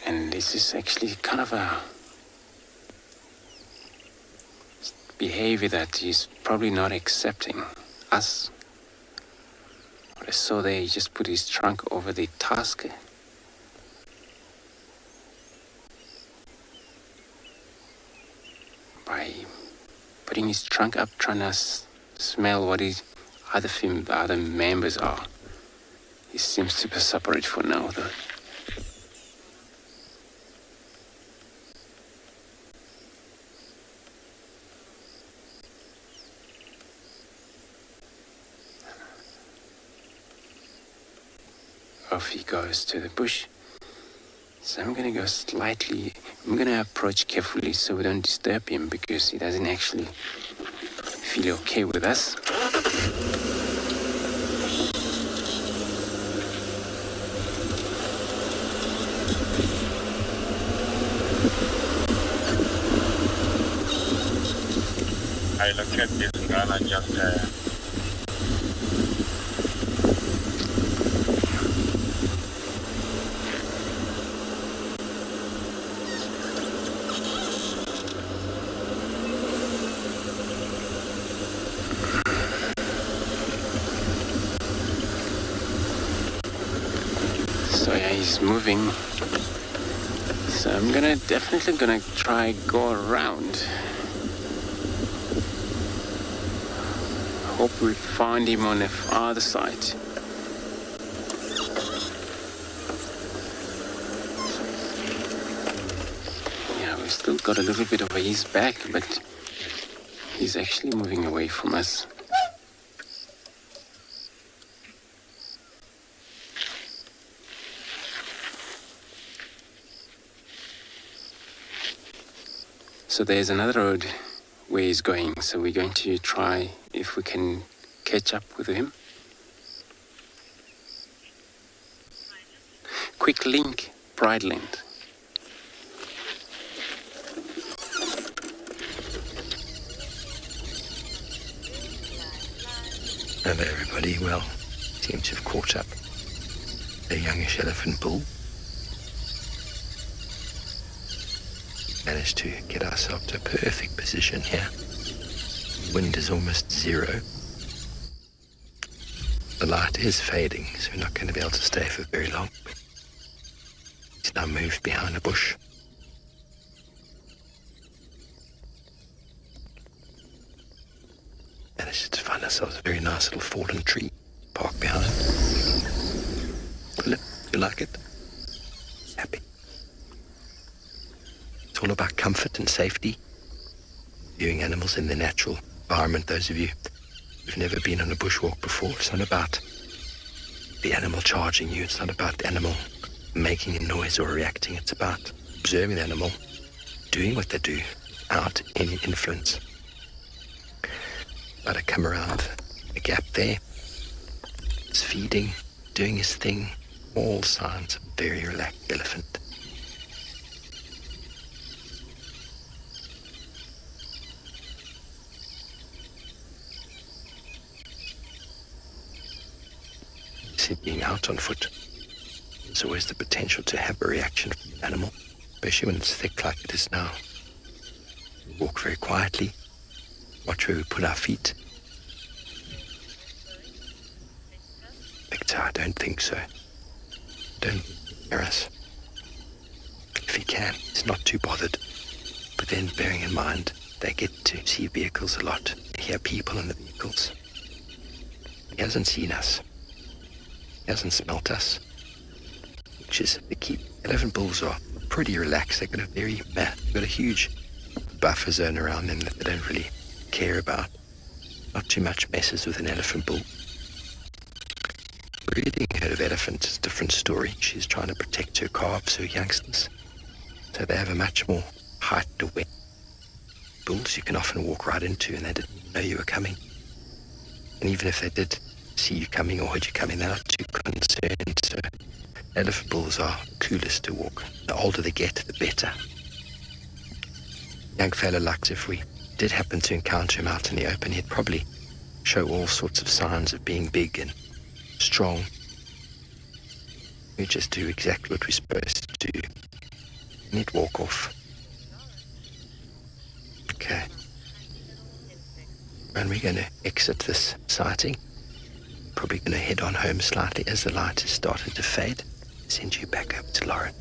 And this is actually kind of a behavior that he's probably not accepting us. What I saw there, he just put his trunk over the task. By putting his trunk up, trying to smell what his other members are. He seems to be separate for now, though. Off he goes to the bush. So I'm going to go slightly, I'm going to approach carefully so we don't disturb him, because he doesn't actually feel okay with us. I look at this gun and just So yeah, he's moving. So I'm definitely gonna try go around. Hope we find him on the other side. Yeah, we've still got a little bit of a ease back, but he's actually moving away from us. So there's another road where he's going, so we're going to try if we can catch up with him. Quick link, Brideland. Hello everybody, well, seems to have caught up a youngish elephant bull. Managed to get ourselves to a perfect position here. Wind is almost zero. The light is fading, so we're not going to be able to stay for very long. He's now moved behind a bush. Managed to find ourselves a very nice little fallen tree parked behind. Philip, you like it? Happy. It's all about comfort and safety. Viewing animals in their natural environment. Those of you who've never been on a bushwalk before, it's not about the animal charging you. It's not about the animal making a noise or reacting. It's about observing the animal, doing what they do without any influence. About to come around a gap there. He's feeding, doing his thing. All signs of a very relaxed elephant. Being out on foot, there's always the potential to have a reaction from the animal, especially when it's thick like it is now. Walk very quietly, watch where we put our feet. Victor, I don't think so. Don't hear us. If he can, he's not too bothered. But then bearing in mind, they get to see vehicles a lot. They hear people in the vehicles. He hasn't seen us. He hasn't smelt us, which is the key. Elephant bulls are pretty relaxed. They've got a huge buffer zone around them that they don't really care about. Not too much messes with an elephant bull. Breeding herd of elephants is a different story. She's trying to protect her calves, her youngsters. So they have a much more heightened awareness. Bulls you can often walk right into and they didn't know you were coming. And even if they did see you coming or heard you coming, they're not too concerned. So elephant bulls are coolest to walk. The older they get, the better. Young fella likes, if we did happen to encounter him out in the open, he'd probably show all sorts of signs of being big and strong. We just do exactly what we're supposed to do. And he'd walk off. Okay. And we're going to exit this sighting. Probably going to head on home slightly as the light is starting to fade. Send you back up to Lauren.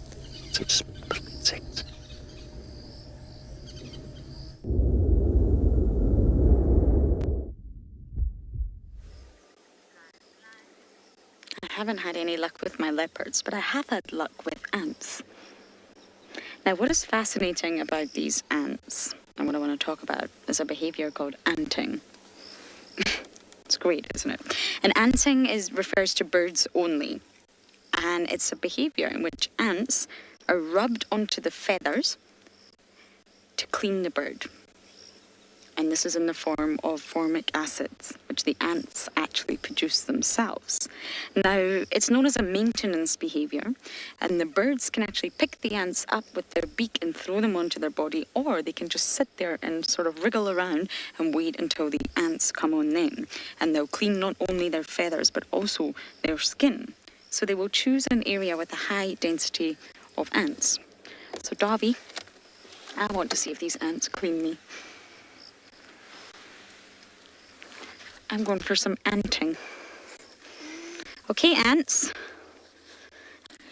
Some small little insects. I haven't had any luck with my leopards, but I have had luck with ants. Now, what is fascinating about these ants, and what I want to talk about, is a behavior called anting. It's great, isn't it? And anting refers to birds only. And it's a behavior in which ants are rubbed onto the feathers to clean the bird. And this is in the form of formic acids, which the ants actually produce themselves. Now, it's known as a maintenance behavior, and the birds can actually pick the ants up with their beak and throw them onto their body, or they can just sit there and sort of wriggle around and wait until the ants come on them. And they'll clean not only their feathers, but also their skin. So they will choose an area with a high density of ants. So, Davy, I want to see if these ants clean me. I'm going for some anting. Okay, ants.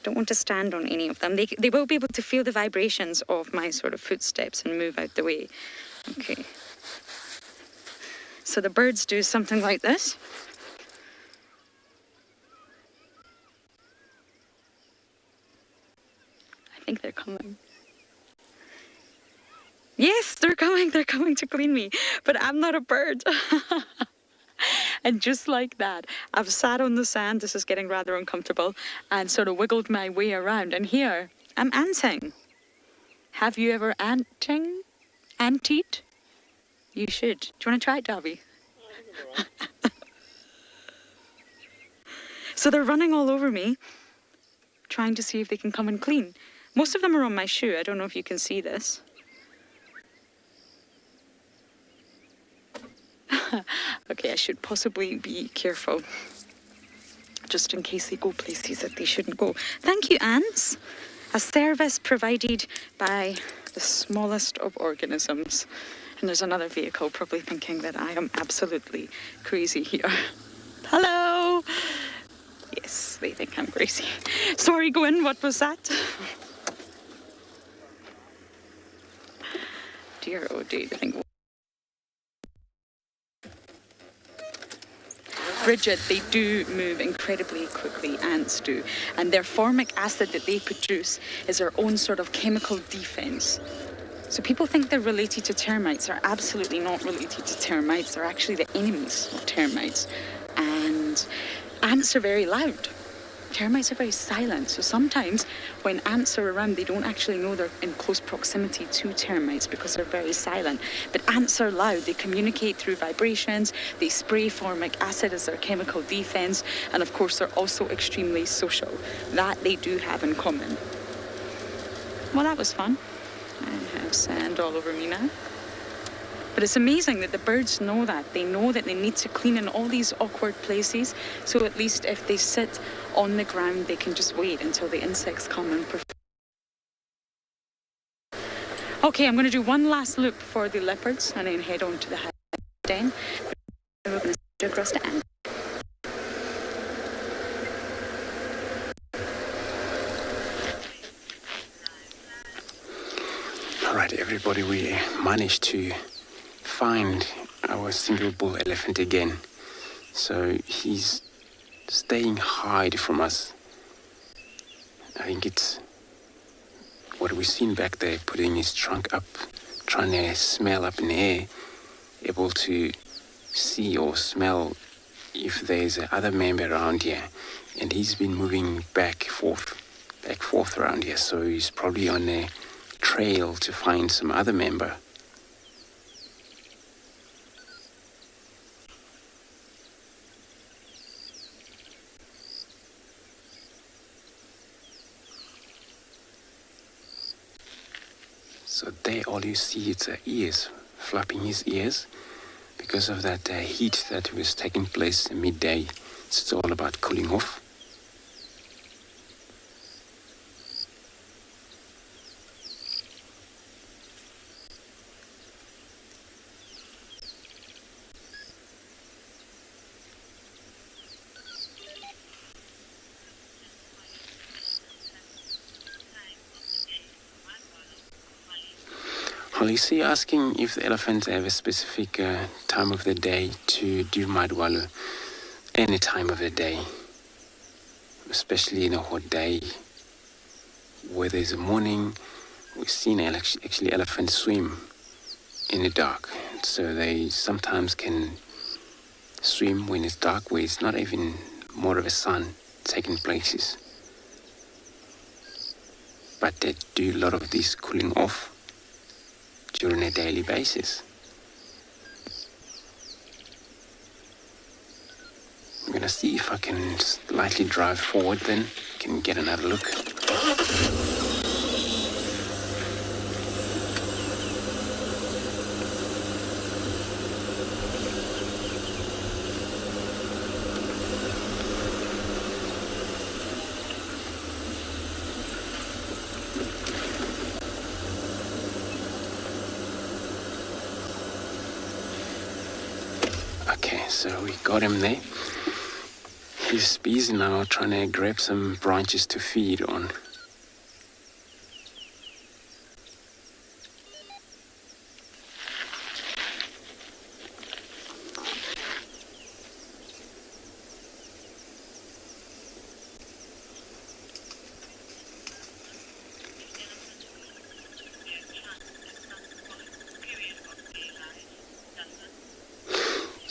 don't want to stand on any of them. They will be able to feel the vibrations of my sort of footsteps and move out the way. Okay. So the birds do something like this. I think they're coming. Yes, they're coming to clean me. But I'm not a bird. And just like that, I've sat on the sand, this is getting rather uncomfortable, and sort of wiggled my way around. And here, I'm anting. Have you ever antied? You should. Do you want to try it, Davy? So they're running all over me, trying to see if they can come and clean. Most of them are on my shoe. I don't know if you can see this. Okay, I should possibly be careful, just in case they go places that they shouldn't go. Thank you, ants. A service provided by the smallest of organisms. And there's another vehicle probably thinking that I am absolutely crazy here. Hello! Yes, they think I'm crazy. Sorry, Gwen, what was that? Dear, oh dear, I think... Bridget, they do move incredibly quickly, ants do. And their formic acid that they produce is their own sort of chemical defense. So people think they're related to termites. They're absolutely not related to termites. They're actually the enemies of termites. And ants are very loud. Termites are very silent. So sometimes when ants are around, they don't actually know they're in close proximity to termites because they're very silent. But ants are loud. They communicate through vibrations. They spray formic acid as their chemical defense. And of course, they're also extremely social. That they do have in common. Well, that was fun. I have sand all over me now. But it's amazing that the birds know that. They know that they need to clean in all these awkward places. So at least if they sit on the ground, they can just wait until the insects come and perform. Okay, I'm going to do one last loop for the leopards and then head on to the den. We're going to do across the end. All right, everybody, we managed to find our single bull elephant again. So he's staying hide from us. I think it's what we've seen back there, putting his trunk up, trying to smell up in the air, able to see or smell if there's other member around here. And he's been moving back forth around here. So he's probably on a trail to find some other member. So there all you see is ears, flapping his ears because of that heat that was taking place midday. It's all about cooling off. Holly asking if the elephants have a specific time of the day to do madwalu. Any time of the day, especially in a hot day, whether it's a morning. We've seen actually elephants swim in the dark, so they sometimes can swim when it's dark, where it's not even more of a sun taking places. But they do a lot of this cooling off during a daily basis. I'm gonna see if I can slightly drive forward, then can get another look. Okay, so we got him there. He's busy now trying to grab some branches to feed on.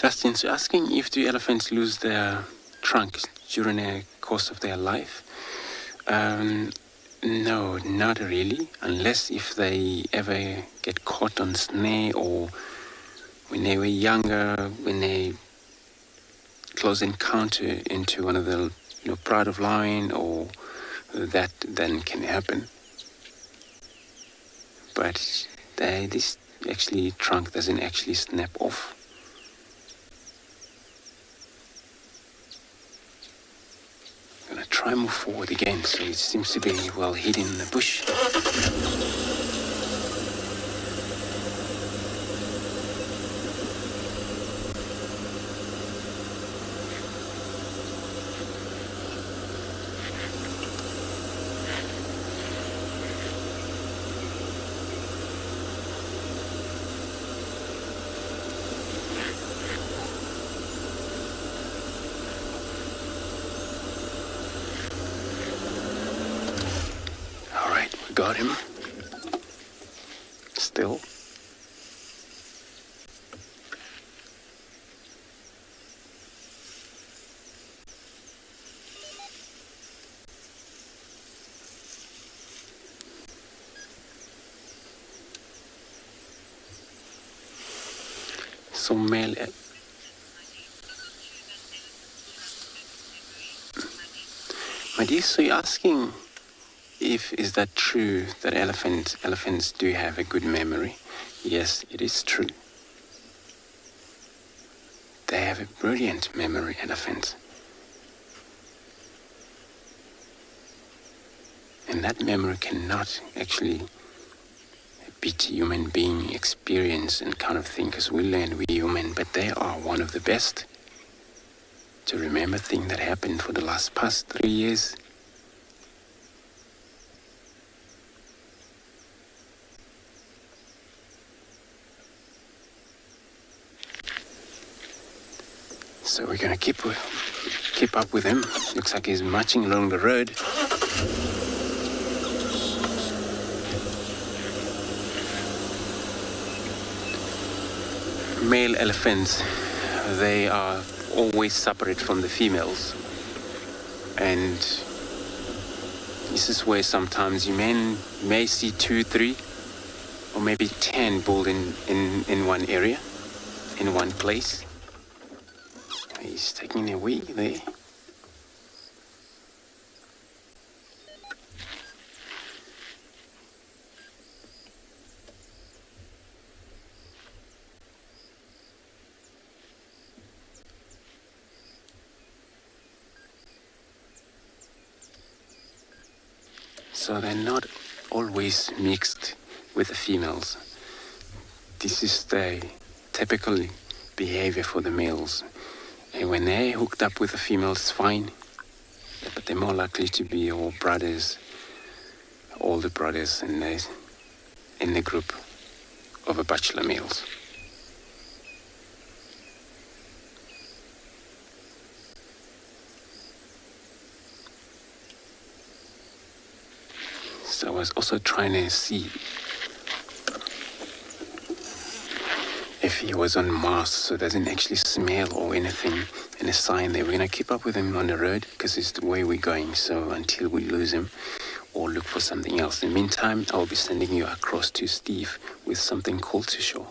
Justin's asking if the elephants lose their trunk during the course of their life. No, not really, unless if they ever get caught on snare or when they were younger, when they close encounter into one of the pride of lion, or that then can happen. But this actually trunk doesn't actually snap off. Try move forward again, so it seems to be well hidden in the bush. Got him. Still. So male. My dear, so you're asking is that true that elephants do have a good memory? Yes, it is true. They have a brilliant memory, elephants. And that memory cannot actually beat human being experience and kind of thing, because we learn, we're human, but they are one of the best to remember things that happened for the past 3 years. So we're gonna keep up with him. Looks like he's marching along the road. Male elephants, they are always separate from the females. And this is where sometimes you may see 2, 3, or maybe 10 bulls in one area, in one place. He's taking a wee there. So they're not always mixed with the females. This is the typical behavior for the males. And when they're hooked up with the females, it's fine. But they're more likely to be all brothers, older brothers in the group of a bachelor males. So I was also trying to see if he was on mask, so it doesn't actually smell or anything, and a sign that we're going to keep up with him on the road because it's the way we're going, so until we lose him or look for something else. In the meantime, I'll be sending you across to Steve with something cool to show.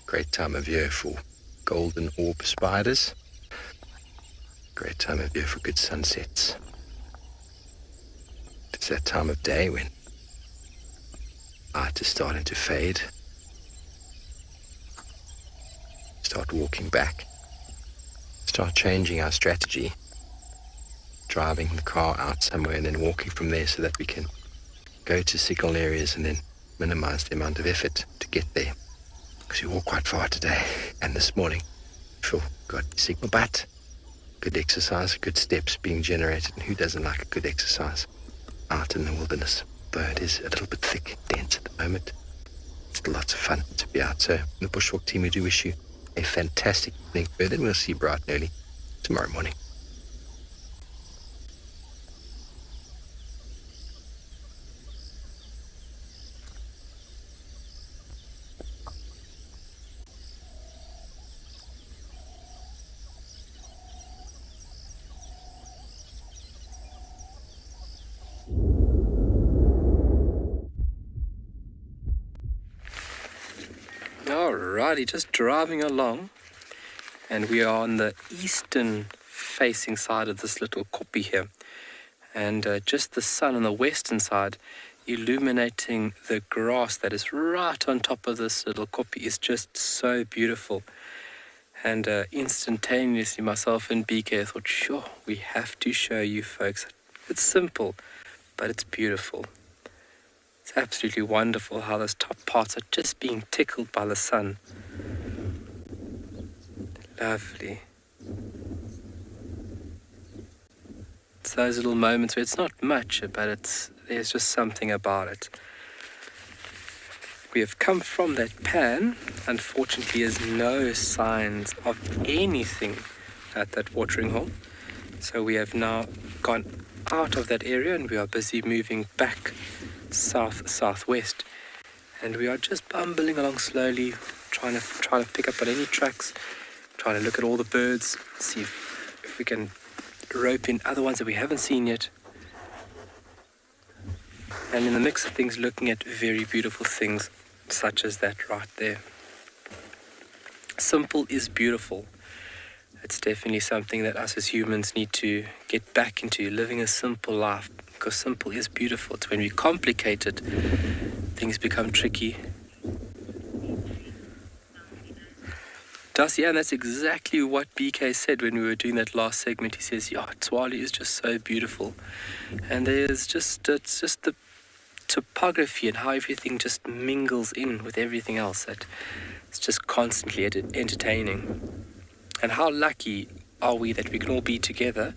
Great time of year for golden orb spiders. Great time of year for good sunsets. It's that time of day when light is starting to fade. Start walking back. start changing our strategy, driving the car out somewhere and then walking from there so that we can go to signal areas and then minimize the amount of effort to get there. Because we walked quite far today and this morning. Sure, got signal, but good exercise, good steps being generated, and who doesn't like a good exercise out in the wilderness? Though it is a little bit thick, dense at the moment. It's still lots of fun to be out. So, the Bushwalk team, we do wish you a fantastic evening further, and we'll see you bright and early tomorrow morning. Alrighty, just driving along, and we are on the eastern facing side of this little koppie here, and just the sun on the western side illuminating the grass that is right on top of this little koppie is just so beautiful. And instantaneously myself and BK thought, sure, we have to show you folks. It's simple, but it's beautiful. It's absolutely wonderful how those top parts are just being tickled by the sun. Lovely. It's those little moments where it's not much, but there's just something about it. We have come from that pan. Unfortunately, there's no signs of anything at that watering hole. So we have now gone out of that area and we are busy moving back southwest, and we are just bumbling along slowly, trying to pick up on any tracks, trying to look at all the birds, see if we can rope in other ones that we haven't seen yet, and in the mix of things looking at very beautiful things such as that right there. Simple is beautiful. It's definitely something that us as humans need to get back into, living a simple life. Because simple is beautiful. It's when we complicate it, things become tricky. Yeah, and that's exactly what BK said when we were doing that last segment. He says, yeah, Tswali is just so beautiful. And it's just the topography and how everything just mingles in with everything else. That it's just constantly entertaining. And how lucky are we that we can all be together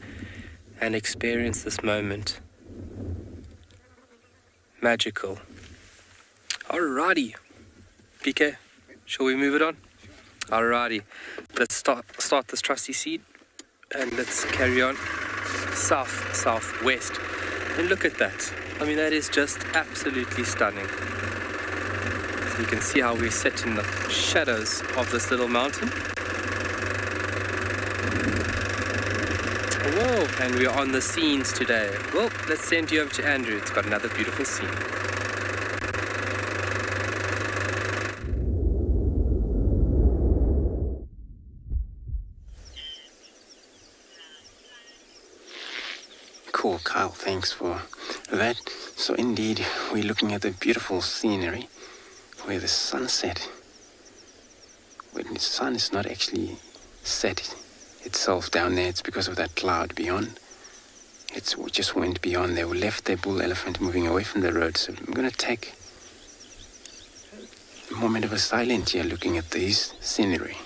and experience this moment. Magical. Alrighty. PK, shall we move it on? Alrighty. Let's start this trusty seed and let's carry on southwest. And look at that. I mean, that is just absolutely stunning. So you can see how we're set in the shadows of this little mountain. Whoa, and we are on the scenes today. Well, let's send you over to Andrew. It's got another beautiful scene. Cool, Kyle, thanks for that. So indeed, we're looking at the beautiful scenery where the sunset, when the sun is not actually set itself down there, it's because of that cloud beyond. It just went beyond there. We left the bull elephant moving away from the road. So I'm going to take a moment of a silence here looking at this scenery.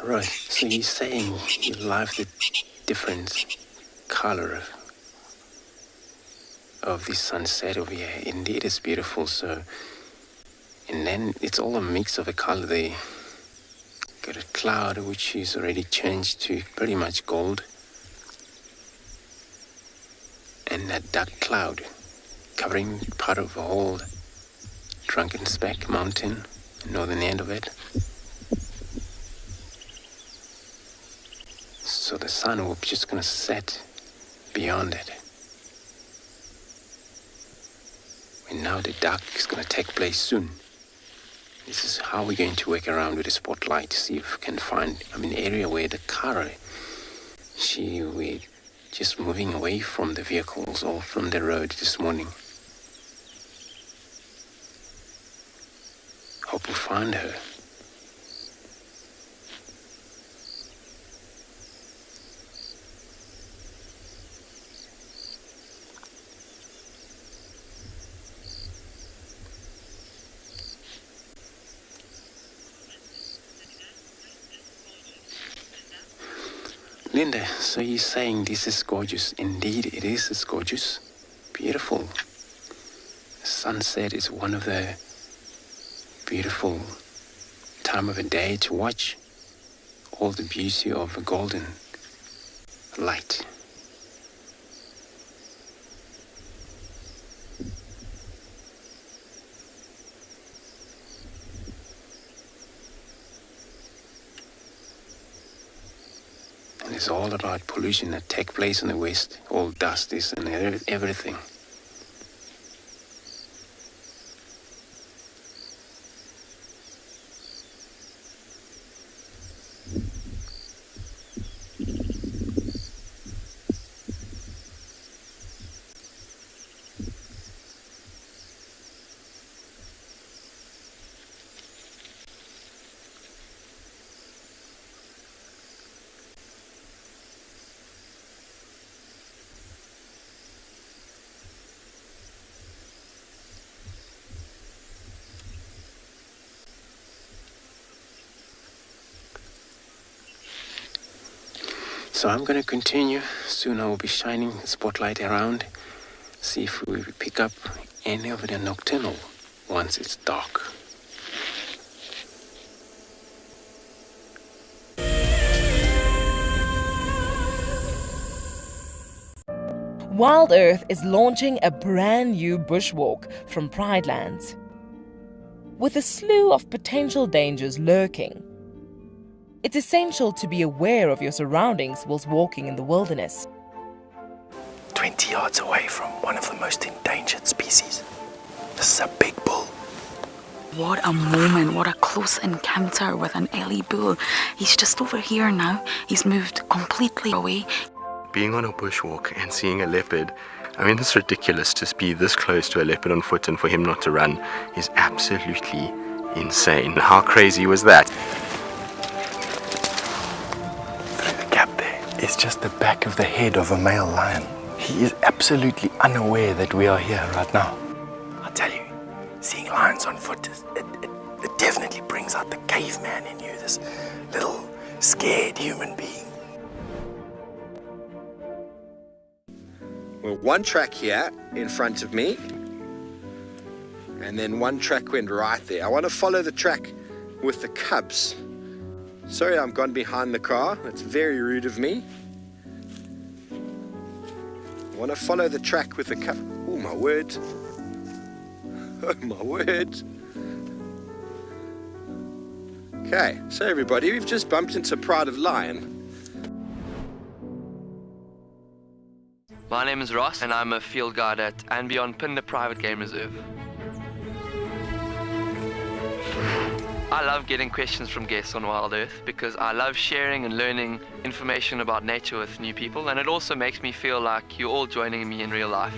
Right, so you're saying you love the different color of the sunset over here. Indeed, it's beautiful. So, and then it's all a mix of a color there. Got a cloud which is already changed to pretty much gold, and that dark cloud covering part of the whole Drakensberg mountain, northern end of it. So the sun will just gonna set beyond it. And now the dark is gonna take place soon. This is how we're going to work around with the spotlight, see if we can find, an area where the car, we're just moving away from the vehicles or from the road this morning. Hope we find her. Linda, so you're saying this is gorgeous. Indeed, it is. It's gorgeous. Beautiful. Sunset is one of the beautiful time of the day to watch all the beauty of the golden light. It's all about pollution that takes place in the West. All dust is and everything. So I'm going to continue. Soon I will be shining the spotlight around, see if we pick up any of the nocturnal once it's dark. Wild Earth is launching a brand new bushwalk from Pridelands. With a slew of potential dangers lurking, it's essential to be aware of your surroundings whilst walking in the wilderness. 20 yards away from one of the most endangered species. This is a big bull. What a moment, what a close encounter with an Ellie bull. He's just over here now. He's moved completely away. Being on a bushwalk and seeing a leopard, it's ridiculous to be this close to a leopard on foot and for him not to run is absolutely insane. How crazy was that? It's just the back of the head of a male lion. He is absolutely unaware that we are here right now. I'll tell you, seeing lions on foot, it definitely brings out the caveman in you, this little scared human being. Well, one track here in front of me, and then one track went right there. I want to follow the track with the cubs. Sorry, I'm gone behind the car. That's very rude of me. I want to follow the track with the cub. Oh, my word. Oh, my word. Okay, so everybody, we've just bumped into Pride of Lion. My name is Ross, and I'm a field guide at and beyond Phinda Private Game Reserve. I love getting questions from guests on Wild Earth because I love sharing and learning information about nature with new people, and it also makes me feel like you're all joining me in real life.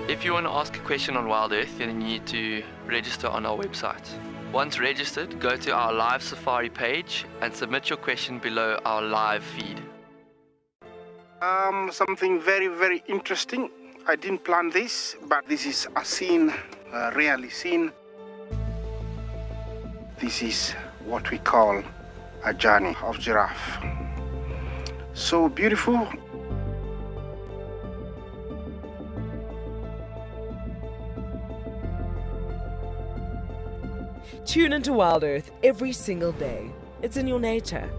If you want to ask a question on Wild Earth, then you need to register on our website. Once registered, go to our live safari page and submit your question below our live feed. Something very, very interesting. I didn't plan this, but this is a scene rarely seen. This is what we call a journey of giraffe. So beautiful. Tune into Wild Earth every single day. It's in your nature.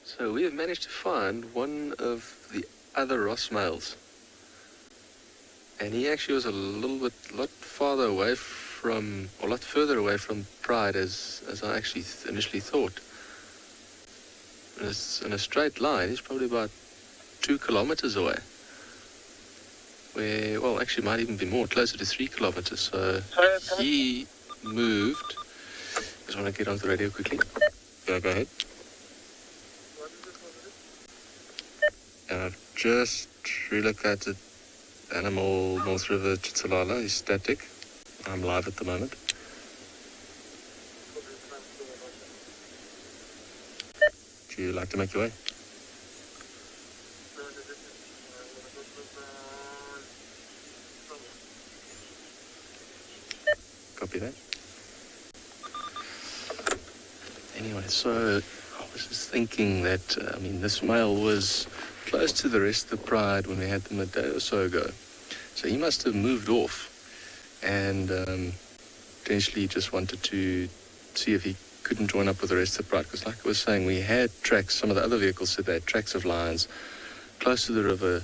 So we have managed to find one of the other Ross males. And he actually was a lot farther away from, or a lot further away from Pride as I actually initially thought. It's in a straight line. He's probably about 2 kilometers away. Where, well, actually might even be more, closer to 3 kilometers. So he moved. Just want to get onto the radio quickly. Yeah, go ahead. And I've just relocated Animal North River Chitsalala. He's static. I'm live at the moment. Would you like to make your way? Copy that. Anyway, so I was just thinking that, this male was close to the rest of the Pride when we had them a day or so ago. So he must have moved off and potentially just wanted to see if he couldn't join up with the rest of the Pride. Because like I was saying, we had tracks, some of the other vehicles said they had tracks of lions close to the river,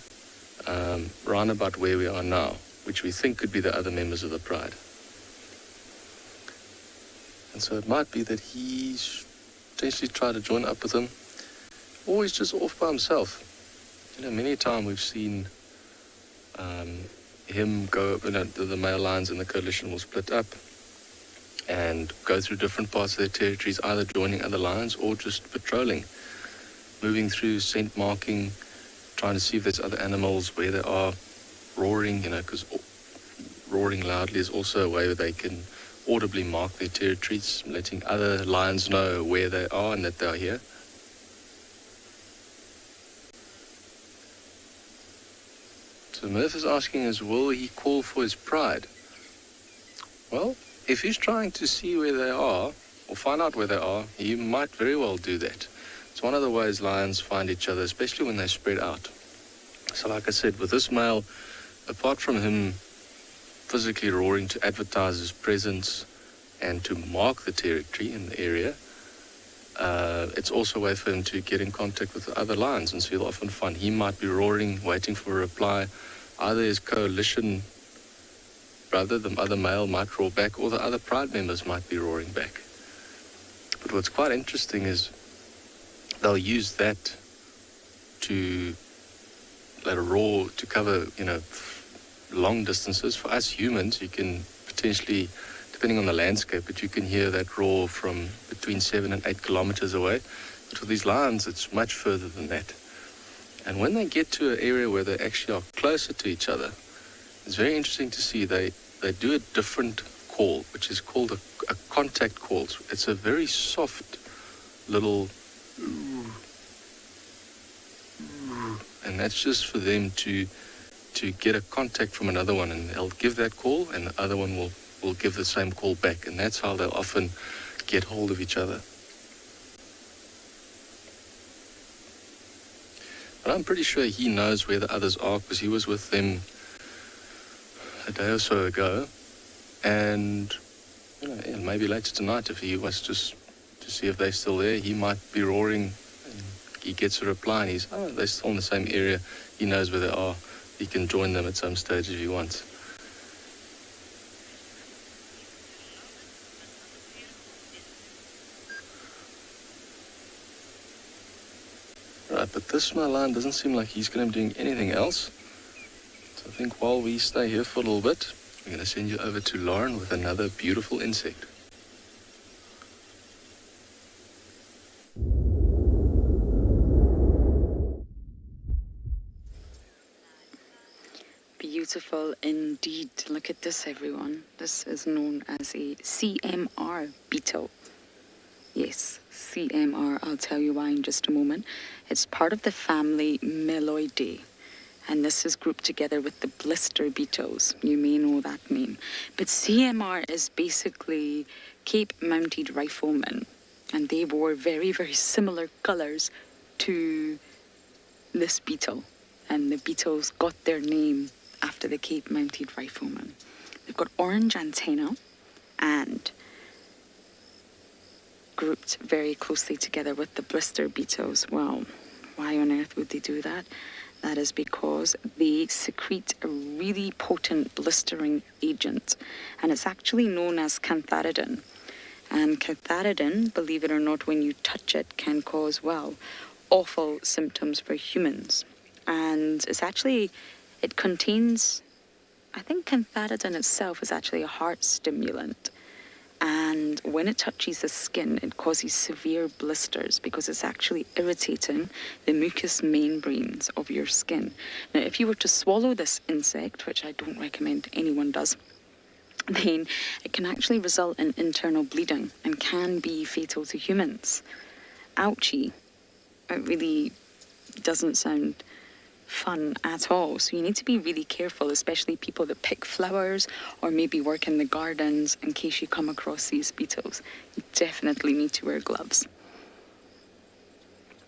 round about where we are now, which we think could be the other members of the Pride. And so it might be that he's potentially tried to join up with them, or he's just off by himself. Many a time we've seen him go, the male lions in the coalition will split up and go through different parts of their territories, either joining other lions or just patrolling, moving through, scent marking, trying to see if there's other animals, where they are, roaring, because roaring loudly is also a way where they can audibly mark their territories, letting other lions know where they are and that they are here. So Murph is asking us, will he call for his Pride? Well, if he's trying to see where they are, or find out where they are, he might very well do that. It's one of the ways lions find each other, especially when they spread out. So like I said, with this male, apart from him physically roaring to advertise his presence and to mark the territory in the area, it's also a way for him to get in contact with the other lions. And so you'll often find he might be roaring, waiting for a reply. Either his coalition brother, the other male, might roar back, or the other Pride members might be roaring back. But what's quite interesting is they'll use that to let a roar to cover, long distances. For us humans, you can potentially, depending on the landscape, but you can hear that roar from between 7 and 8 kilometers away. But for these lions, it's much further than that. And when they get to an area where they actually are closer to each other, it's very interesting to see they do a different call, which is called a contact call. It's a very soft little, and that's just for them to get a contact from another one, and they'll give that call, and the other one will give the same call back, and that's how they'll often get hold of each other. But I'm pretty sure he knows where the others are, because he was with them a day or so ago, and maybe later tonight, if he was just to see if they're still there, he might be roaring, and he gets a reply, and they're still in the same area. He knows where they are. He can join them at some stage if he wants. Right, but this lion doesn't seem like he's going to be doing anything else. So I think while we stay here for a little bit, we're going to send you over to Lauren with another beautiful insect. Beautiful indeed. Look at this, everyone. This is known as a CMR beetle. Yes, CMR. I'll tell you why in just a moment. It's part of the family Meloidae. And this is grouped together with the blister beetles. You may know that name. But CMR is basically Cape-mounted riflemen. And they wore very, very similar colours to this beetle. And the beetles got their name after the Cape-mounted riflemen. They've got orange antennae and grouped very closely together with the blister beetles. Well, why on earth would they do that? That is because they secrete a really potent blistering agent, and it's actually known as cantharidin. And cantharidin, believe it or not, when you touch it, can cause, well, awful symptoms for humans. And it contains, I think cantharidin itself is actually a heart stimulant. And when it touches the skin, it causes severe blisters because it's actually irritating the mucous membranes of your skin. Now, if you were to swallow this insect, which I don't recommend anyone does, then it can actually result in internal bleeding and can be fatal to humans. Ouchie. It really doesn't sound fun at all. So you need to be really careful, especially people that pick flowers or maybe work in the gardens, in case you come across these beetles. You definitely need to wear gloves.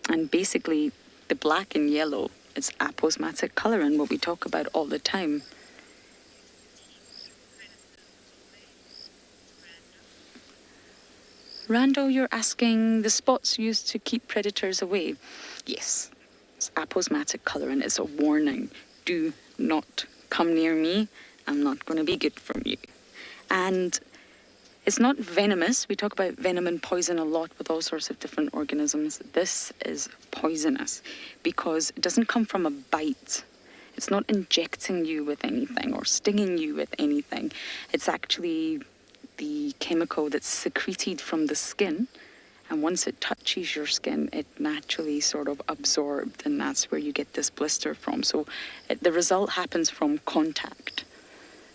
And basically, the black and yellow is aposematic colouring, what we talk about all the time. Randall, you're asking the spots used to keep predators away. Yes. Aposematic colouring is a warning. Do not come near me. I'm not going to be good for you. And it's not venomous. We talk about venom and poison a lot with all sorts of different organisms. This is poisonous because it doesn't come from a bite. It's not injecting you with anything or stinging you with anything. It's actually the chemical that's secreted from the skin. And once it touches your skin, it naturally sort of absorbed, and that's where you get this blister from. So the result happens from contact,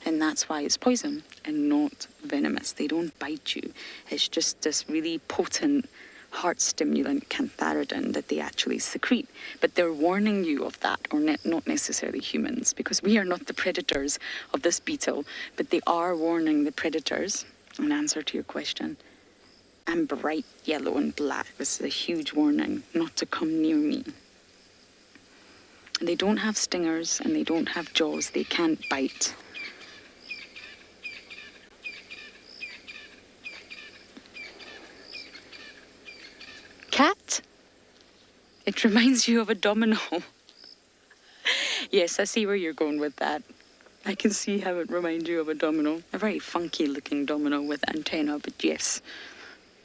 and that's why it's poison and not venomous. They don't bite you. It's just this really potent heart stimulant, cantharidin, that they actually secrete. But they're warning you of that, or not necessarily humans, because we are not the predators of this beetle, but they are warning the predators, in answer to your question. And bright yellow and black. This is a huge warning not to come near me. They don't have stingers and they don't have jaws. They can't bite. Cat? It reminds you of a domino. Yes, I see where you're going with that. I can see how it reminds you of a domino. A very funky looking domino with antenna, but yes.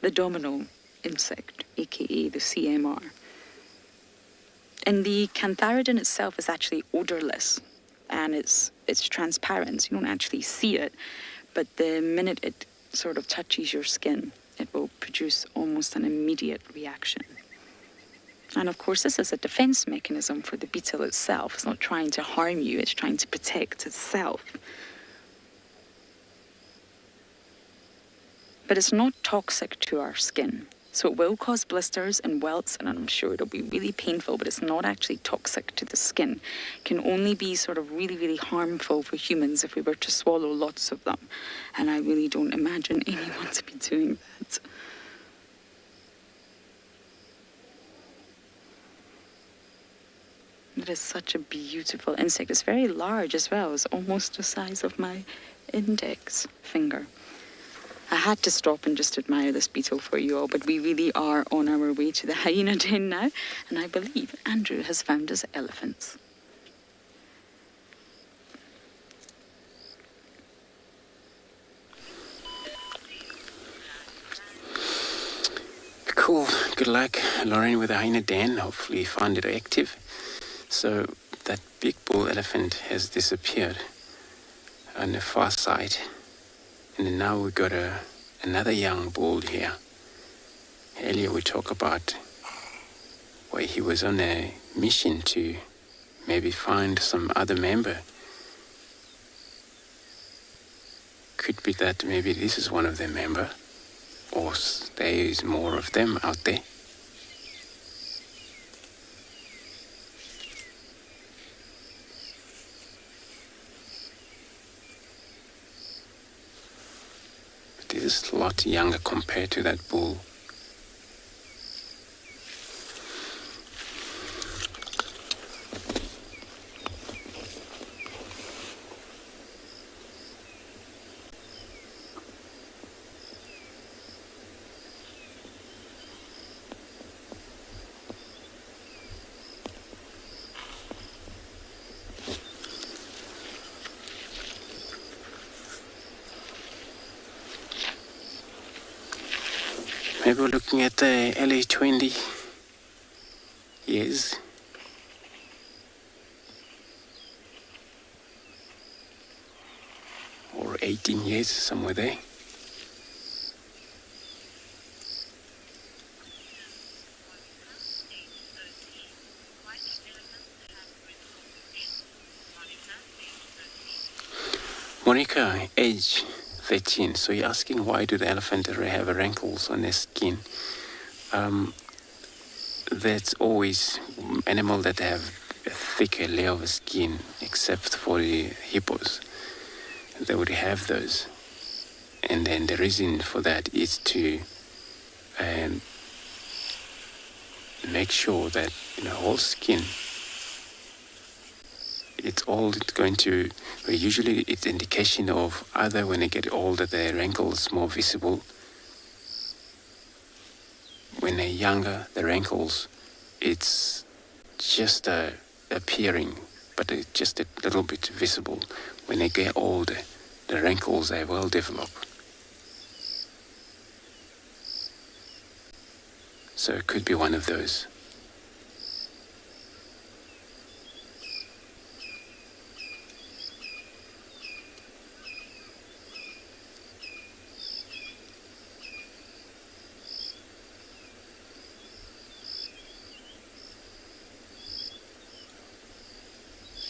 The domino insect, aka the CMR. And the cantharidin itself is actually odorless, and it's transparent, so you don't actually see it, but the minute it sort of touches your skin, it will produce almost an immediate reaction. And of course, this is a defense mechanism for the beetle itself. It's not trying to harm you, it's trying to protect itself. But it's not toxic to our skin. So it will cause blisters and welts, and I'm sure it'll be really painful, but it's not actually toxic to the skin. It can only be sort of really, really harmful for humans if we were to swallow lots of them. And I really don't imagine anyone to be doing that. It is such a beautiful insect. It's very large as well. It's almost the size of my index finger. I had to stop and just admire this beetle for you all, but we really are on our way to the hyena den now, and I believe Andrew has found his elephants. Cool. Good luck, Lauren, with the hyena den. Hopefully you find it active. So that big bull elephant has disappeared on the far side. And now we got another young bull here. Earlier we talked about where he was on a mission to maybe find some other member. Could be that maybe this is one of the member. or there is more of them out there. But this is a lot younger compared to that bull. Maybe we're looking at the LA20 years. Or 18 years, somewhere there. Monica, age 13. So you're asking, why do the elephant have wrinkles on their skin? That's always animal that have a thicker layer of skin, except for the hippos. They would have those. And then the reason for that is to make sure that in the whole skin, usually it's indication of either when they get older, the wrinkles more visible. When they're younger, the wrinkles, it's just appearing, but it's just a little bit visible. When they get older, the wrinkles are well developed. So it could be one of those.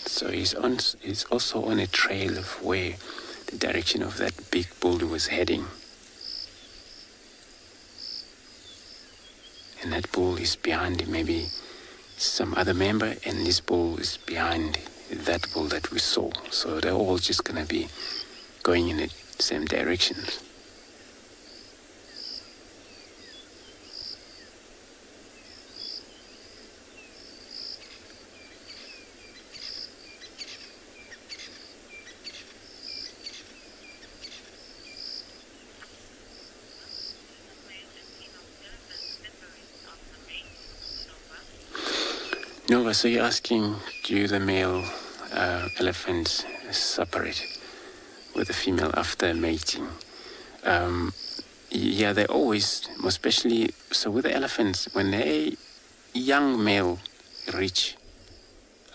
So he's also on a trail of where the direction of that big bull was heading. And that bull is behind him, maybe some other member, and this bull is behind that bull that we saw. So they're all just going to be going in the same directions. Nova, so you're asking, do the male elephants separate with the female after mating? Yeah, they always, especially, so with the elephants, when a young male reach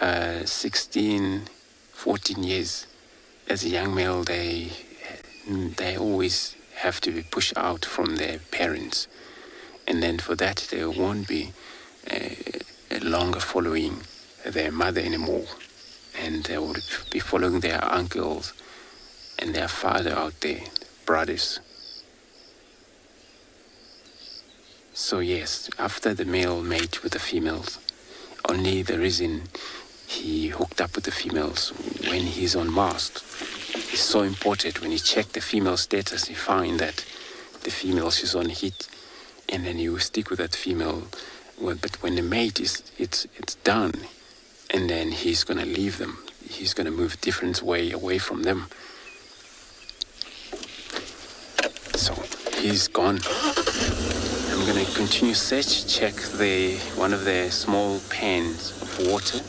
16, 14 years, as a young male, they always have to be pushed out from their parents. And then for that, they won't be longer following their mother anymore, and they would be following their uncles and their father out there, brothers. So yes, after the male mate with the females, only the reason he hooked up with the females when he's on mast is so important. When you check the female status, you find that the female, she's on heat, and then you stick with that female. But when the mate it's done, and then he's going to leave them. He's going to move a different way away from them. So he's gone. I'm going to continue search, check one of the small pans of water.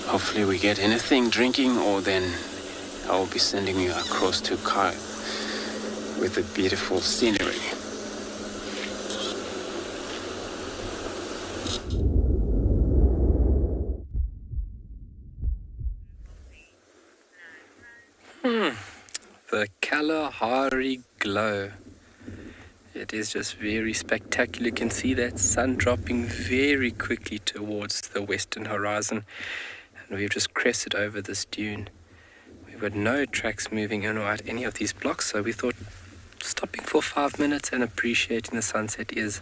Hopefully we get anything drinking, or then I'll be sending you across to Kyle with the beautiful scenery. The Kalahari glow. It is just very spectacular. You can see that sun dropping very quickly towards the western horizon. And we've just crested over this dune. We've got no tracks moving in or out any of these blocks, so we thought stopping for 5 minutes and appreciating the sunset is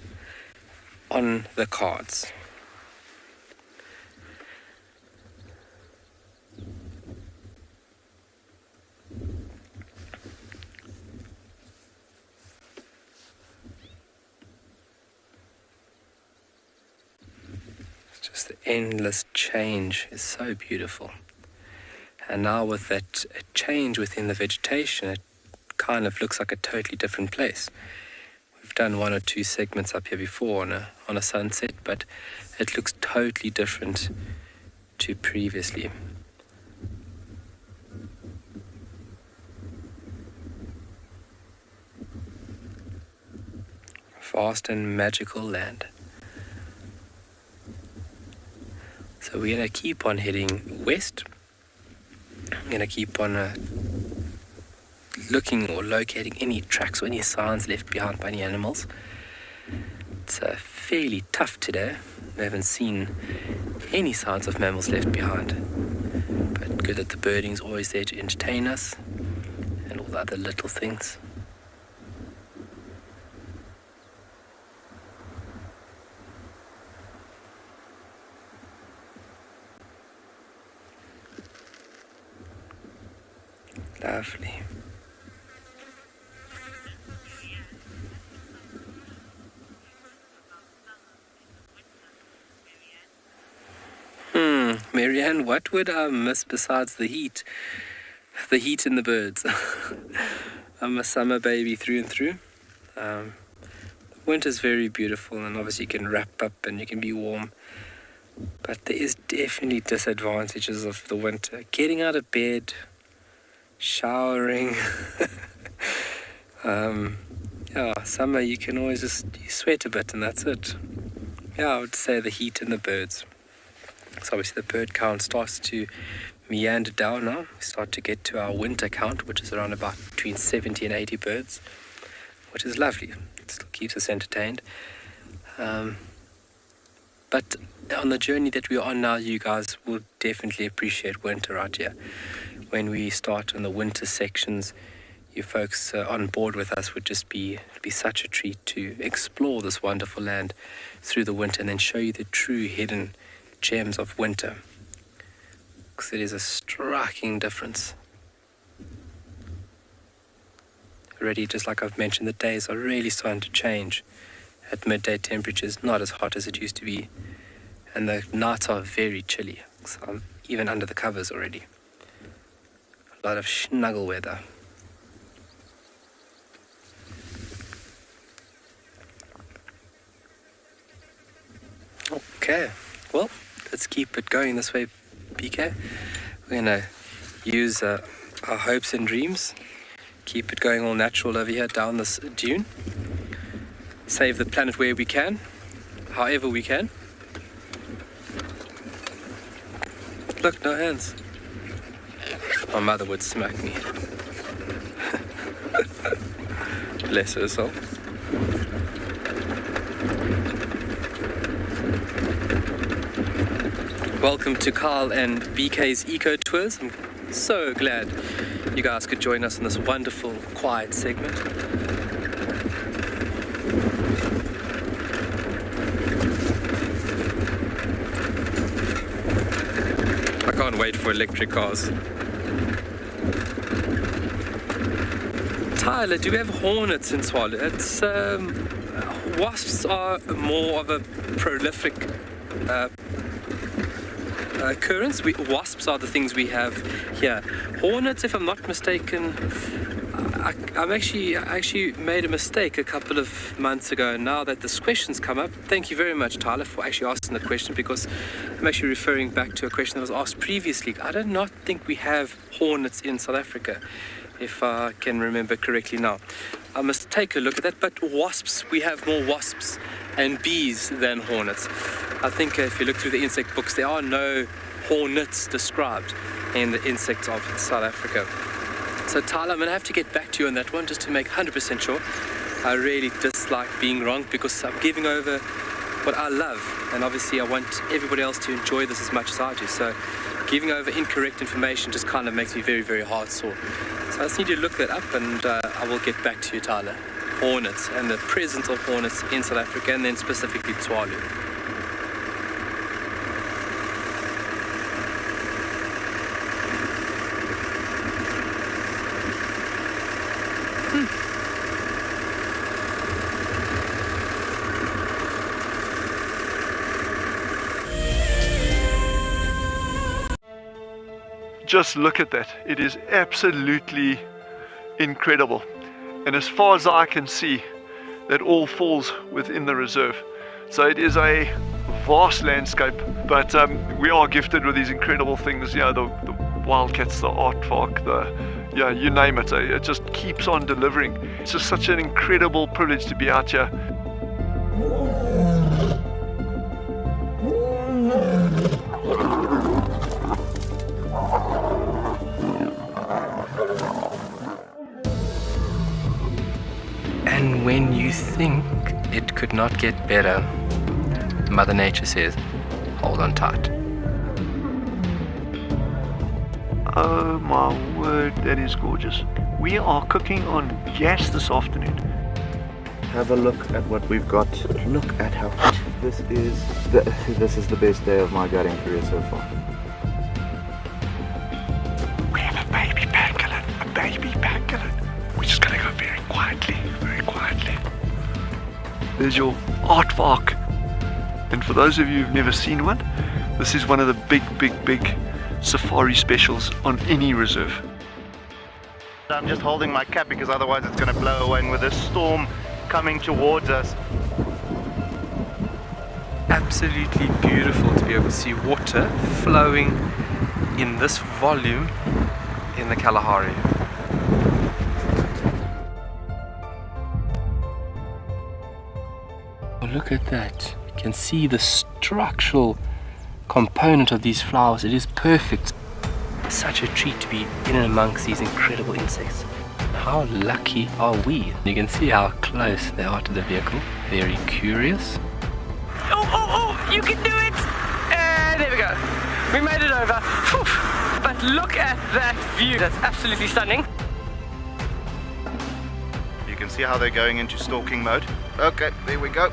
on the cards. Just the endless change is so beautiful. And now with that change within the vegetation, it kind of looks like a totally different place. We've done 1 or 2 segments up here before on a sunset, but it looks totally different to previously. Vast and magical land. So we're going to keep on heading west. I'm going to keep on looking or locating any tracks or any signs left behind by any animals. It's fairly tough today. We haven't seen any signs of mammals left behind. But good that the birding's always there to entertain us and all the other little things. Lovely. Marianne, what would I miss besides the heat? The heat and the birds. I'm a summer baby through and through. Winter's very beautiful, and obviously you can wrap up and you can be warm. But there is definitely disadvantages of the winter. Getting out of bed, showering. Summer you can always just sweat a bit and that's it. I would say the heat and the birds. So obviously the bird count starts to meander down now. We start to get to our winter count, which is around about between 70 and 80 birds, which is lovely. It still keeps us entertained. But on the journey that we're on now, you guys will definitely appreciate winter out here. When we start on the winter sections, you folks on board with us would just be such a treat to explore this wonderful land through the winter and then show you the true hidden gems of winter. Because it is a striking difference. Already, just like I've mentioned, the days are really starting to change. At midday, temperatures not as hot as it used to be. And the nights are very chilly. So I'm even under the covers already. A lot of snuggle weather. Okay, well, let's keep it going this way, PK. We're going to use our hopes and dreams. Keep it going all natural over here down this dune. Save the planet where we can, however we can. Look, no hands. My mother would smack me. Bless her soul. Welcome to Carl and BK's Eco Tours. I'm so glad you guys could join us in this wonderful, quiet segment. I can't wait for electric cars. Tyler, do we have hornets in Swallow? It's wasps are more of a prolific occurrence. Wasps are the things we have here. Hornets, if I'm not mistaken, I actually made a mistake a couple of months ago. Now that this question's come up, thank you very much, Tyler, for actually asking the question, because I'm actually referring back to a question that was asked previously. I do not think we have hornets in South Africa, if I can remember correctly now. I must take a look at that, but wasps, we have more wasps and bees than hornets. I think if you look through the insect books, there are no hornets described in the insects of South Africa. So Tyler, I'm going to have to get back to you on that one just to make 100% sure. I really dislike being wrong because I'm giving over what I love, and obviously I want everybody else to enjoy this as much as I do. So giving over incorrect information just kind of makes me very, very heart sore. So I just need to look that up, and I will get back to you, Tyler. Hornets and the presence of hornets in South Africa, and then specifically Tswalu. Just look at that. It is absolutely incredible. And as far as I can see, that all falls within the reserve. So it is a vast landscape, but we are gifted with these incredible things, you know, the wildcats, the aardvark, yeah, you name it. It just keeps on delivering. It's just such an incredible privilege to be out here. And when you think it could not get better, Mother Nature says, hold on tight. Oh my word, that is gorgeous. We are cooking on gas this afternoon. Have a look at what we've got. Look at how this is the best day of my gutting career so far. We have a baby pangolin, a baby pangolin. We're just gonna go very quietly, very quietly. There's your aardvark. And for those of you who've never seen one, this is one of the big safari specials on any reserve. I'm just holding my cap because otherwise it's going to blow away, and with this storm coming towards us. Absolutely beautiful to be able to see water flowing in this volume in the Kalahari. Oh, look at that. You can see the structural component of these flowers. It is perfect. Such a treat to be in and amongst these incredible insects. How lucky are we? You can see how close they are to the vehicle. Very curious. Oh, you can do it! There we go. We made it over. Whew. But look at that view. That's absolutely stunning. You can see how they're going into stalking mode. Okay, there we go.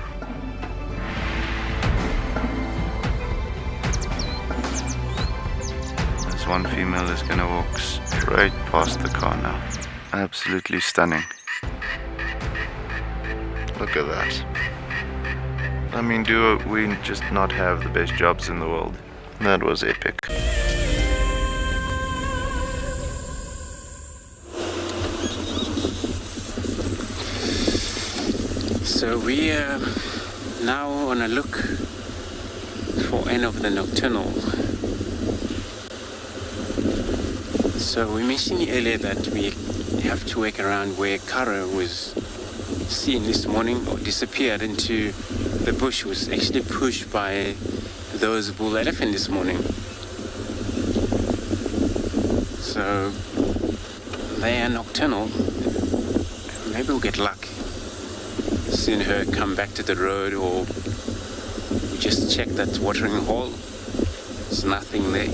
This one female is gonna walk straight past the car now. Absolutely stunning. Look at that. I mean, do we just not have the best jobs in the world? That was epic. So we are now on a look for any of the nocturnal. So we mentioned earlier that we have to work around where Kara was seen this morning, or disappeared into the bush, was actually pushed by those bull elephant this morning. So they are nocturnal. Maybe we'll get luck. Seeing her come back to the road, or we just check that watering hole. There's nothing there.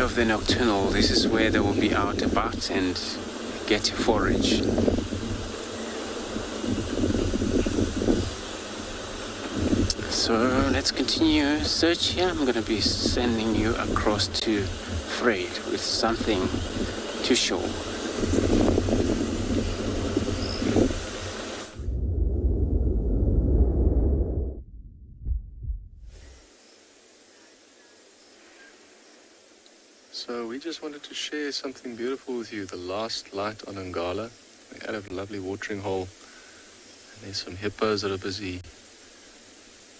Of the nocturnal, this is where they will be out about and get to forage. So let's continue search here. I'm going to be sending you across to Fred with something to show. So we just wanted to share something beautiful with you. The last light on Ngala. We had a lovely watering hole. And there's some hippos that are busy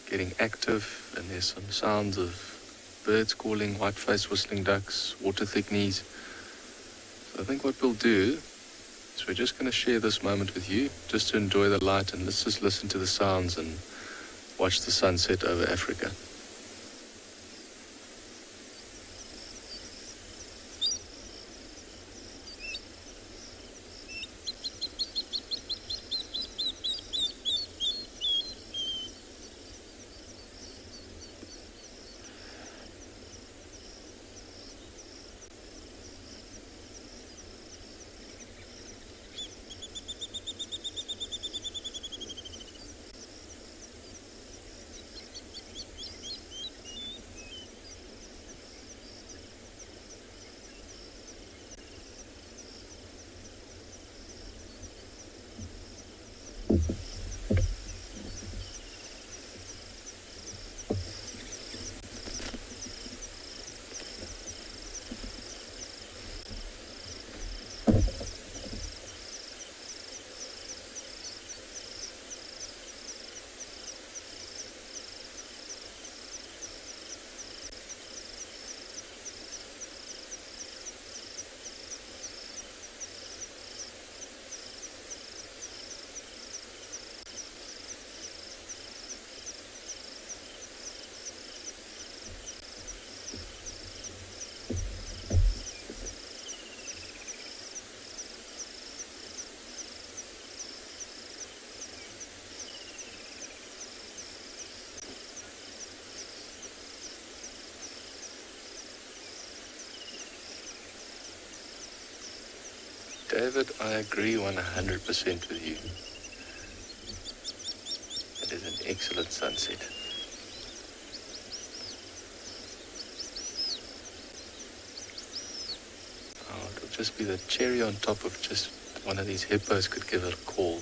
getting active. And there's some sounds of birds calling, white-faced whistling ducks, water thickneys. So I think what we'll do is we're just going to share this moment with you, just to enjoy the light, and let's just listen to the sounds and watch the sunset over Africa. David, I agree 100% with you. It is an excellent sunset. Oh, it'll just be the cherry on top of just one of these hippos could give it a call,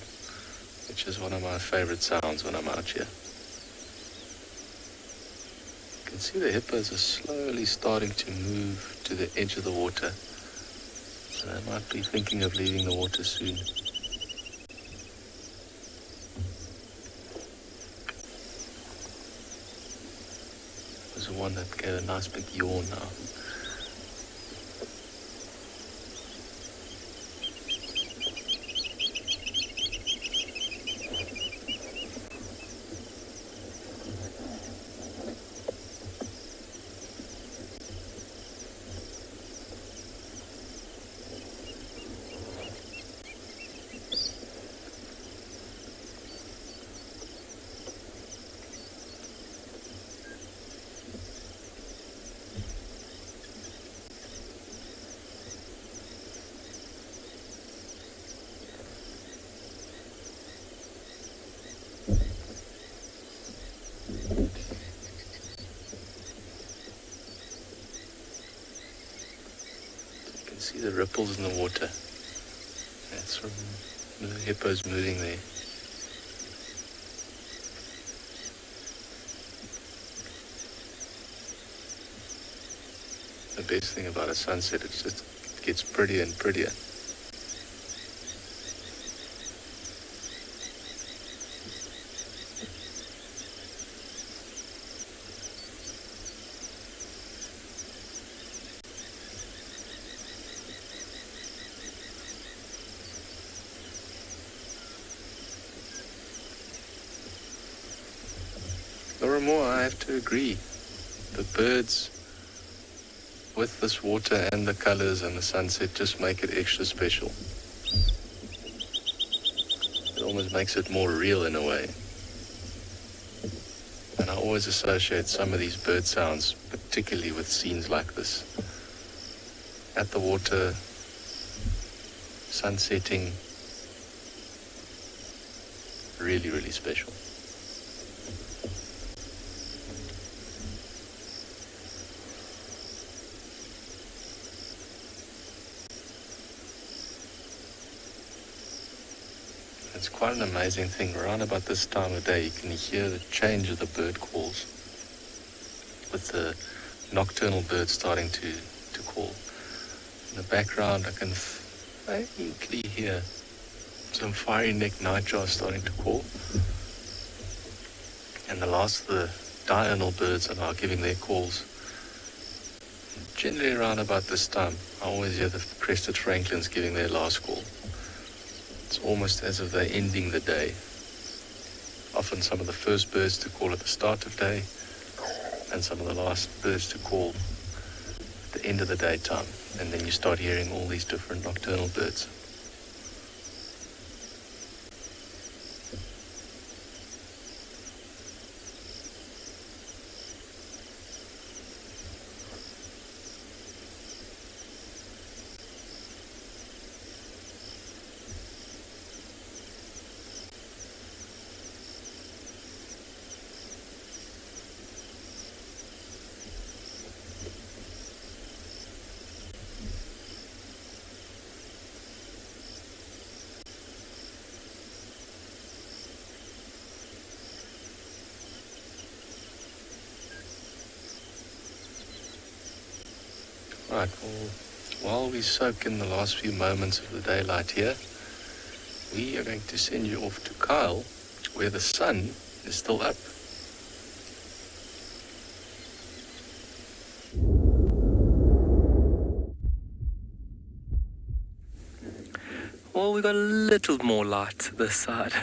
which is one of my favorite sounds when I'm out here. You can see the hippos are slowly starting to move to the edge of the water. So they might be thinking of leaving the water soon. There's the one that gave a nice big yawn now. See the ripples in the water. That's from the hippos moving there. The best thing about a sunset, it gets prettier and prettier. Laura Moore, I have to agree. The birds with this water and the colors and the sunset just make it extra special. It almost makes it more real in a way. And I always associate some of these bird sounds, particularly with scenes like this. At the water, sun setting, really, really special. It's quite an amazing thing. Around about this time of day, you can hear the change of the bird calls, with the nocturnal birds starting to call. In the background, I can faintly hear some fiery-necked nightjars starting to call. And the last of the diurnal birds are now giving their calls. Generally around about this time, I always hear the crested francolins giving their last call. It's almost as if they're ending the day. Often some of the first birds to call at the start of day, and some of the last birds to call at the end of the daytime. And then you start hearing all these different nocturnal birds. Right, well, while we soak in the last few moments of the daylight here, we are going to send you off to Kyle, where the sun is still up. Well, we got a little more light this side.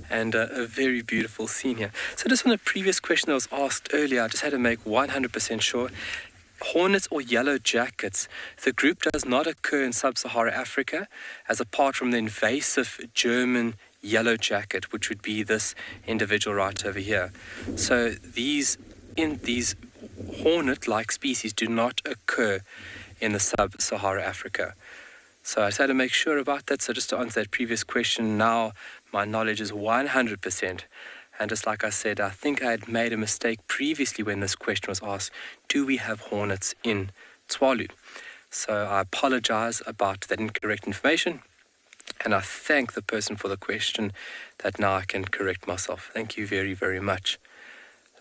And a very beautiful scene here. So just on the previous question that was asked earlier, I just had to make 100% sure. Hornets or yellow jackets, the group does not occur in sub-Saharan Africa, as apart from the invasive German yellow jacket, which would be this individual right over here. So these hornet-like species do not occur in the sub-Saharan Africa. So I just had to make sure about that. So just to answer that previous question, now my knowledge is 100%. And just like I said, I think I had made a mistake previously when this question was asked, do we have hornets in Tswalu? So I apologize about that incorrect information. And I thank the person for the question that now I can correct myself. Thank you very, very much.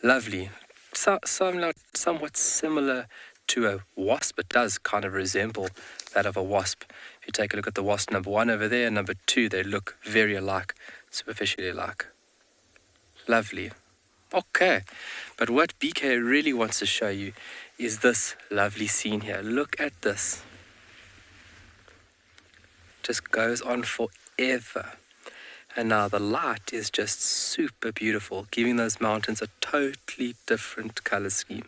Lovely. Somewhat similar to a wasp. It does kind of resemble that of a wasp. If you take a look at the wasp number 1 over there and number 2, they look very alike, superficially alike. Lovely. Okay. But what BK really wants to show you is this lovely scene here. Look at this. Just goes on forever. And now the light is just super beautiful, giving those mountains a totally different color scheme.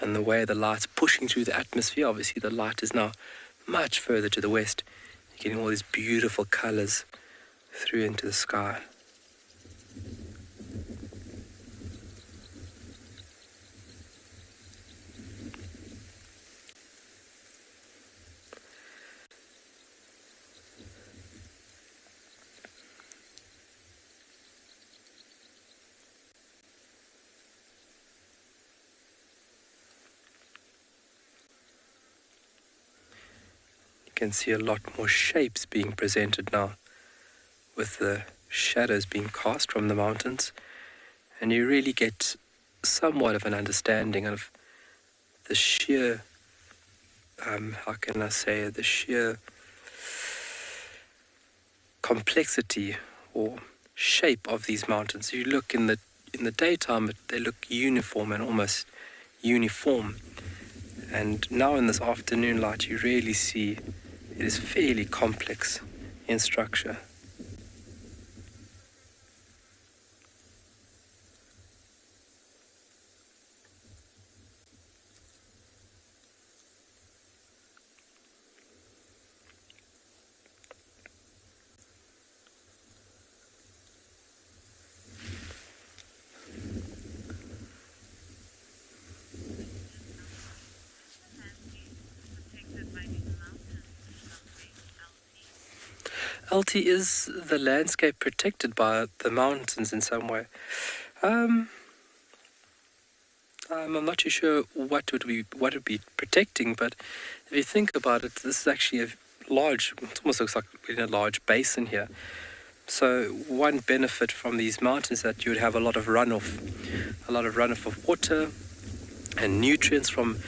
And the way the light's pushing through the atmosphere, obviously the light is now much further to the west. You're getting all these beautiful colors through into the sky. You can see a lot more shapes being presented now, with the shadows being cast from the mountains, and you really get somewhat of an understanding of the sheer, the sheer complexity or shape of these mountains. You look in the daytime, they look uniform and almost uniform, and now in this afternoon light, you really see it is fairly complex in structure. LT, is the landscape protected by the mountains in some way? I'm not too sure what would be protecting, but if you think about it, this is actually a large, it almost looks like in a large basin here. So one benefit from these mountains is that you would have a lot of runoff of water and nutrients from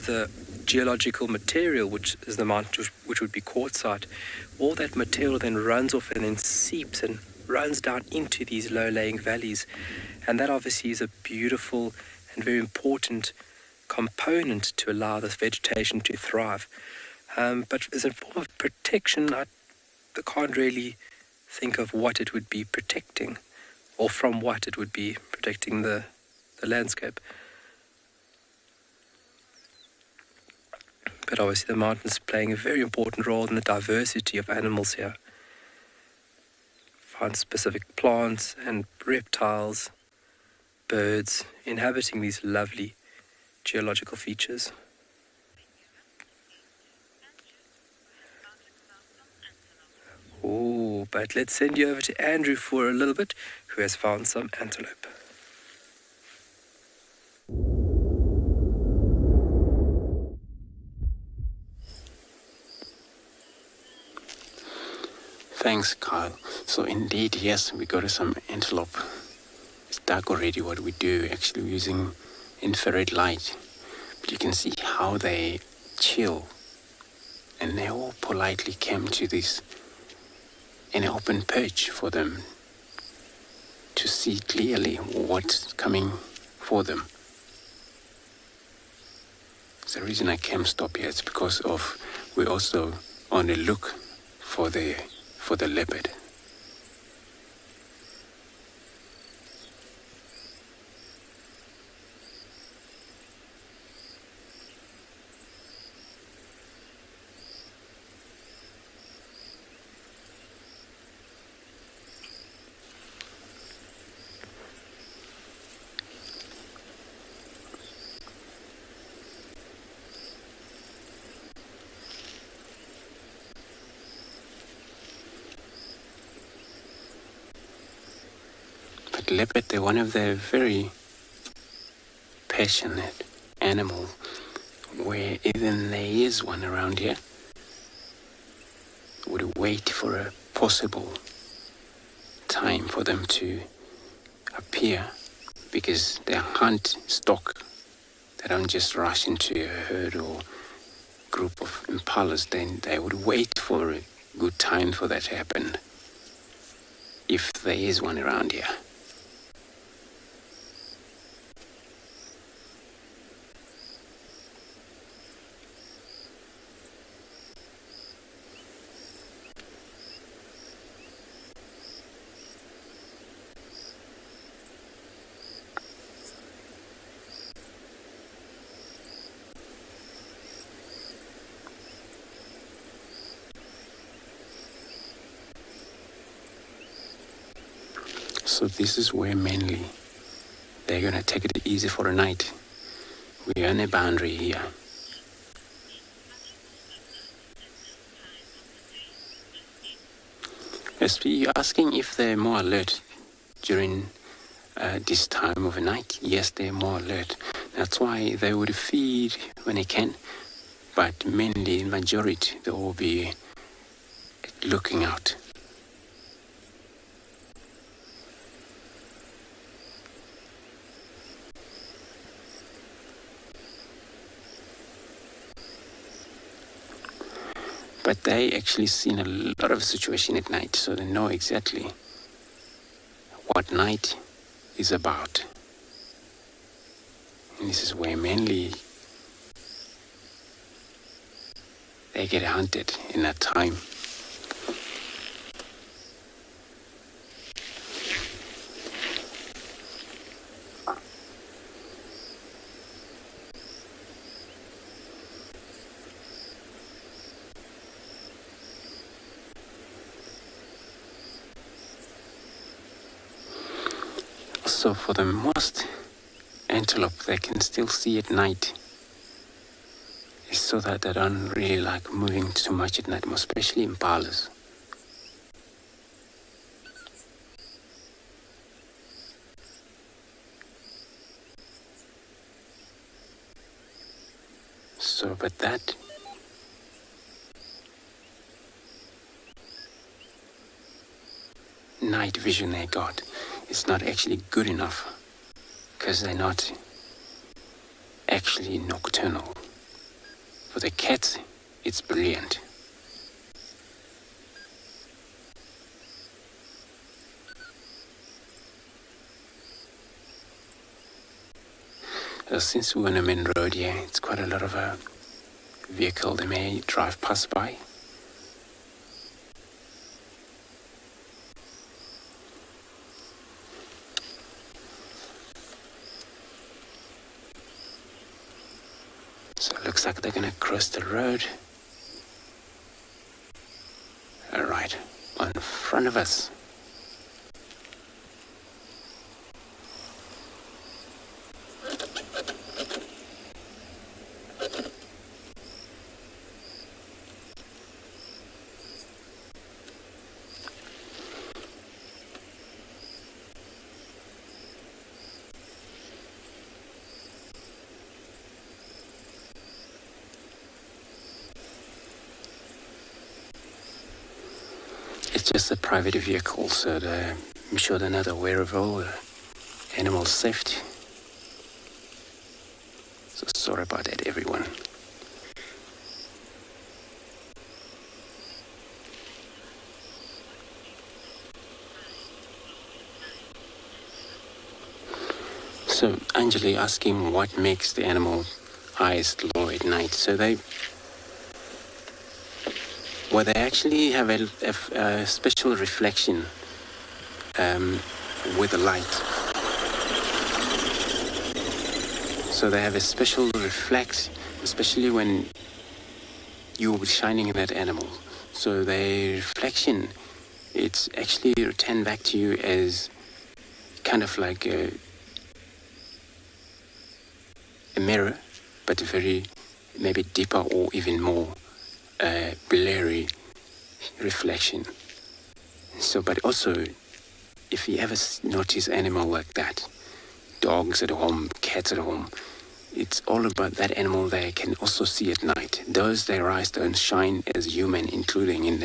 the geological material, which is the mountain, which would be quartzite. All that material then runs off and then seeps and runs down into these low-lying valleys, and that obviously is a beautiful and very important component to allow this vegetation to thrive. But as a form of protection, I can't really think of what it would be protecting, or from what it would be protecting the landscape. But obviously the mountains playing a very important role in the diversity of animals here. Find specific plants and reptiles, birds inhabiting these lovely geological features. Oh, but let's send you over to Andrew for a little bit, who has found some antelope. Thanks, Kyle. So indeed, yes, we got some antelope. It's dark already. What we do, actually using infrared light. But you can see how they chill. And they all politely came to this, an open perch for them to see clearly what's coming for them. The reason I came stop here is because of we're also on the look for the leopard. Leopard, they're one of the very passionate animals, where even there is one around here, would wait for a possible time for them to appear, because they hunt stock. They don't just rush into a herd or group of impalas. Then they would wait for a good time for that to happen, if there is one around here. So this is where mainly they're going to take it easy for a night. We're on a boundary here. Yes, you're asking if they're more alert during this time of the night. Yes, they're more alert. That's why they would feed when they can, but mainly, in majority, they will be looking out. But they actually seen a lot of situation at night, so they know exactly what night is about. And this is where mainly they get hunted in that time. So for the most antelope, they can still see at night. It's so that they don't really like moving too much at night, especially impalas. So, but that night vision they got, it's not actually good enough, because they're not actually nocturnal. For the cats, it's brilliant. Since we're on a main road here, it's quite a lot of vehicle that may drive past by. So it looks like they're gonna cross the road. Alright, in front of us. It's just a private vehicle, so I'm sure they're not aware of all animal safety. So sorry about that, everyone. So Anjali asking what makes the animal eyes glow at night. So they actually have a special reflection with the light. So they have a special reflex, especially when you will be shining in that animal. So the reflection, it's actually returned back to you as kind of like a mirror, but very maybe deeper or even more blurry reflection. So, but also, if you ever notice animal like that, dogs at home, cats at home, it's all about that animal they can also see at night. Their eyes don't shine as human, including in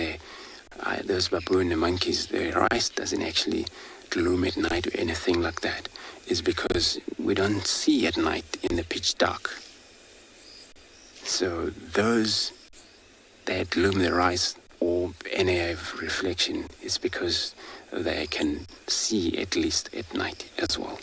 those baboon, the monkeys, their eyes doesn't actually gloom at night or anything like that. It's because we don't see at night in the pitch dark. So those that gloom their eyes or any reflection is because they can see at least at night as well.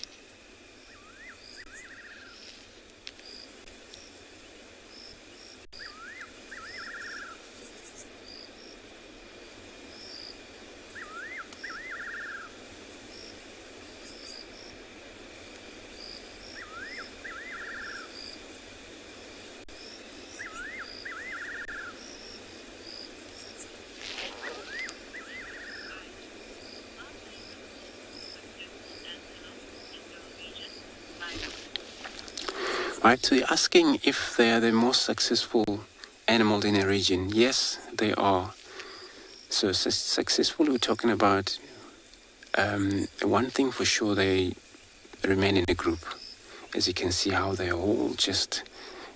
Right, so you're asking if they are the most successful animal in a region. Yes, they are. So successful, we're talking about one thing for sure, they remain in a group. As you can see how they all just,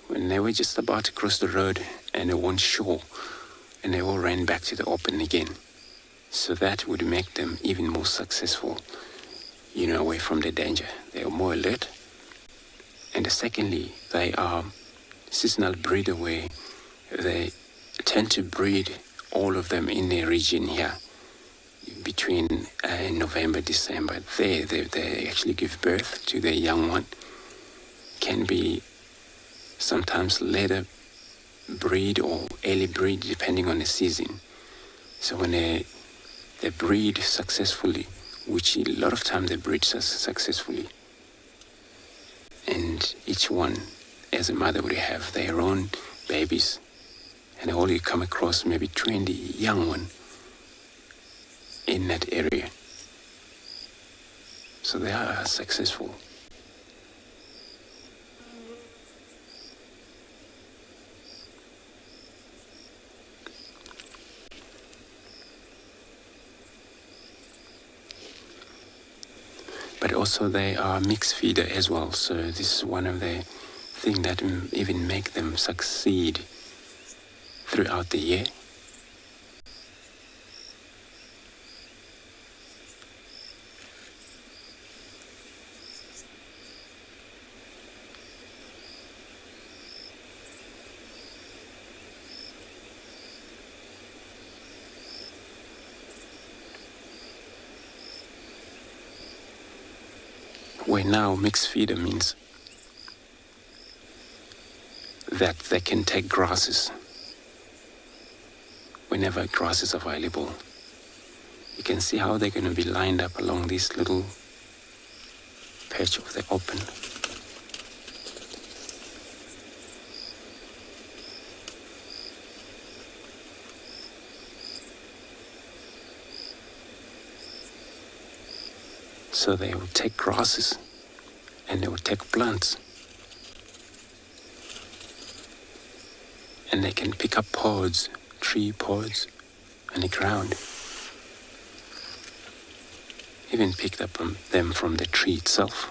when they were just about to cross the road and they weren't sure, and they all ran back to the open again. So that would make them even more successful, away from the danger. They are more alert. And secondly, they are seasonal breeder where they tend to breed all of them in the region here between November, December. They actually give birth to their young one. Can be sometimes later breed or early breed depending on the season. So when they breed successfully, which a lot of times they breed successfully, and each one, as a mother, would have their own babies, and all you come across maybe 20 young one in that area. So they are successful. But also they are mixed feeder as well. So this is one of the things that even make them succeed throughout the year. Where now mixed feeder means that they can take grasses whenever grass is available. You can see how they're going to be lined up along this little patch of the open. So they will take grasses and they will take plants. And they can pick up pods, tree pods, on the ground. Even picked up them from the tree itself.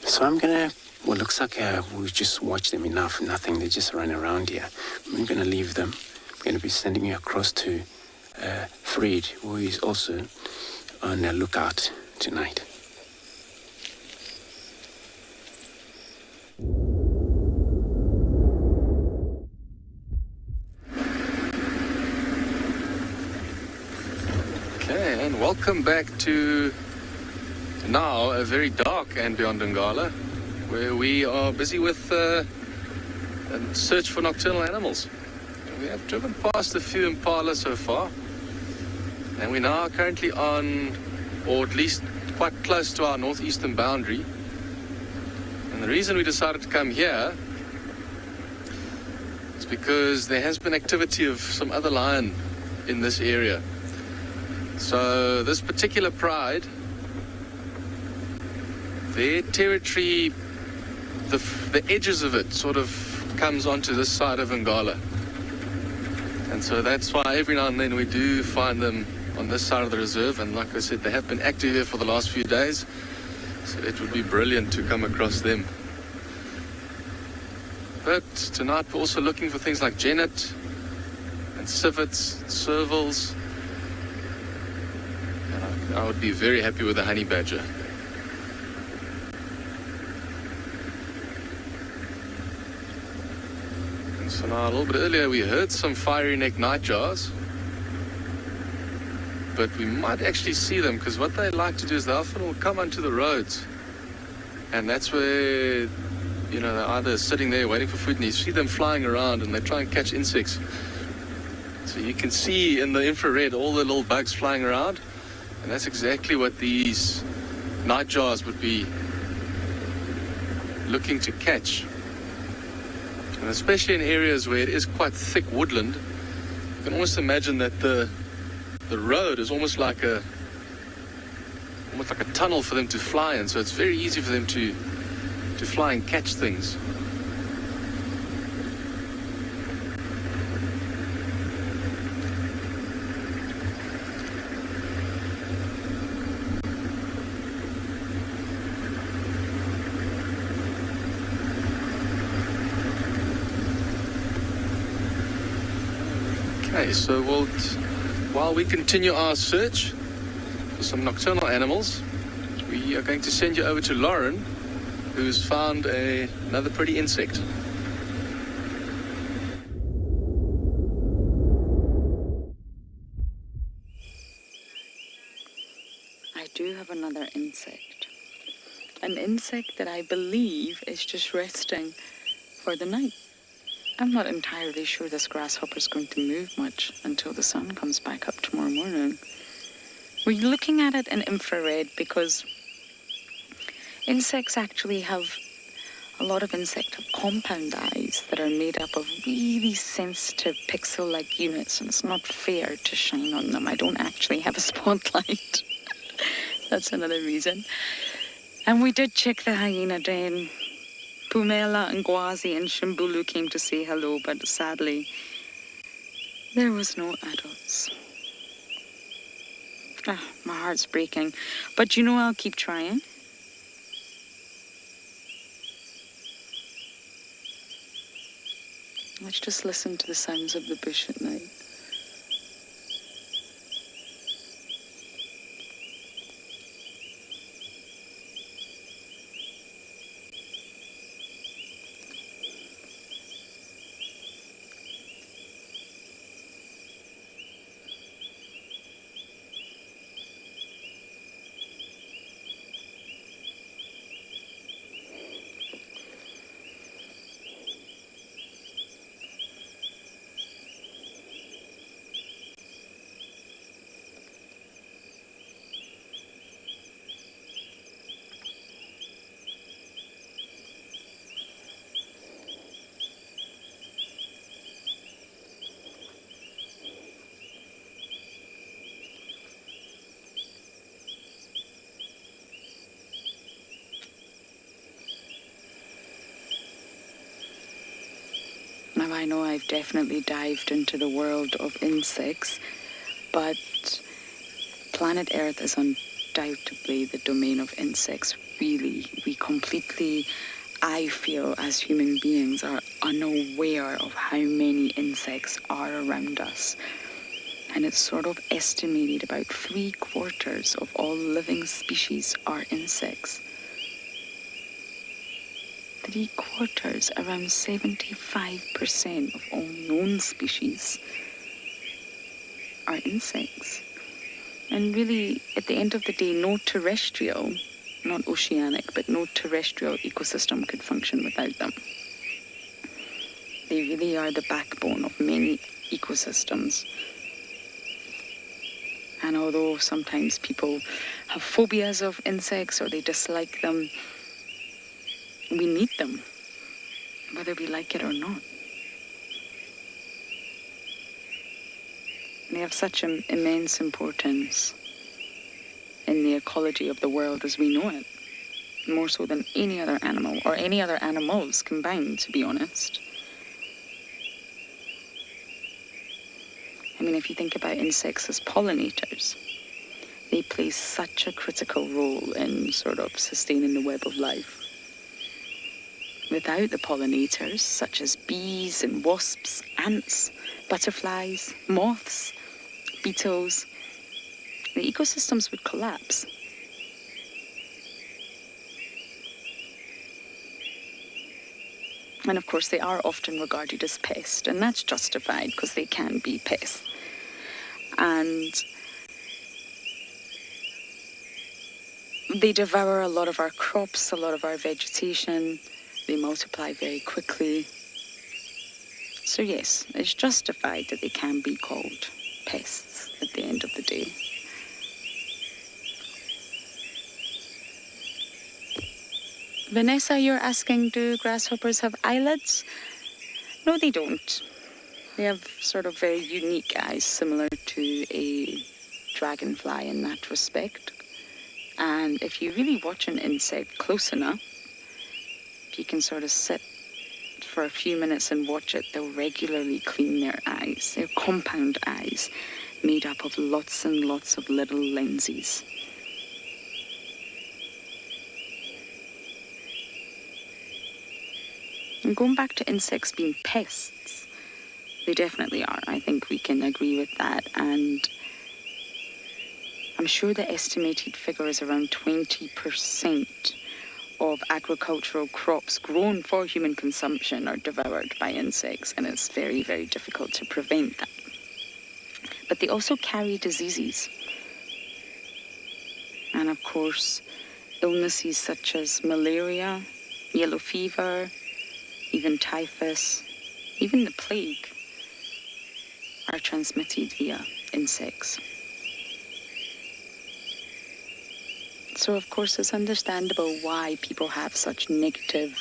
So I'm gonna, well, looks like we've just watched them enough, nothing, they just run around here. I'm gonna leave them. I'm gonna be sending you across to Fred, who is also on the lookout tonight. Okay, and welcome back to now a very dark and beyond Ngala, where we are busy with a search for nocturnal animals. We have driven past a few impala so far, and we're now currently on, or at least quite close to our northeastern boundary. And the reason we decided to come here is because there has been activity of some other lion in this area. So this particular pride, their territory, the edges of it sort of comes onto this side of Ngala. And so that's why every now and then we do find them on this side of the reserve. And like I said, they have been active here for the last few days. So it would be brilliant to come across them. But tonight we're also looking for things like genet and civets, servals. And I would be very happy with a honey badger. So now a little bit earlier we heard some fiery neck nightjars, but we might actually see them, because what they like to do is they often will come onto the roads, and that's where, you know, they're either sitting there waiting for food and you see them flying around and they try and catch insects. So you can see in the infrared all the little bugs flying around, and that's exactly what these nightjars would be looking to catch. And especially in areas where it is quite thick woodland, you can almost imagine that the road is almost like a tunnel for them to fly in. So it's very easy for them to fly and catch things. Okay, so while we continue our search for some nocturnal animals, we are going to send you over to Lauren, who's found another pretty insect. I do have another insect. An insect that I believe is just resting for the night. I'm not entirely sure this grasshopper is going to move much until the sun comes back up tomorrow morning. We're looking at it in infrared because insects actually have, a lot of insects have compound eyes that are made up of really sensitive pixel-like units, and it's not fair to shine on them. I don't actually have a spotlight. That's another reason. And we did check the hyena den. Pumela and Gwazi and Shimbulu came to say hello, but sadly, there was no adults. My heart's breaking. But you know, I'll keep trying. Let's just listen to the sounds of the bush at night. Now, I know I've definitely dived into the world of insects, but planet Earth is undoubtedly the domain of insects. Really, we completely, I feel, as human beings, are unaware of how many insects are around us. And it's sort of estimated about 3/4 of all living species are insects. 3/4, around 75% of all known species are insects. And really, at the end of the day, no terrestrial, not oceanic, but no terrestrial ecosystem could function without them. They really are the backbone of many ecosystems. And although sometimes people have phobias of insects or they dislike them, we need them, whether we like it or not. They have such an immense importance in the ecology of the world as we know it, more so than any other animal, or any other animals combined, to be honest. I mean, if you think about insects as pollinators, they play such a critical role in sort of sustaining the web of life. Without the pollinators, such as bees and wasps, ants, butterflies, moths, beetles, the ecosystems would collapse. And of course, they are often regarded as pests, and that's justified because they can be pests. And they devour a lot of our crops, a lot of our vegetation. They multiply very quickly. So yes, it's justified that they can be called pests at the end of the day. Vanessa, you're asking, do grasshoppers have eyelids? No, they don't. They have sort of very unique eyes, similar to a dragonfly in that respect. And if you really watch an insect close enough, if you can sort of sit for a few minutes and watch it, they'll regularly clean their eyes. They're compound eyes made up of lots and lots of little lenses. And going back to insects being pests, they definitely are. I think we can agree with that. And I'm sure the estimated figure is around 20% of agricultural crops grown for human consumption are devoured by insects, and it's very, very difficult to prevent that. But they also carry diseases. And of course, illnesses such as malaria, yellow fever, even typhus, even the plague are transmitted via insects. So of course it's understandable why people have such a negative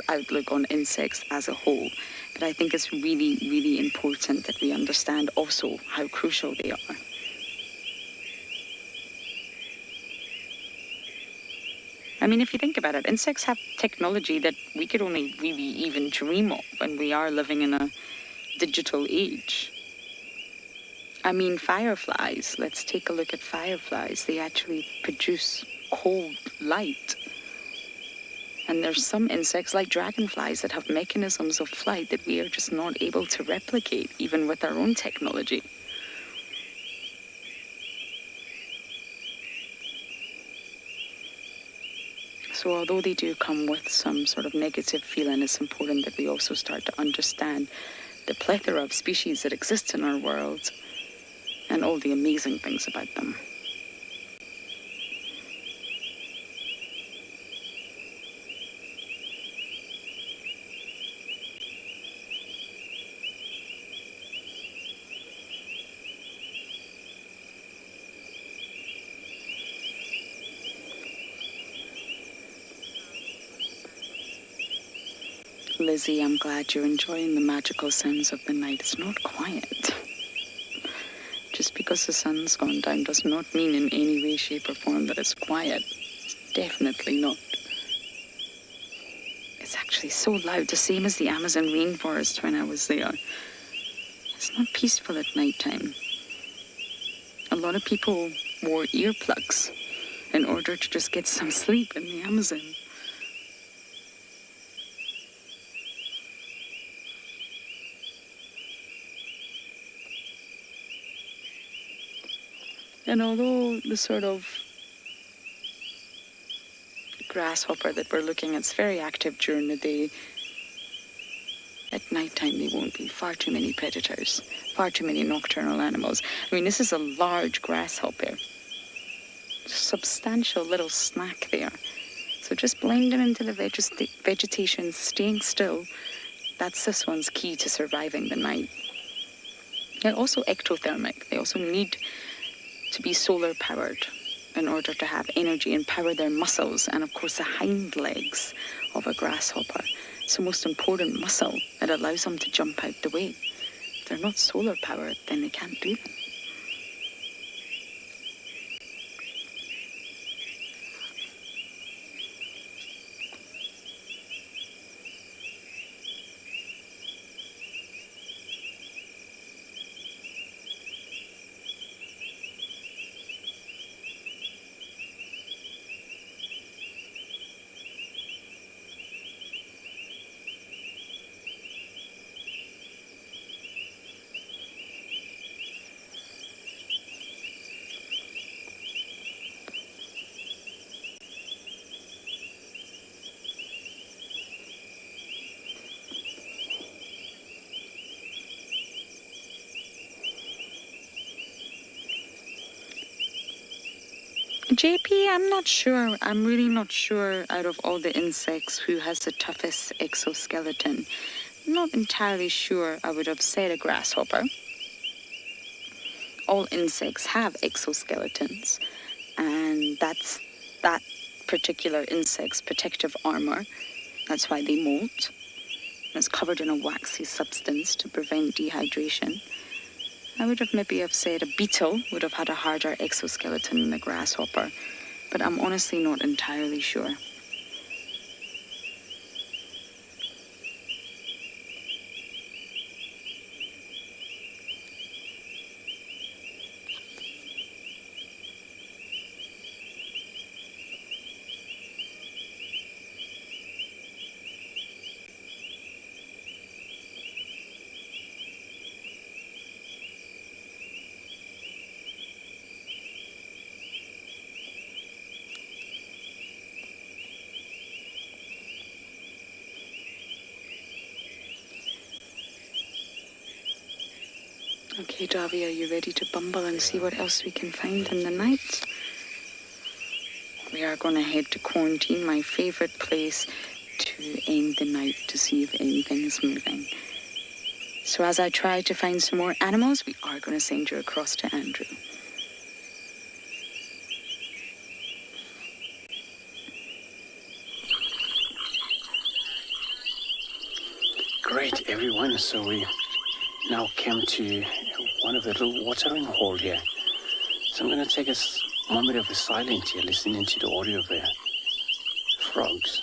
outlook on insects as a whole. But I think it's really, really important that we understand also how crucial they are. I mean, if you think about it, insects have technology that we could only really even dream of when we are living in a digital age. I mean, fireflies, let's take a look at fireflies. They actually produce cold light. And there's some insects like dragonflies that have mechanisms of flight that we are just not able to replicate, even with our own technology. So although they do come with some sort of negative feeling, it's important that we also start to understand the plethora of species that exist in our world and all the amazing things about them. Lizzie, I'm glad you're enjoying the magical sounds of the night. It's not quiet. Just because the sun's gone down does not mean in any way, shape or form that it's quiet. It's definitely not. It's actually honestly so loud, the same as the Amazon rainforest when I was there. It's not peaceful at night time. A lot of people wore earplugs in order to just get some sleep in the Amazon. And although the sort of grasshopper that we're looking at is very active during the day, at night time they won't be. Far too many predators, far too many nocturnal animals. I mean, this is a large grasshopper. Substantial little snack there. So just blending into the vegetation, staying still, that's this one's key to surviving the night. They're also ectothermic. They also need to be solar powered in order to have energy and power their muscles, and of course the hind legs of a grasshopper. It's the most important muscle that allows them to jump out the way. If they're not solar powered, then they can't do them. JP, I'm not sure. I'm really not sure out of all the insects who has the toughest exoskeleton. I'm not entirely sure. I would have said a grasshopper. All insects have exoskeletons, and that's that particular insect's protective armor. That's why they molt. It's covered in a waxy substance to prevent dehydration. I would have maybe said a beetle would have had a harder exoskeleton than a grasshopper, but I'm honestly not entirely sure. Okay, Davi, are you ready to bumble and see what else we can find in the night? We are going to head to quarantine, my favourite place to end the night to see if anything is moving. So as I try to find some more animals, we are going to send you across to Andrew. Great, everyone. So we now came to one of the little watering hole here. So I'm going to take a moment of silence here, listening to the audio of the frogs.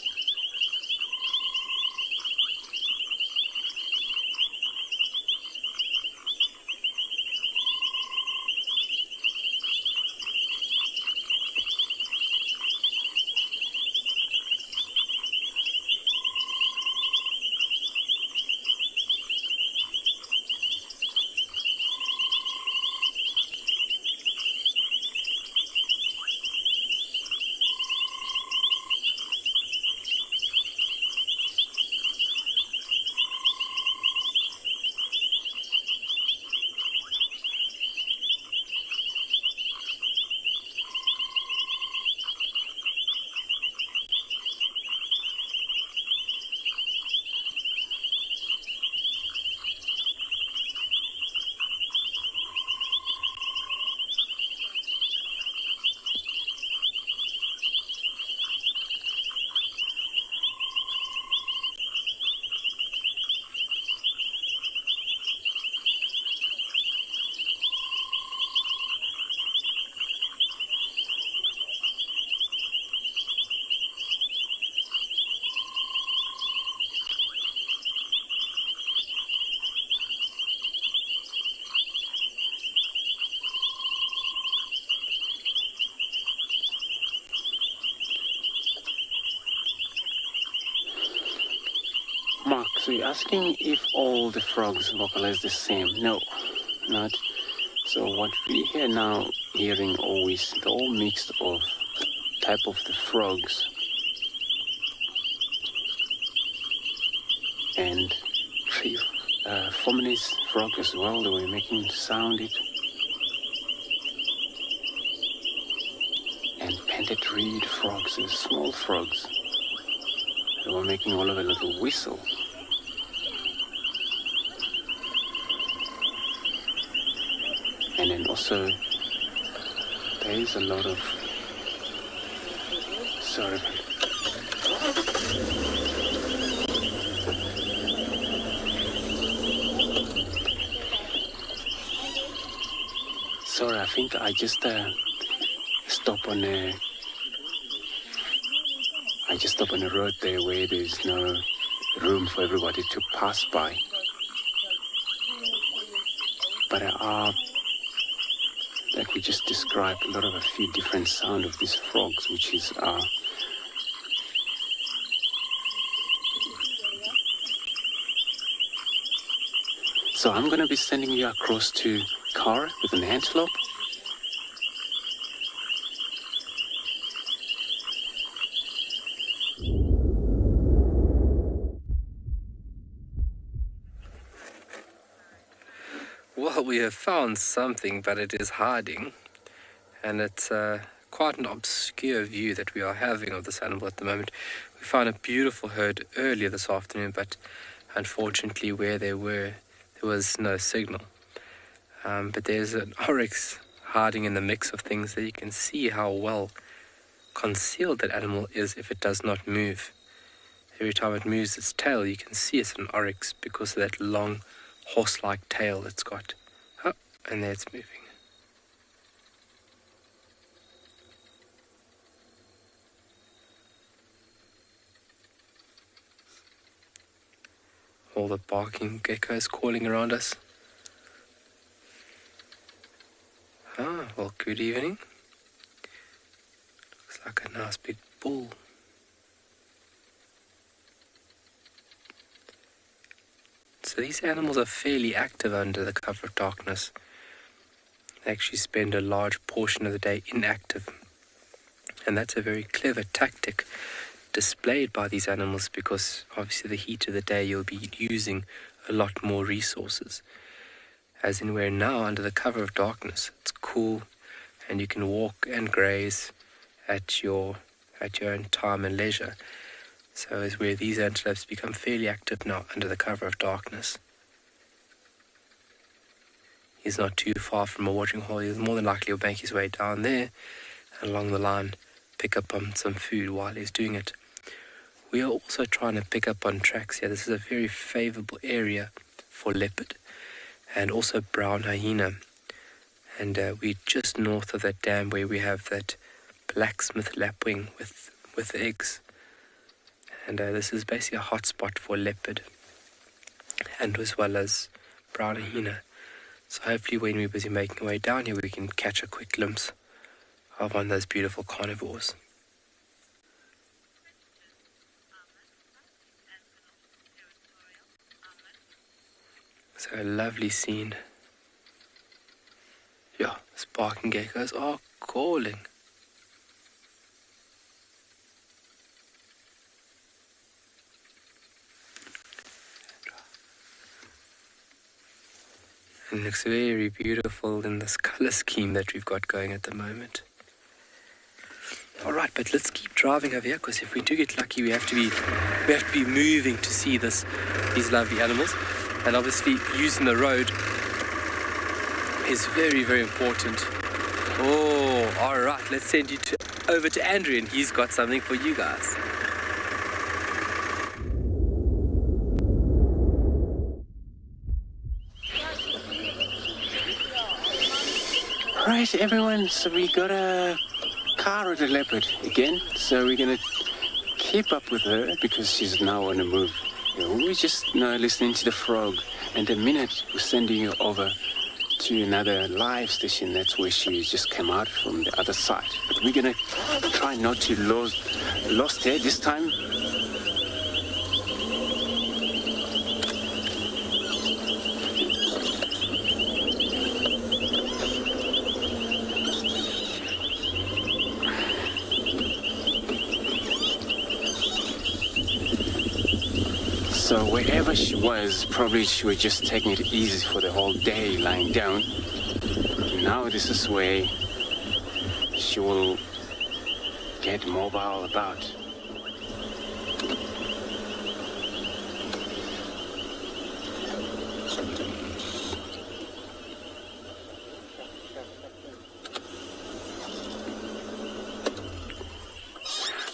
you're asking if all the frogs vocalize the same? No, not. So what we hear now, hearing always, they're all mixed of type of the frogs. And Formanese frog as well, they were making sound it. And pendant reed frogs, the small frogs, they were making all of a little whistle. And then also, there is a lot of, sorry, I think I just stop on a road there where there's no room for everybody to pass by. But like we just described, a few different sound of these frogs, which is so I'm gonna be sending you across to Kara with an antelope. Well, we have found something, but it is hiding, and it's quite an obscure view that we are having of this animal at the moment. We found a beautiful herd earlier this afternoon, but unfortunately where they were, there was no signal. But there's an oryx hiding in the mix of things that you can see how well concealed that animal is if it does not move. Every time it moves its tail, you can see it's an oryx because of that long horse-like tail it's got. Oh, and there it's moving. All the barking geckos calling around us. Ah, well, good evening. Looks like a nice big bull. So these animals are fairly active under the cover of darkness. They actually spend a large portion of the day inactive. And that's a very clever tactic displayed by these animals because obviously the heat of the day you'll be using a lot more resources. As in where now under the cover of darkness, it's cool and you can walk and graze at your own time and leisure. So is where these antelopes become fairly active now under the cover of darkness. He's not too far from a watering hole. He's more than likely will make his way down there and along the line pick up on some food while he's doing it. We are also trying to pick up on tracks here. This is a very favorable area for leopard and also brown hyena. And we're just north of that dam where we have that blacksmith lapwing with eggs. And this is basically a hot spot for leopard and as well as brown hyena. So hopefully when we're busy making our way down here, we can catch a quick glimpse of one of those beautiful carnivores. So a lovely scene. Yeah, sparking geckos are calling. It looks very beautiful in this color scheme that we've got going at the moment. Alright, but let's keep driving over here because if we do get lucky we have to be moving to see these lovely animals. And obviously using the road is very, very important. Oh, alright, let's send you over to Andrew and he's got something for you guys. Right, everyone, so we got a car with a leopard again, so we're gonna keep up with her because she's now on the move. We're just listening to the frog, and the minute we're sending you over to another live station, that's where she just came out from the other side. But we're gonna try not to lost her this time. So wherever she was, probably she was just taking it easy for the whole day, lying down. Now this is where she will get mobile about.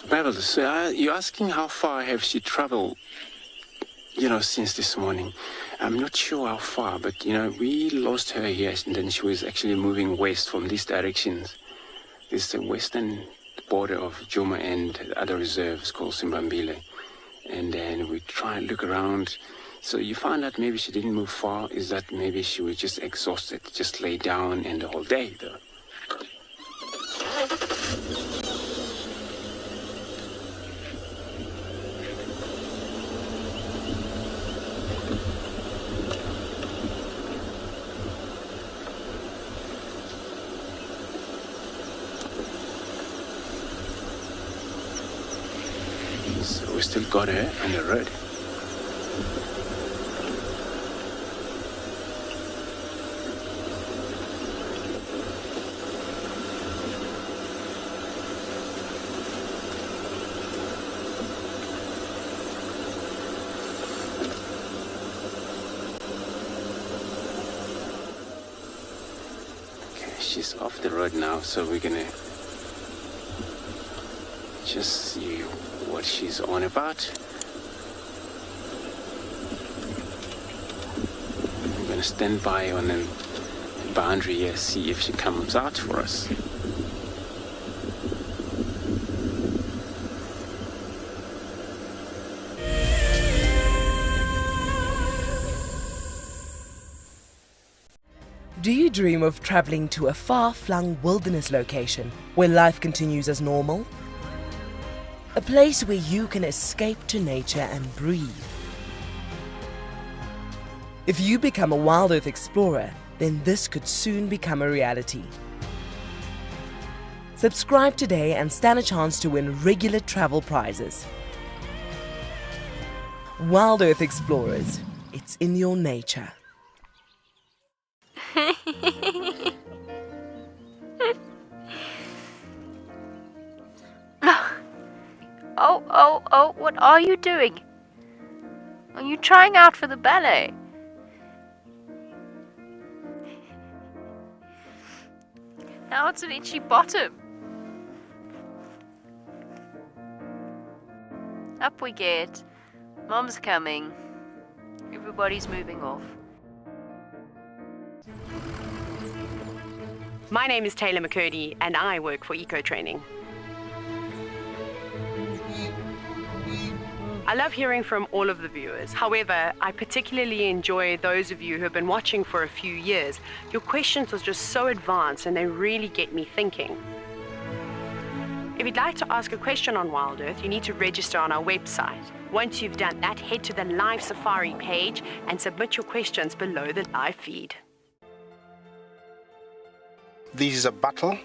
Marvelous. You're asking how far have she traveled, since this morning. I'm not sure how far, but, we lost her here, and then she was actually moving west from these directions. This is the western border of Djuma and the other reserves called Simbambile. And then we try and look around. So you find out maybe she didn't move far, is that maybe she was just exhausted, just lay down and the whole day, though. So we still got her on the road. Okay, she's off the road now, so we're gonna just see what she's on about. I'm gonna stand by on the boundary here, see if she comes out for us. Do you dream of traveling to a far-flung wilderness location where life continues as normal? A place where you can escape to nature and breathe. If you become a Wild Earth explorer, then this could soon become a reality. Subscribe today and stand a chance to win regular travel prizes. Wild Earth Explorers, it's in your nature. Oh, what are you doing? Are you trying out for the ballet? Now it's an itchy bottom. Up we get. Mom's coming. Everybody's moving off. My name is Taylor McCurdy and I work for Eco Training. I love hearing from all of the viewers. However, I particularly enjoy those of you who have been watching for a few years. Your questions are just so advanced and they really get me thinking. If you'd like to ask a question on Wild Earth, you need to register on our website. Once you've done that, head to the Live Safari page and submit your questions below the live feed. This is a battle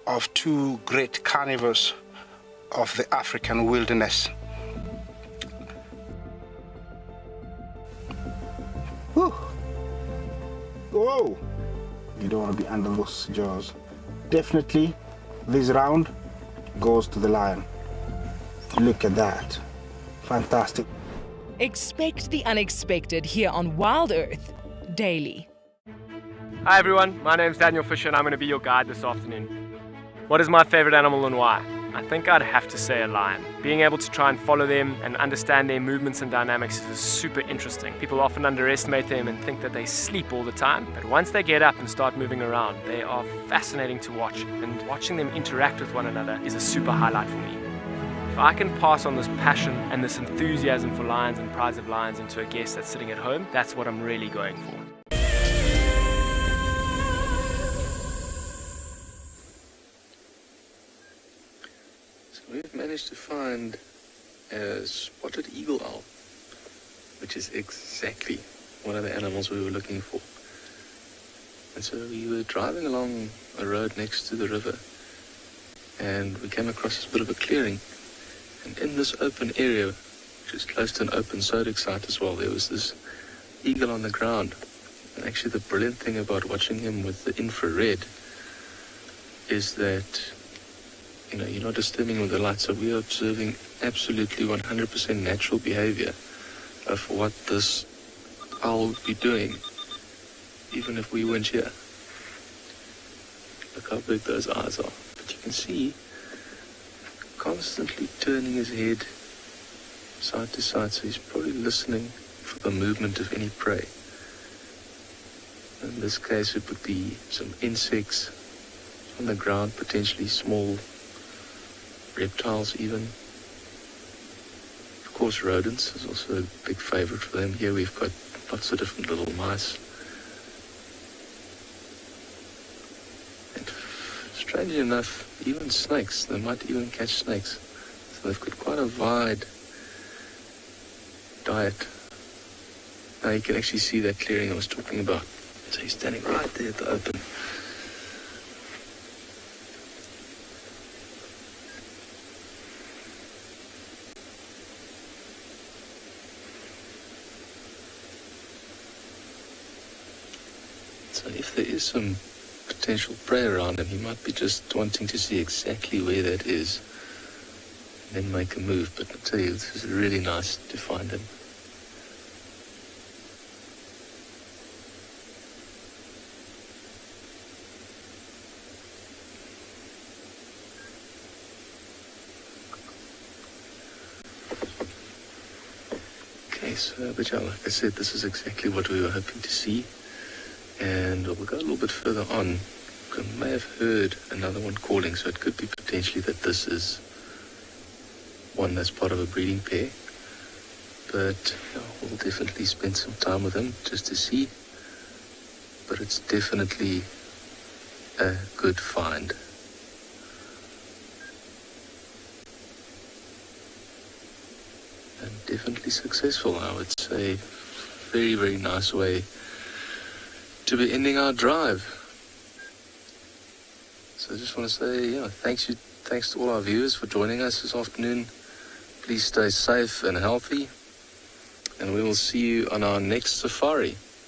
of two great carnivores of the African wilderness. Whew. Whoa! You don't want to be under those jaws. Definitely, this round goes to the lion. Look at that. Fantastic. Expect the unexpected here on Wild Earth daily. Hi everyone, my name's Daniel Fisher and I'm going to be your guide this afternoon. What is my favorite animal and why? I think I'd have to say a lion. Being able to try and follow them and understand their movements and dynamics is super interesting. People often underestimate them and think that they sleep all the time, but once they get up and start moving around, they are fascinating to watch, and watching them interact with one another is a super highlight for me. If I can pass on this passion and this enthusiasm for lions and prides of lions into a guest that's sitting at home, that's what I'm really going for. We've managed to find a spotted eagle owl, which is exactly one of the animals we were looking for. And so we were driving along a road next to the river, and we came across this bit of a clearing. And in this open area, which is close to an open sodic site as well, there was this eagle on the ground. And actually the brilliant thing about watching him with the infrared is that, you know, you're not disturbing with the light, so we are observing absolutely 100% natural behavior of what this owl would be doing, even if we weren't here. Look how big those eyes are. But you can see constantly turning his head side to side, so he's probably listening for the movement of any prey. In this case it would be some insects on the ground, potentially small reptiles even. Of course rodents is also a big favorite for them. Here we've got lots of different little mice. And strangely enough, even snakes, they might even catch snakes. So they've got quite a wide diet. Now you can actually see that clearing I was talking about. So he's standing right there at the open. So if there is some potential prey around him, he might be just wanting to see exactly where that is and then make a move. But I'll tell you, this is really nice to find him. So, but yeah, like I said, this is exactly what we were hoping to see. And we'll go a little bit further on. We may have heard another one calling, so it could be potentially that this is one that's part of a breeding pair. But yeah, we'll definitely spend some time with him just to see. But it's definitely a good find. And definitely successful, I would say. Very, very nice way to be ending our drive. So I just want to say, thanks to all our viewers for joining us this afternoon. Please stay safe and healthy, and we will see you on our next safari.